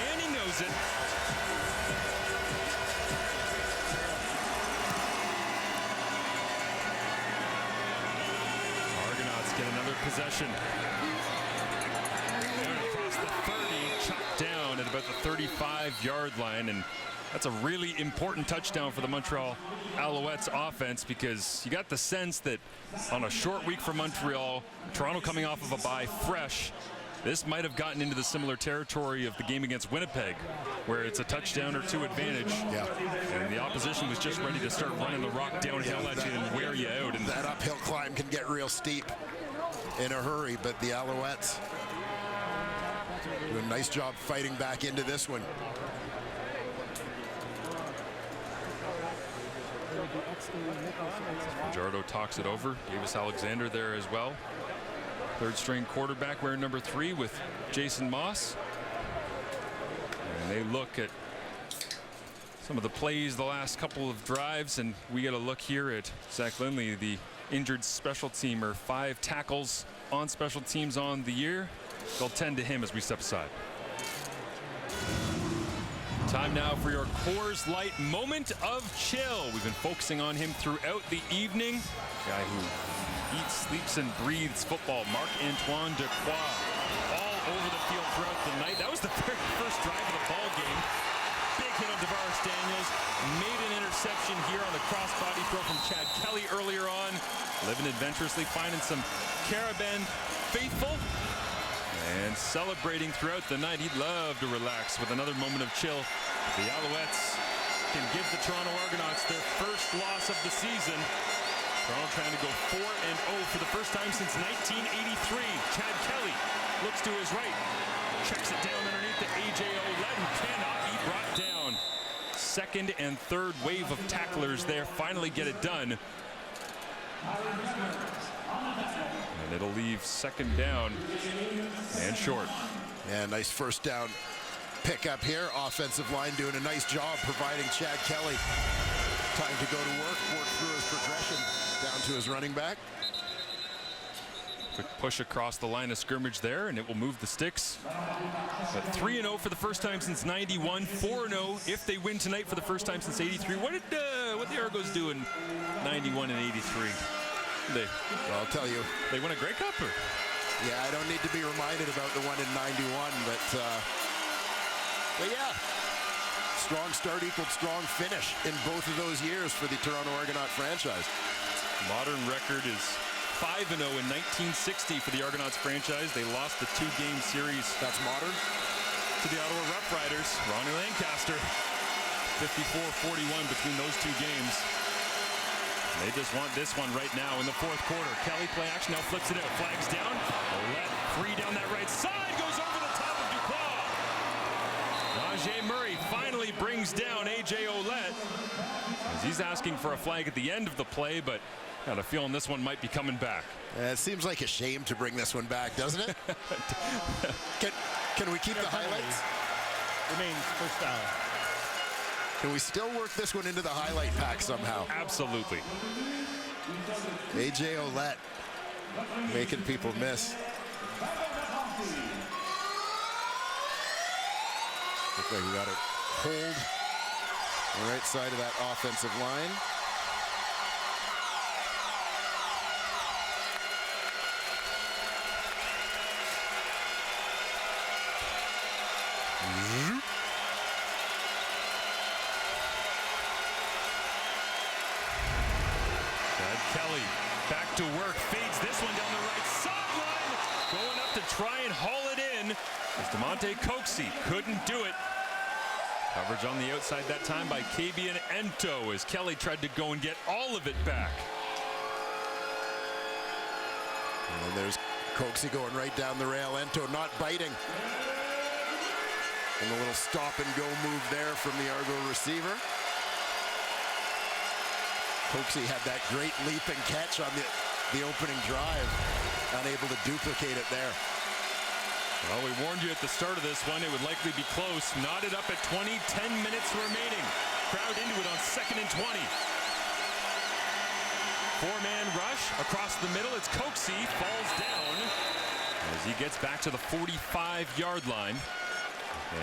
And he knows it. Argonauts get another possession. Across the 30, chopped down at about the 35-yard line, and that's a really important touchdown for the Montreal Alouettes offense, because you got the sense that on a short week for Montreal, Toronto coming off of a bye fresh, this might have gotten into the similar territory of the game against Winnipeg, where it's a touchdown or two advantage. Yeah. And the opposition was just ready to start running the rock downhill at you and wear you out. And that uphill climb can get real steep in a hurry, but the Alouettes do a nice job fighting back into this one. Fajardo talks it over. Davis Alexander there as well. Third string quarterback wearing number 3 with Jason Moss. And they look at some of the plays the last couple of drives, and we get a look here at Zach Lindley, the injured special teamer. 5 tackles on special teams on the year. They'll tend to him as we step aside. Time now for your Coors Light moment of chill. We've been focusing on him throughout the evening. Guy who eats, sleeps, and breathes football. Marc-Antoine Dequoy all over the field throughout the night. That was the very first drive of the ball game. Big hit on Tavares Daniels. Made an interception here on the crossbody throw from Chad Kelly earlier on. Living adventurously, finding some Carabin faithful. And celebrating throughout the night. He'd love to relax with another moment of chill. The Alouettes can give the Toronto Argonauts their first loss of the season. Toronto trying to go 4-0 for the first time since 1983. Chad Kelly looks to his right. Checks it down underneath to A.J. Ouellette, who cannot be brought down. Second and third wave of tacklers there finally get it done. And it'll leave second down and short. Yeah, nice first down pickup here. Offensive line doing a nice job providing Chad Kelly time to go to work through his progression down to his running back. Quick push across the line of scrimmage there, and it will move the sticks. But 3-0 for the first time since 91, 4-0 if they win tonight for the first time since 83. What the Argos do in 91 and 83? Well, I'll tell you. They won a Grey Cup? Or? Yeah, I don't need to be reminded about the one in 91, but yeah. Strong start equaled strong finish in both of those years for the Toronto Argonaut franchise. Modern record is 5-0 in 1960 for the Argonauts franchise. They lost the 2-game series. That's modern. To the Ottawa Rough Riders. Ronnie Lancaster, 54-41 between those 2 games. They just want this one right now in the fourth quarter. Kelly play action, now flips it out. Flags down. Ouellette free down that right side. Goes over the top of Duclaw. Najee Murray finally brings down A.J. Ouellette, as he's asking for a flag at the end of the play, but got a feeling this one might be coming back. It seems like a shame to bring this one back, doesn't it? Can we keep the highlights? Remains first down. Can we still work this one into the highlight pack somehow? Absolutely. A.J. Ouellette making people miss. Looks like we got it hold on the right side of that offensive line. Chad Kelly back to work, fades this one down the right sideline, going up to try and haul it in as DeMonte Coxie couldn't do it. Coverage on the outside that time by Kabian Ento as Kelly tried to go and get all of it back. And there's Coxie going right down the rail. Ento not biting. And a little stop and go move there from the Argo receiver. Coxie had that great leap and catch on the opening drive. Unable to duplicate it there. Well, we warned you at the start of this one, it would likely be close. Knotted up at 20, 10 minutes remaining. Crowd into it on 2nd and 20. 4-man rush across the middle. It's Coxie, falls down as he gets back to the 45-yard line.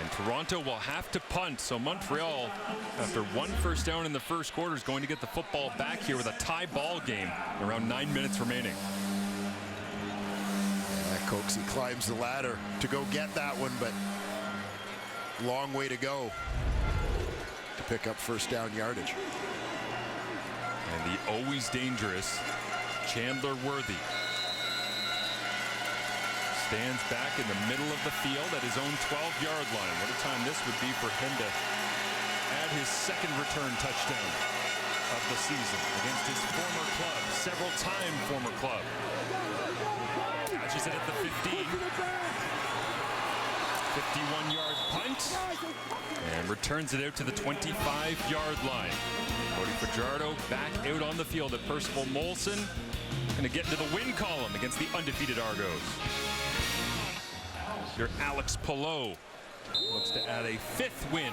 And Toronto will have to punt. So Montreal, after 1 first down in the first quarter, is going to get the football back here with a tie ball game. Around 9 minutes remaining. Coxie climbs the ladder to go get that one, but long way to go to pick up first down yardage. And the always dangerous Chandler Worthy stands back in the middle of the field at his own 12-yard line. What a time this would be for him to add his second return touchdown of the season against his former club, several-time former club. Catches it at the 15. 51-yard punt. And returns it out to the 25-yard line. Cody Fajardo back out on the field at Percival Molson. Going to get into the win column against the undefeated Argos. Your Alex Pillow looks to add a 5th win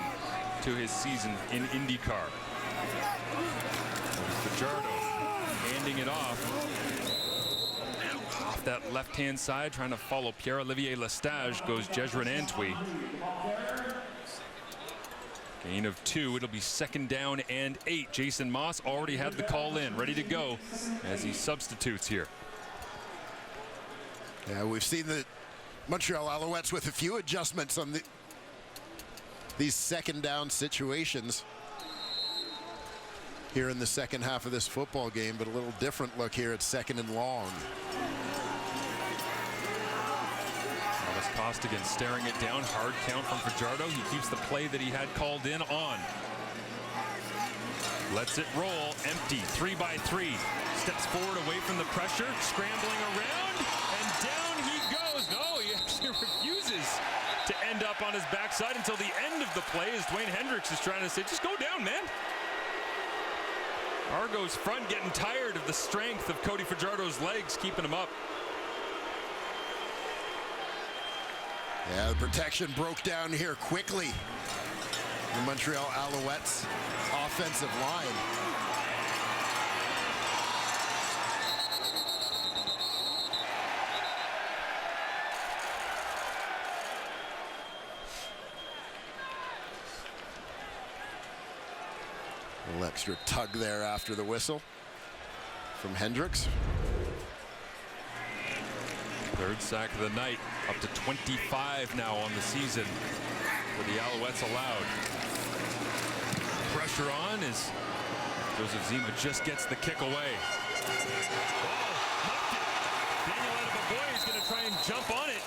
to his season in IndyCar. Cody Fajardo handing it off that left-hand side, trying to follow Pierre-Olivier Lestage, goes Jezrin Antwi. Gain of 2. It'll be 2nd down and 8. Jason Moss already had the call in, ready to go as he substitutes here. Yeah, we've seen the Montreal Alouettes with a few adjustments on these 2nd down situations here in the second half of this football game, but a little different look here at 2nd and long. Costigan staring it down. Hard count from Fajardo. He keeps the play that he had called in on. Lets it roll. Empty. 3-by-3. Steps forward away from the pressure. Scrambling around. And down he goes. No, he actually refuses to end up on his backside until the end of the play as Dwayne Hendricks is trying to say, just go down, man. Argo's front getting tired of the strength of Cody Fajardo's legs, keeping him up. Yeah, the protection broke down here quickly. The Montreal Alouettes offensive line. A little extra tug there after the whistle from Hendricks. Third sack of the night, up to 25 now on the season for the Alouettes allowed. Pressure on as Joseph Zima just gets the kick away. Daniel Adeboboye is going to try and jump on it.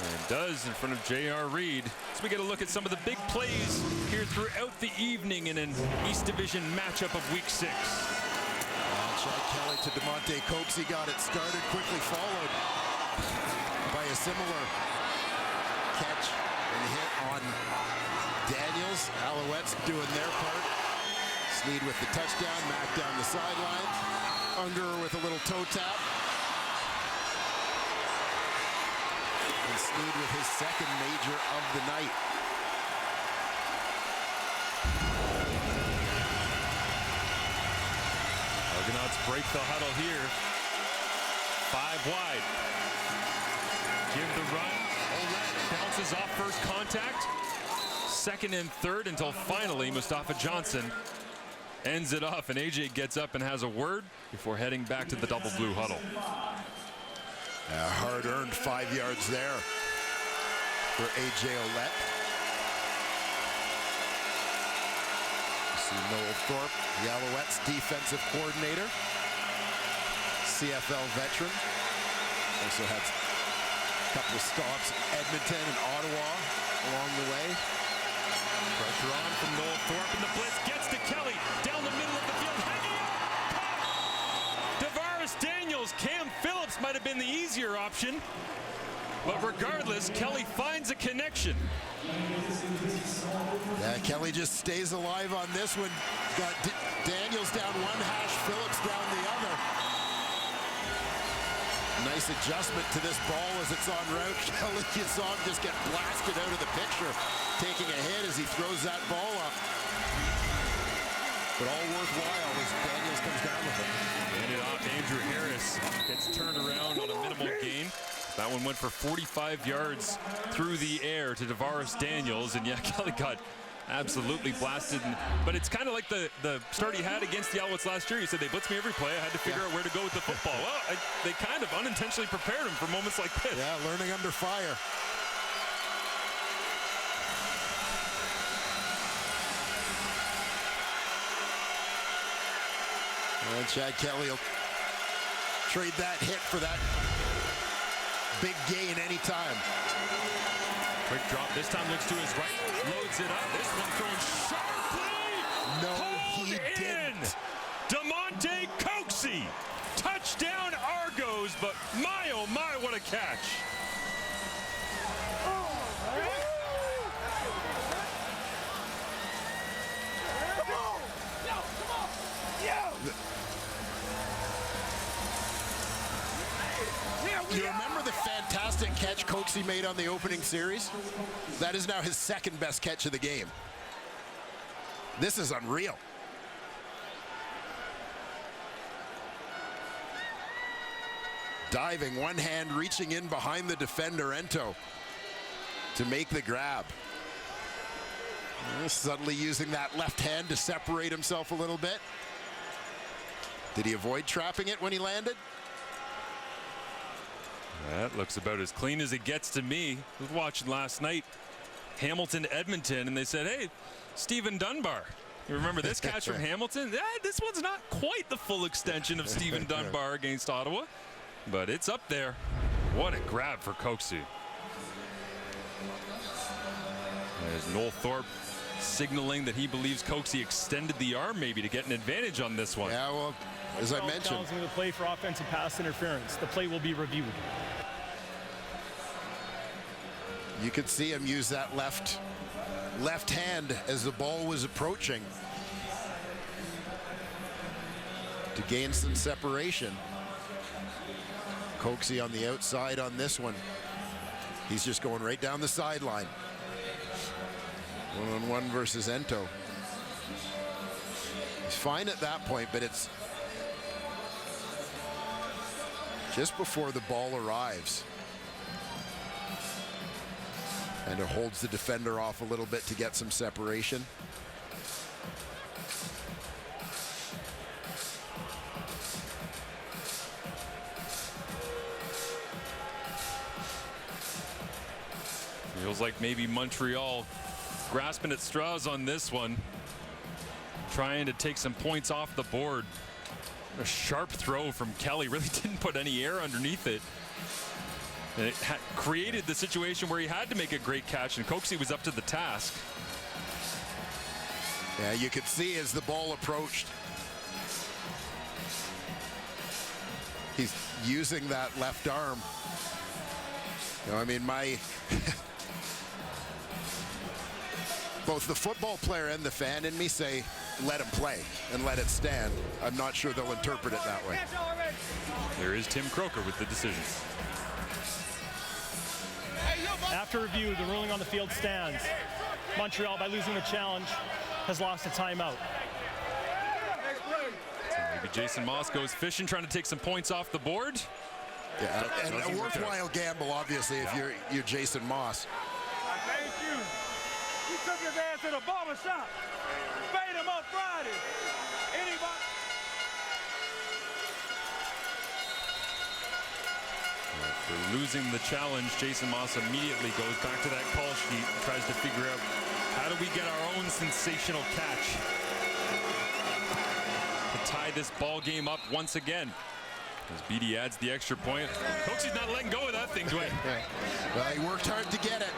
And does in front of J.R. Reed. So we get a look at some of the big plays here throughout the evening in an East Division matchup of Week 6. Chad Kelly to DeMonte Coxie, got it started, quickly followed by a similar catch and hit on Daniels. Alouettes doing their part. Sneed with the touchdown, Mack down the sideline. Unger with a little toe tap. And Sneed with his second major of the night. Argonauts break the huddle here. 5 wide. Give the run. Ouellette bounces off first contact. Second and third until finally Mustafa Johnson ends it off, and AJ gets up and has a word before heading back to the double blue huddle. Hard-earned 5 yards there for AJ Ouellette. See Noel Thorpe, the Alouettes defensive coordinator, CFL veteran. Also had a couple of stops in Edmonton and Ottawa along the way. Pressure on from Noel Thorpe, and the blitz gets to Kelly down the middle of the field. Hanging up! Tavares Daniels, Cam Phillips might have been the easier option. But regardless, Kelly finds a connection. Yeah, Kelly just stays alive on this one. Got Daniels down one hash, Phillips down the other. Nice adjustment to this ball as it's en route. Kelly, you saw him just get blasted out of the picture, taking a hit as he throws that ball up. But all worthwhile as Daniels comes down with it. Handed off, Andrew Harris gets turned around on a minimal gain. That one went for 45 yards through the air to Tavares Daniels, and yeah, Kelly got absolutely blasted. But it's kind of like the start he had against the Alouettes last year. He said, they blitzed me every play. I had to figure out where to go with the football. Well, they kind of unintentionally prepared him for moments like this. Yeah, learning under fire. And Chad Kelly will trade that hit for that big gain anytime. Quick drop. This time looks to his right. Loads it up. This one thrown sharply. No, he didn't. DeMonte Coxie. Touchdown Argos, but my, oh my, what a catch. You remember the fantastic catch Coxie made on the opening series? That is now his second best catch of the game. This is unreal. Diving, one hand reaching in behind the defender, Ento, to make the grab. Suddenly using that left hand to separate himself a little bit. Did he avoid trapping it when he landed? That looks about as clean as it gets to me. I was watching last night, Hamilton, Edmonton, and they said, hey, Stephen Dunbar. You remember this catch from Hamilton? Yeah, this one's not quite the full extension of Stephen Dunbar against Ottawa, but it's up there. What a grab for Coxie. There's Noel Thorpe signaling that he believes Coxie extended the arm maybe to get an advantage on this one. Yeah, well, as I mentioned, challenging the play for offensive pass interference. The play will be reviewed. you could see him use that left hand as the ball was approaching. to gain some separation. Coxie on the outside on this one. He's just going right down the sideline. One-on-one versus Ento. He's fine at that point, but it's just before the ball arrives. And it holds the defender off a little bit to get some separation. Feels like maybe Montreal grasping at straws on this one, trying to take some points off the board. A sharp throw from Kelly, really didn't put any air underneath it. And it created the situation where he had to make a great catch, and Coxie was up to the task. Yeah, you could see as the ball approached, he's using that left arm. You know, I mean, both the football player and the fan in me say, let him play and let it stand. I'm not sure they'll interpret it that way. There is Tim Croker with the decision. After review, the ruling on the field stands. Montreal, by losing the challenge, has lost a timeout. Maybe Jason Moss goes fishing, trying to take some points off the board. Yeah, and a worthwhile gamble, obviously, if you're Jason Moss. Thank you. You took his ass to the barber shop. Paid him up Friday. Anybody? For losing the challenge, Jason Moss immediately goes back to that call sheet and tries to figure out how do we get our own sensational catch to tie this ball game up once again. As BD adds the extra point. Coxie's not letting go of that thing, Dwayne. Well, he worked hard to get it.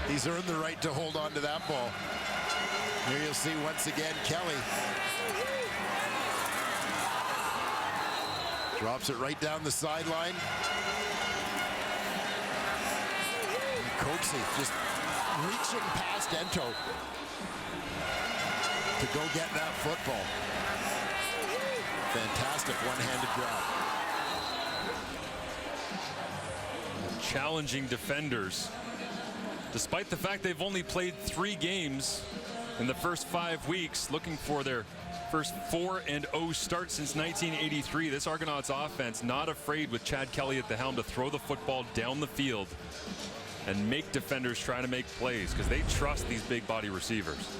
He's earned the right to hold on to that ball. Here you'll see once again Kelly drops it right down the sideline. Coxie just reaching past Ento to go get that football. Fantastic one-handed grab. Challenging defenders. Despite the fact they've only played 3 games in the first 5 weeks, looking for their first 4-0 start since 1983. This Argonauts offense not afraid with Chad Kelly at the helm to throw the football down the field and make defenders try to make plays because they trust these big body receivers.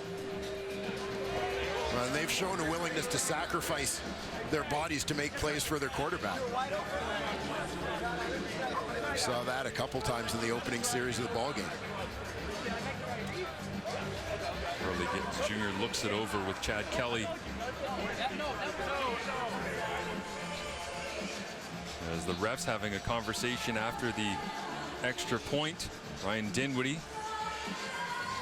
Well, and they've shown a willingness to sacrifice their bodies to make plays for their quarterback. We saw that a couple times in the opening series of the ballgame. Early Gibbs Jr. looks it over with Chad Kelly. As the refs having a conversation after the extra point. Ryan Dinwiddie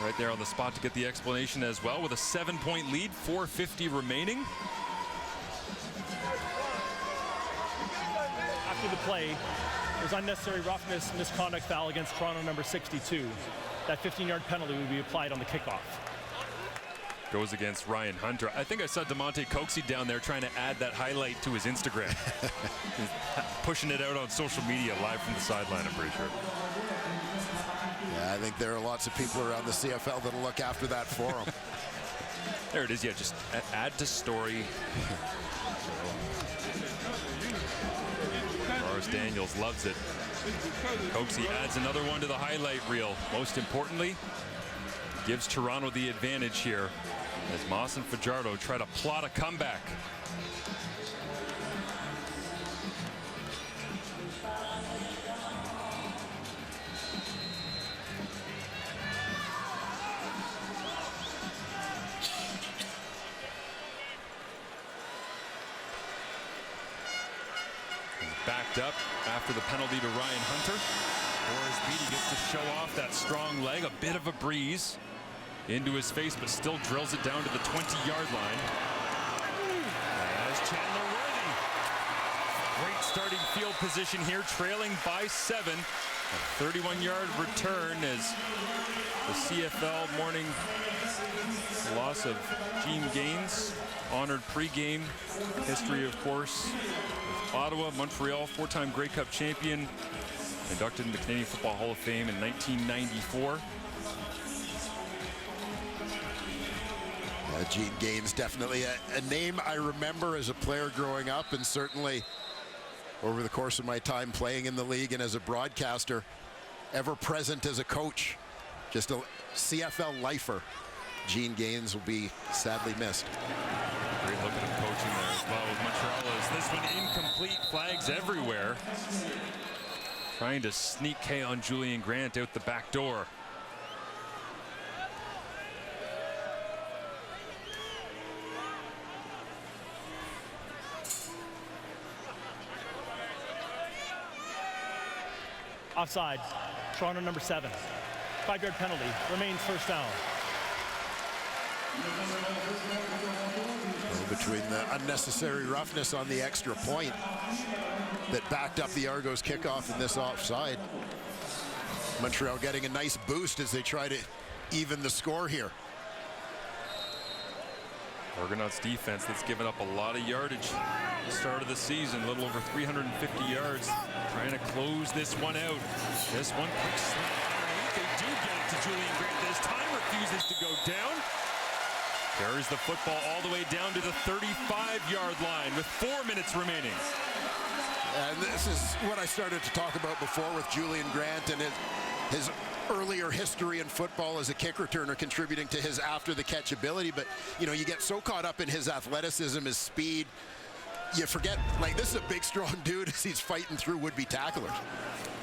right there on the spot to get the explanation as well with a 7-point lead, 4:50 remaining. After the play, there's unnecessary roughness, misconduct foul against Toronto number 62. That 15-yard penalty would be applied on the kickoff. Goes against Ryan Hunter. I think I saw DeMonte Coxie down there trying to add that highlight to his Instagram. Pushing it out on social media live from the sideline, I'm pretty sure. Yeah, I think there are lots of people around the CFL that'll look after that for him. There it is. Yeah, just add to story. Morris Daniels loves it. Coxie adds another one to the highlight reel. Most importantly, gives Toronto the advantage here as Moss and Fajardo try to plot a comeback. Backed up after the penalty to Ryan Hunter. Boris Beatty gets to show off that strong leg, a bit of a breeze into his face, but still drills it down to the 20-yard line. As Chandler Worthy. Great starting field position here, trailing by 7. A 31-yard return as the CFL morning loss of Gene Gaines honored pregame. History, of course, Ottawa, Montreal, 4-time Grey Cup champion, inducted into the Canadian Football Hall of Fame in 1994. Gene Gaines, definitely a name I remember as a player growing up, and certainly over the course of my time playing in the league and as a broadcaster, ever present as a coach. Just a CFL lifer. Gene Gaines will be sadly missed. Great look at him coaching there as well with Montreal. As this one incomplete, flags everywhere. Trying to sneak K on Julian Grant out the back door. Offside. Toronto number 7. 5-yard penalty. Remains first down. Between the unnecessary roughness on the extra point that backed up the Argos kickoff in this offside, Montreal getting a nice boost as they try to even the score here. Argonauts defense that's given up a lot of yardage at the start of the season, a little over 350 yards, trying to close this one out. This one quick slap. They do get it to Julian Grant this time, refuses to go down. Carries the football all the way down to the 35-yard line with 4 minutes remaining. And this is what I started to talk about before with Julian Grant and his earlier history in football as a kick returner, contributing to his after-the-catch ability. But, you know, you get so caught up in his athleticism, his speed, you forget, like, this is a big, strong dude as he's fighting through would-be tacklers.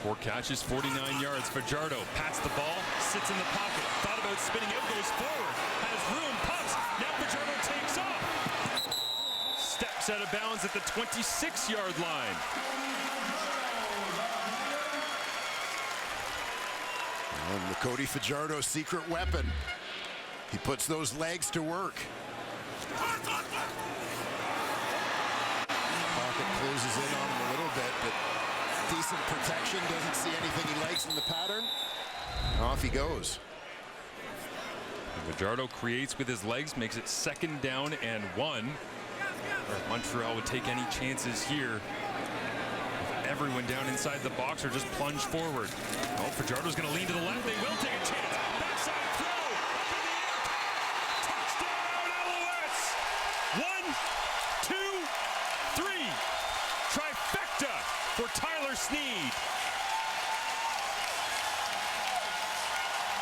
4 catches, 49 yards. Fajardo pats the ball, sits in the pocket, thought about spinning out, goes forward, has room, pops. Now Fajardo takes off. Steps out of bounds at the 26-yard line. And the Cody Fajardo secret weapon. He puts those legs to work. Pocket closes in on him a little bit, but decent protection. Doesn't see anything he likes in the pattern. Off he goes. Fajardo creates with his legs, makes it 2nd down and 1. If Montreal would take any chances here, everyone down inside the box or just plunge forward. Oh, Fajardo's going to lean to the left. They will take a chance. Backside throw. Touchdown, Alouettes. 1, 2, 3. Trifecta for Tyler Sneed.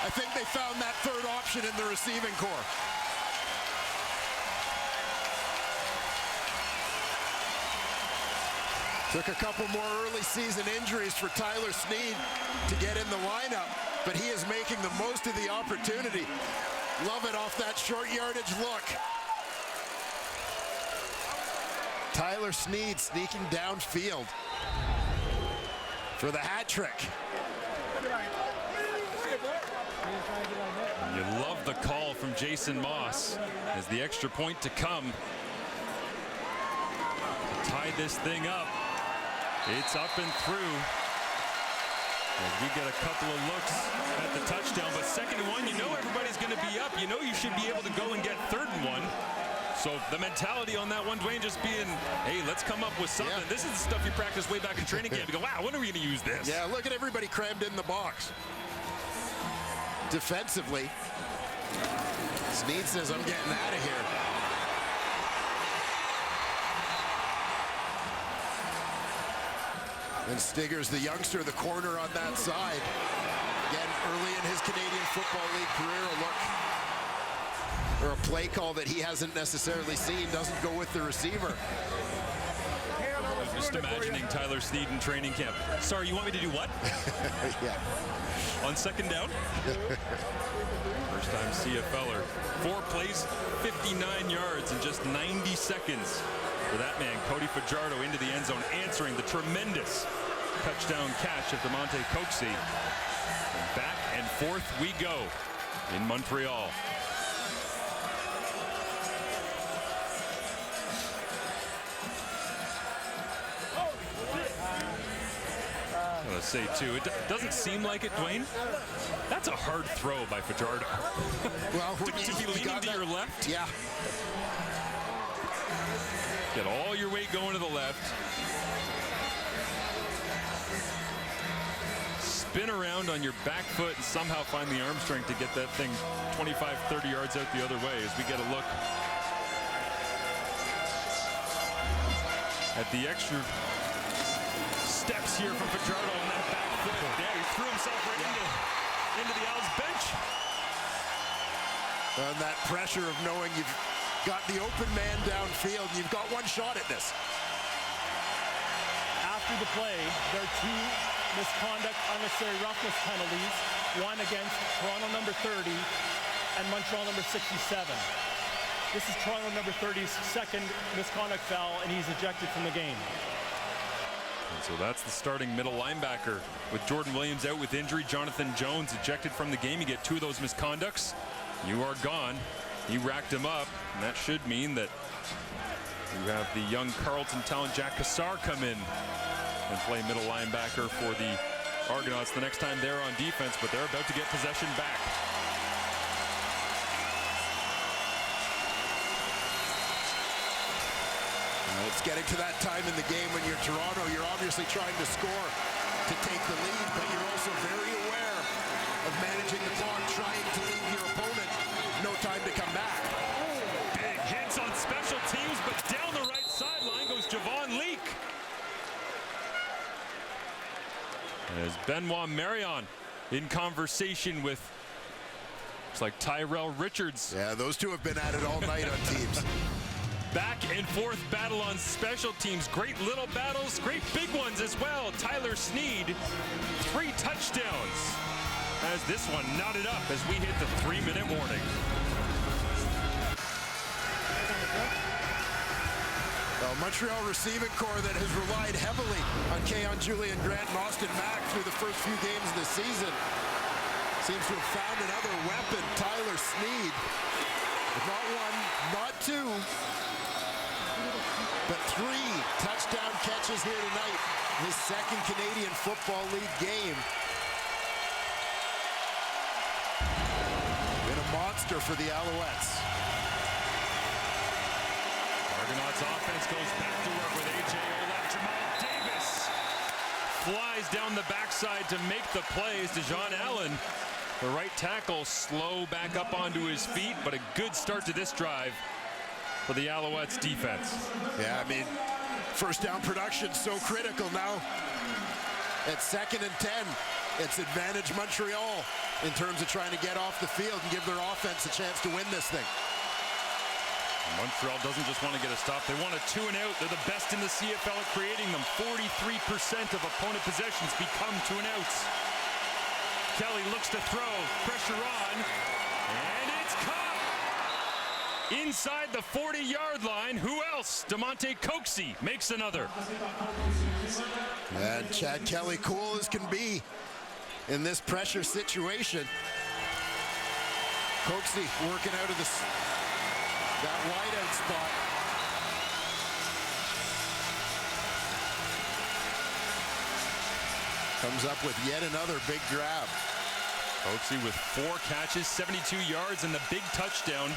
I think they found that third option in the receiving corps. Took a couple more early season injuries for Tyler Sneed to get in the lineup, but he is making the most of the opportunity. Love it off that short yardage look. Tyler Sneed sneaking downfield for the hat trick. You love the call from Jason Moss as the extra point to come. Tie this thing up. It's up and through. As we get a couple of looks at the touchdown, but 2nd and 1, you know everybody's going to be up. You know you should be able to go and get 3rd and 1. So the mentality on that one, Dwayne, just being, hey, let's come up with something. Yeah. This is the stuff you practice way back in training camp. You go, wow, when are we going to use this? Yeah, look at everybody crammed in the box. Defensively, Sneed says, I'm getting out of here. And Stigger's the youngster, the corner on that side. Again, early in his Canadian Football League career, a look or a play call that he hasn't necessarily seen, doesn't go with the receiver. I'm just imagining Tyler Sneed in training camp. Sorry, you want me to do what? Yeah. On 2nd down? First time CFLer. 4 plays, 59 yards in just 90 seconds. For that man, Cody Fajardo into the end zone, answering the tremendous touchdown catch of DeMonte Coxey. And back and forth we go in Montreal. I'm going to say, too, it doesn't seem like it, Dwayne. That's a hard throw by Fajardo. Well, to be leaning to your left? Yeah. Get all your weight going to the left. Spin around on your back foot and somehow find the arm strength to get that thing 25, 30 yards out the other way as we get a look at the extra steps here from Fajardo on that back foot. Yeah, he threw himself right into the Owls bench. And that pressure of knowing you've got the open man downfield, you've got one shot at this. After the play, there are two misconduct, unnecessary roughness penalties, one against Toronto number 30 and Montreal number 67. This is Toronto number 30's second misconduct foul, and he's ejected from the game. And so that's the starting middle linebacker. With Jordan Williams out with injury, Jonathan Jones ejected from the game. You get two of those misconducts, you are gone. He racked him up, and that should mean that you have the young Carleton talent Jack Cassar come in and play middle linebacker for the Argonauts the next time they're on defense, but they're about to get possession back. It's getting to that time in the game when you're Toronto, you're obviously trying to score to take the lead, but you're also very aware of managing the clock, trying to leave your opponent no time to come back. Big hits on special teams, but down the right sideline goes Javon Leak. As Benoit Marion in conversation with, looks like Tyrell Richards. Yeah, those two have been at it all night on teams. Back and forth battle on special teams. Great little battles, great big ones as well. Tyler Sneed, 3 touchdowns. As this one knotted up as we hit the 3-minute warning. Well, Montreal receiving core that has relied heavily on Keon Julian Grant and Austin Mack through the first few games of the season seems to have found another weapon, Tyler Sneed. Not one, not two, but 3 touchdown catches here tonight. His second Canadian Football League game. Been a monster for the Alouettes. Argonauts offense goes back to work with A.J. Olaf. Jamal Davis flies down the backside to make the plays. DeJon Allen, the right tackle, slow back up onto his feet, but a good start to this drive for the Alouettes defense. Yeah, I mean, first down production so critical now. At 2nd and 10, it's advantage Montreal in terms of trying to get off the field and give their offense a chance to win this thing. Montreal doesn't just want to get a stop. They want a 2 and out. They're the best in the CFL at creating them. 43% of opponent possessions become 2 and outs. Kelly looks to throw. Pressure on. And it's caught. Inside the 40-yard line. Who else? DeMonte Coxie makes another. And Chad Kelly, cool as can be in this pressure situation. Coxie working out of that wideout spot. Comes up with yet another big grab. Coxie with 4 catches, 72 yards, and the big touchdown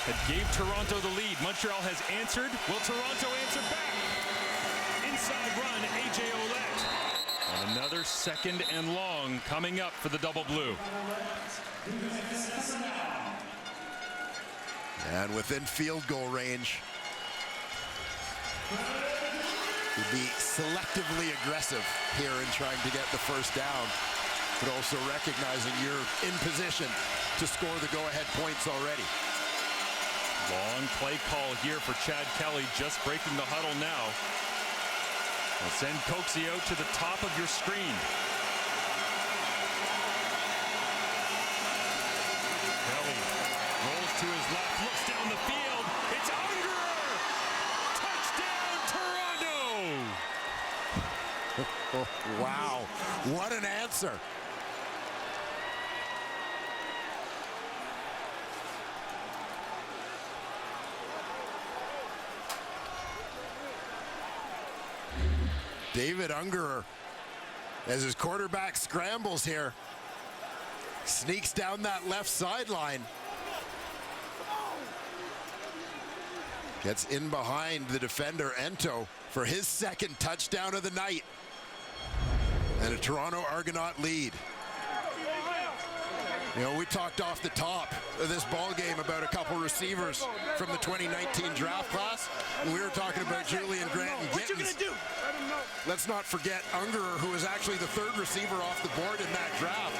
that gave Toronto the lead. Montreal has answered. Will Toronto answer back? Inside run, A.J. Olette. And another 2nd and long coming up for the Double Blue. And within field goal range. You'd be selectively aggressive here in trying to get the first down, but also recognizing you're in position to score the go-ahead points already. Long play call here for Chad Kelly, just breaking the huddle now. We'll send Coxie out to the top of your screen. Kelly rolls to his left, looks down the field. It's Ungerer! Touchdown, Toronto! Oh, wow, what an answer. David Ungerer, as his quarterback scrambles here, sneaks down that left sideline. Gets in behind the defender, Ento, for his second touchdown of the night. And a Toronto Argonaut lead. You know, we talked off the top of this ball game about a couple receivers from the 2019 draft class, and we were talking about Julian Grant and Gittins. What you gonna do? Let's not forget Ungerer, who was actually the third receiver off the board in that draft.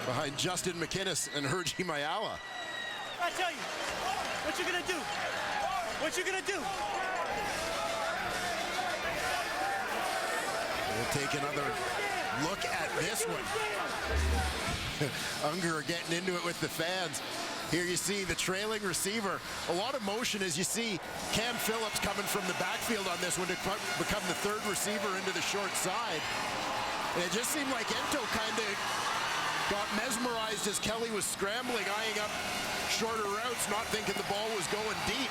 Behind Justin McInnes and Hergy Mayala. I tell you, what you gonna do? What you gonna do? We'll take another look at this one. Ungerer getting into it with the fans. Here you see the trailing receiver. A lot of motion as you see Cam Phillips coming from the backfield on this one to become the third receiver into the short side. And it just seemed like Ento kind of got mesmerized as Kelly was scrambling, eyeing up shorter routes, not thinking the ball was going deep.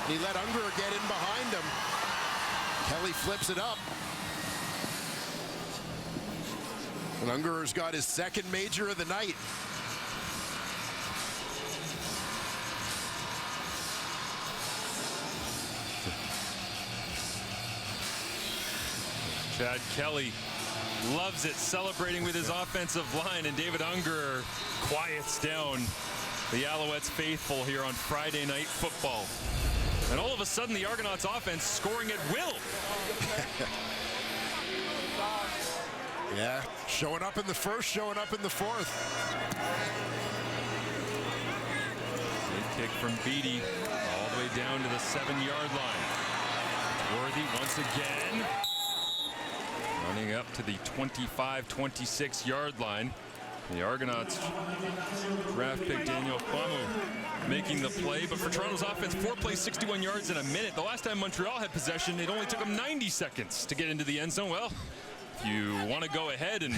And he let Ungerer get in behind him. Kelly flips it up. And Ungerer's got his second major of the night. Chad Kelly loves it, celebrating with his offensive line, and David Ungerer quiets down the Alouettes faithful here on Friday Night Football. And all of a sudden, the Argonauts offense scoring at will. Yeah, showing up in the first, showing up in the fourth. Good kick from Beatty all the way down to the 7-yard line. Worthy once again running up to the 25-26 yard line. The Argonauts draft pick Daniel Kwamu making the play, but for Toronto's offense, 4 plays, 61 yards in a minute. The last time Montreal had possession, it only took them 90 seconds to get into the end zone. Well, if you want to go ahead and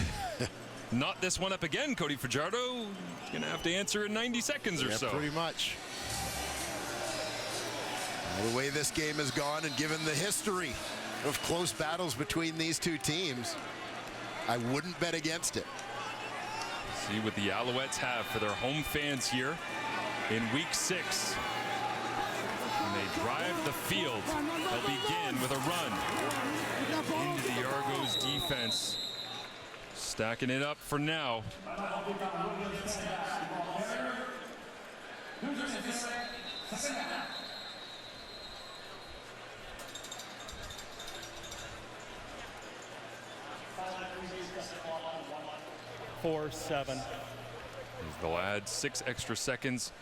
knot this one up again, Cody Fajardo is going to have to answer in 90 seconds or so. Pretty much. The way this game has gone, and given the history of close battles between these two teams, I wouldn't bet against it. See what the Alouettes have for their home fans here in Week 6. When they drive the field, they'll begin with a run into the Argos defense. Stacking it up for now. They'll add 6 extra seconds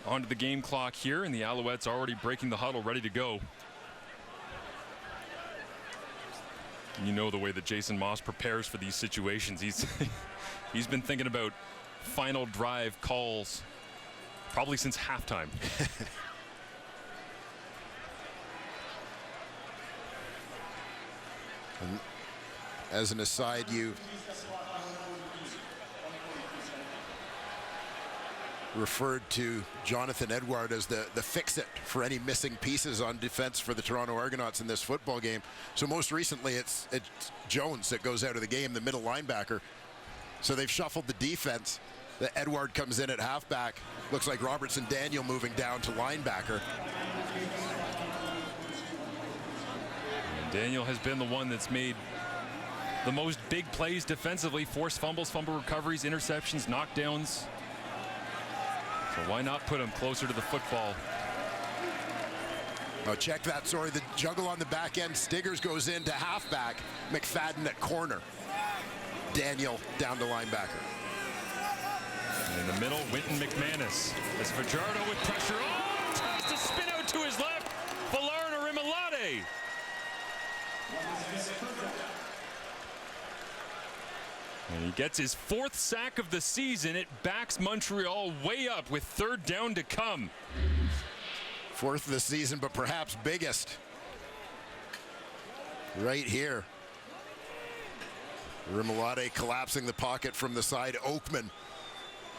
onto the game clock here, and the Alouettes already breaking the huddle, ready to go. You know the way that Jason Moss prepares for these situations. He's been thinking about final drive calls probably since halftime. And as an aside, you referred to Jonathan Edward as the fix-it for any missing pieces on defense for the Toronto Argonauts in this football game. So most recently, it's Jones that goes out of the game, the middle linebacker. So they've shuffled the defense. The Edward comes in at halfback. Looks like Robertson Daniel moving down to linebacker. And Daniel has been the one that's made the most big plays defensively, forced fumbles, fumble recoveries, interceptions, knockdowns. So why not put him closer to the football? Oh, check that, sorry, the juggle on the back end. Stiggers goes into halfback. McFadden at corner. Daniel down to linebacker. And in the middle, Winton McManus. As Fajardo with pressure. Oh, tries to spin out to his left. Falarna Rimolade. And he gets his 4th sack of the season. It backs Montreal way up with 3rd down to come. 4th of the season, but perhaps biggest. Right here. Rimolade collapsing the pocket from the side. Oakman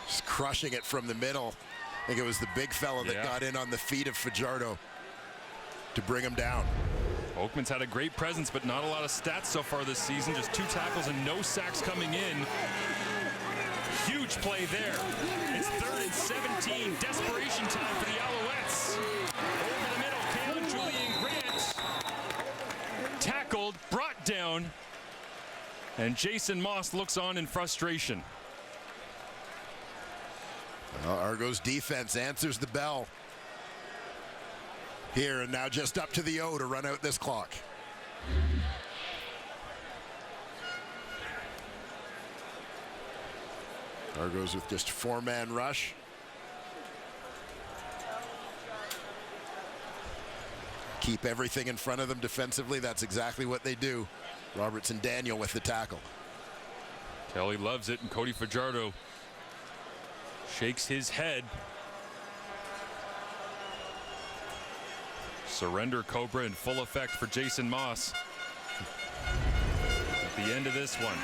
just crushing it from the middle. I think it was the big fella that got in on the feet of Fajardo to bring him down. Oakman's had a great presence, but not a lot of stats so far this season. Just 2 tackles and no sacks coming in. Huge play there. It's 3rd and 17. Desperation time for the Alouettes. Over the middle, Kalen Julian Grant. Tackled, brought down. And Jason Moss looks on in frustration. Well, Argos defense answers the bell here, and now just up to the O to run out this clock. Argos with just 4-man rush. Keep everything in front of them defensively. That's exactly what they do. Roberts and Daniel with the tackle. Kelly loves it, and Cody Fajardo shakes his head. Surrender Cobra in full effect for Jason Moss. At the end of this one,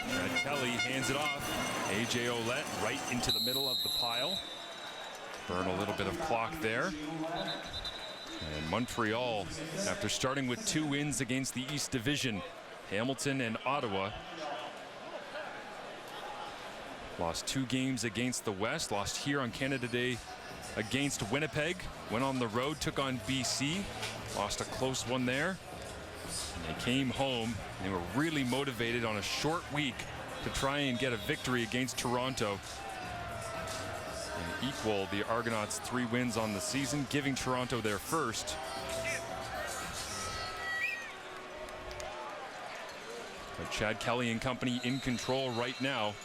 Chad Kelly hands it off. AJ Ouellette right into the middle of the pile. Burn a little bit of clock there. And Montreal, after starting with 2 wins against the East Division, Hamilton and Ottawa, lost 2 games against the West, lost here on Canada Day against Winnipeg, went on the road, took on BC, lost a close one there. And they came home. They were really motivated on a short week to try and get a victory against Toronto and equal the Argonauts' 3 wins on the season, giving Toronto their first. But Chad Kelly and company in control right now.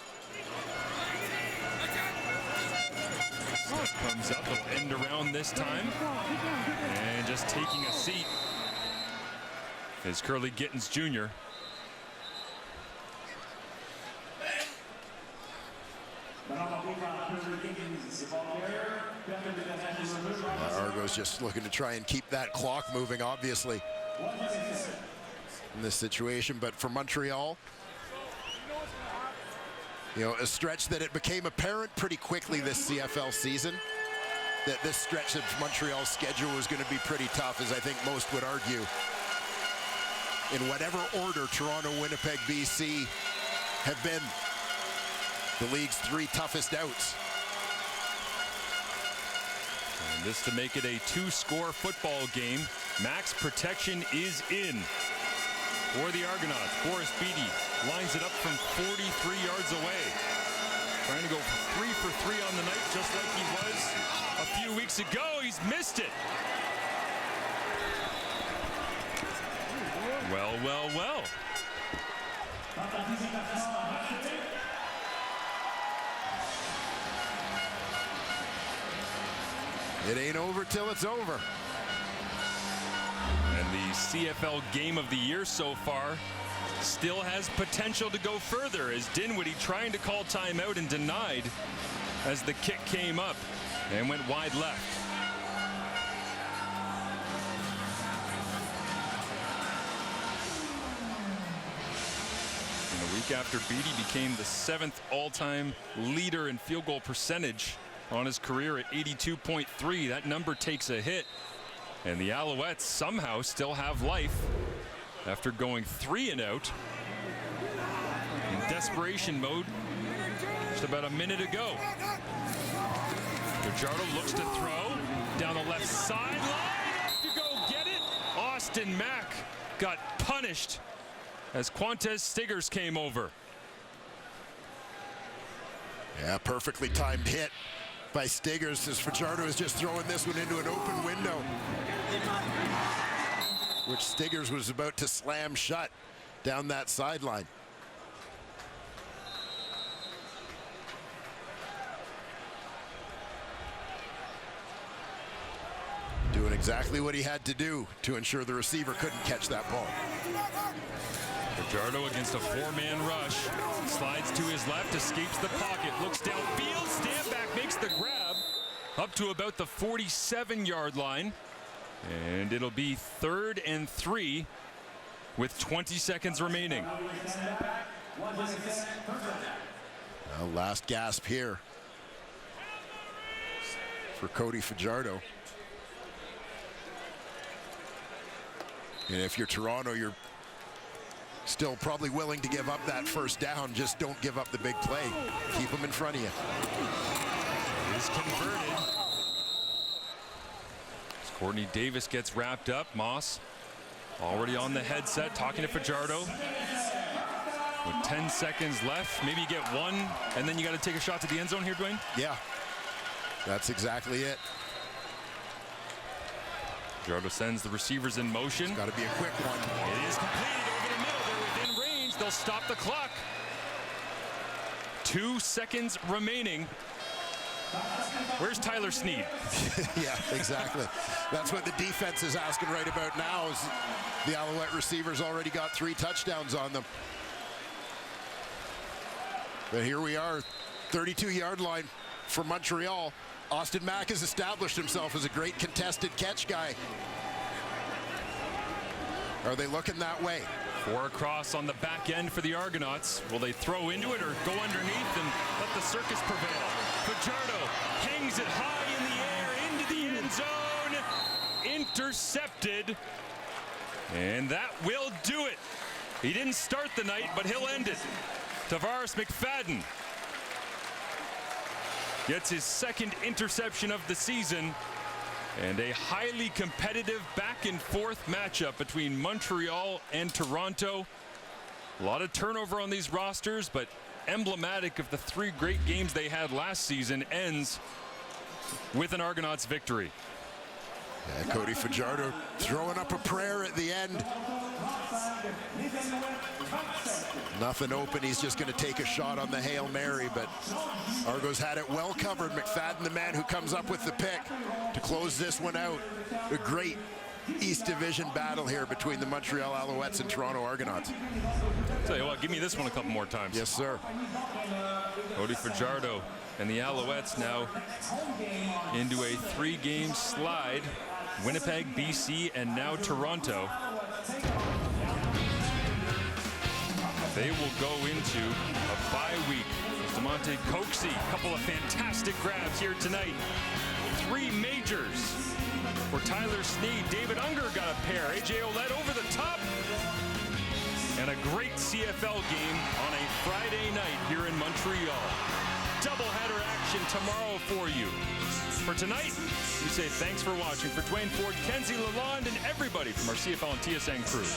Snap comes up, he'll end around this time. And just taking a seat is Curly Gittins Jr. Argos just looking to try and keep that clock moving, obviously, in this situation. But for Montreal, you know, a stretch that it became apparent pretty quickly this CFL season that this stretch of Montreal's schedule was going to be pretty tough, as I think most would argue. In whatever order, Toronto, Winnipeg, BC have been the league's 3 toughest outs. And this to make it a 2-score football game. Max protection is in for the Argonauts. Boris Beatty lines it up from 43 yards away. Trying to go 3 for 3 on the night, just like he was a few weeks ago. He's missed it. Well, well, well. It ain't over till it's over. And the CFL game of the year so far still has potential to go further, as Dinwiddie trying to call timeout and denied as the kick came up and went wide left. And a week after Beatty became the 7th all-time leader in field goal percentage on his career at 82.3, that number takes a hit. And the Alouettes somehow still have life after going 3 and out in desperation mode just about a minute ago. Fajardo looks to throw down the left sideline. To go get it. Austin Mack got punished as Quantez Stiggers came over. Yeah, perfectly timed hit by Stiggers, as Fajardo is just throwing this one into an open window, which Stiggers was about to slam shut down that sideline. Doing exactly what he had to do to ensure the receiver couldn't catch that ball. Fajardo against a 4-man rush. Slides to his left, escapes the pocket, looks downfield, Stanback makes the grab up to about the 47-yard line. And it'll be 3rd and 3 with 20 seconds remaining. Well, last gasp here for Cody Fajardo. And if you're Toronto, you're Still probably willing to give up that first down. Just don't give up the big play. Keep them in front of you. It is converted. As Courtney Davis gets wrapped up, Moss already on the headset talking to Fajardo. With 10 seconds left, maybe you get one, and then you got to take a shot to the end zone here, Dwayne? Yeah, that's exactly it. Fajardo sends the receivers in motion. It's got to be a quick one. It is completed over the middle. They're within range. They'll stop the clock. 2 seconds remaining. Where's Tyler Snead? Yeah, exactly. That's what the defense is asking right about now. Is the Alouette receivers already got 3 touchdowns on them. But here we are, 32-yard line for Montreal. Austin Mack has established himself as a great contested catch guy. Are they looking that way? 4 across on the back end for the Argonauts. Will they throw into it or go underneath and let the circus prevail? Fajardo hangs it high in the air into the end zone. Intercepted. And that will do it. He didn't start the night, but he'll end it. Tavares McFadden gets his 2nd interception of the season, and a highly competitive back-and-forth matchup between Montreal and Toronto. A lot of turnover on these rosters, but emblematic of the 3 great games they had last season ends with an Argonauts victory. Yeah, Cody Fajardo throwing up a prayer at the end. Nothing open. He's just going to take a shot on the Hail Mary, but Argos had it well covered. McFadden, the man who comes up with the pick to close this one out. A great East Division battle here between the Montreal Alouettes and Toronto Argonauts. Tell you what, give me this one a couple more times. Yes, sir. Cody Fajardo and the Alouettes now into a 3-game slide. Winnipeg, BC, and now Toronto. They will go into a bye week. DeMonte Coxey, a couple of fantastic grabs here tonight. 3 majors for Tyler Snead. David Unger got a pair. AJ Ouellette over the top. And a great CFL game on a Friday night here in Montreal. Doubleheader action tomorrow for you. For tonight, we say thanks for watching. For Dwayne Ford, Kenzie Lalonde, and everybody from our CFL and TSN crew.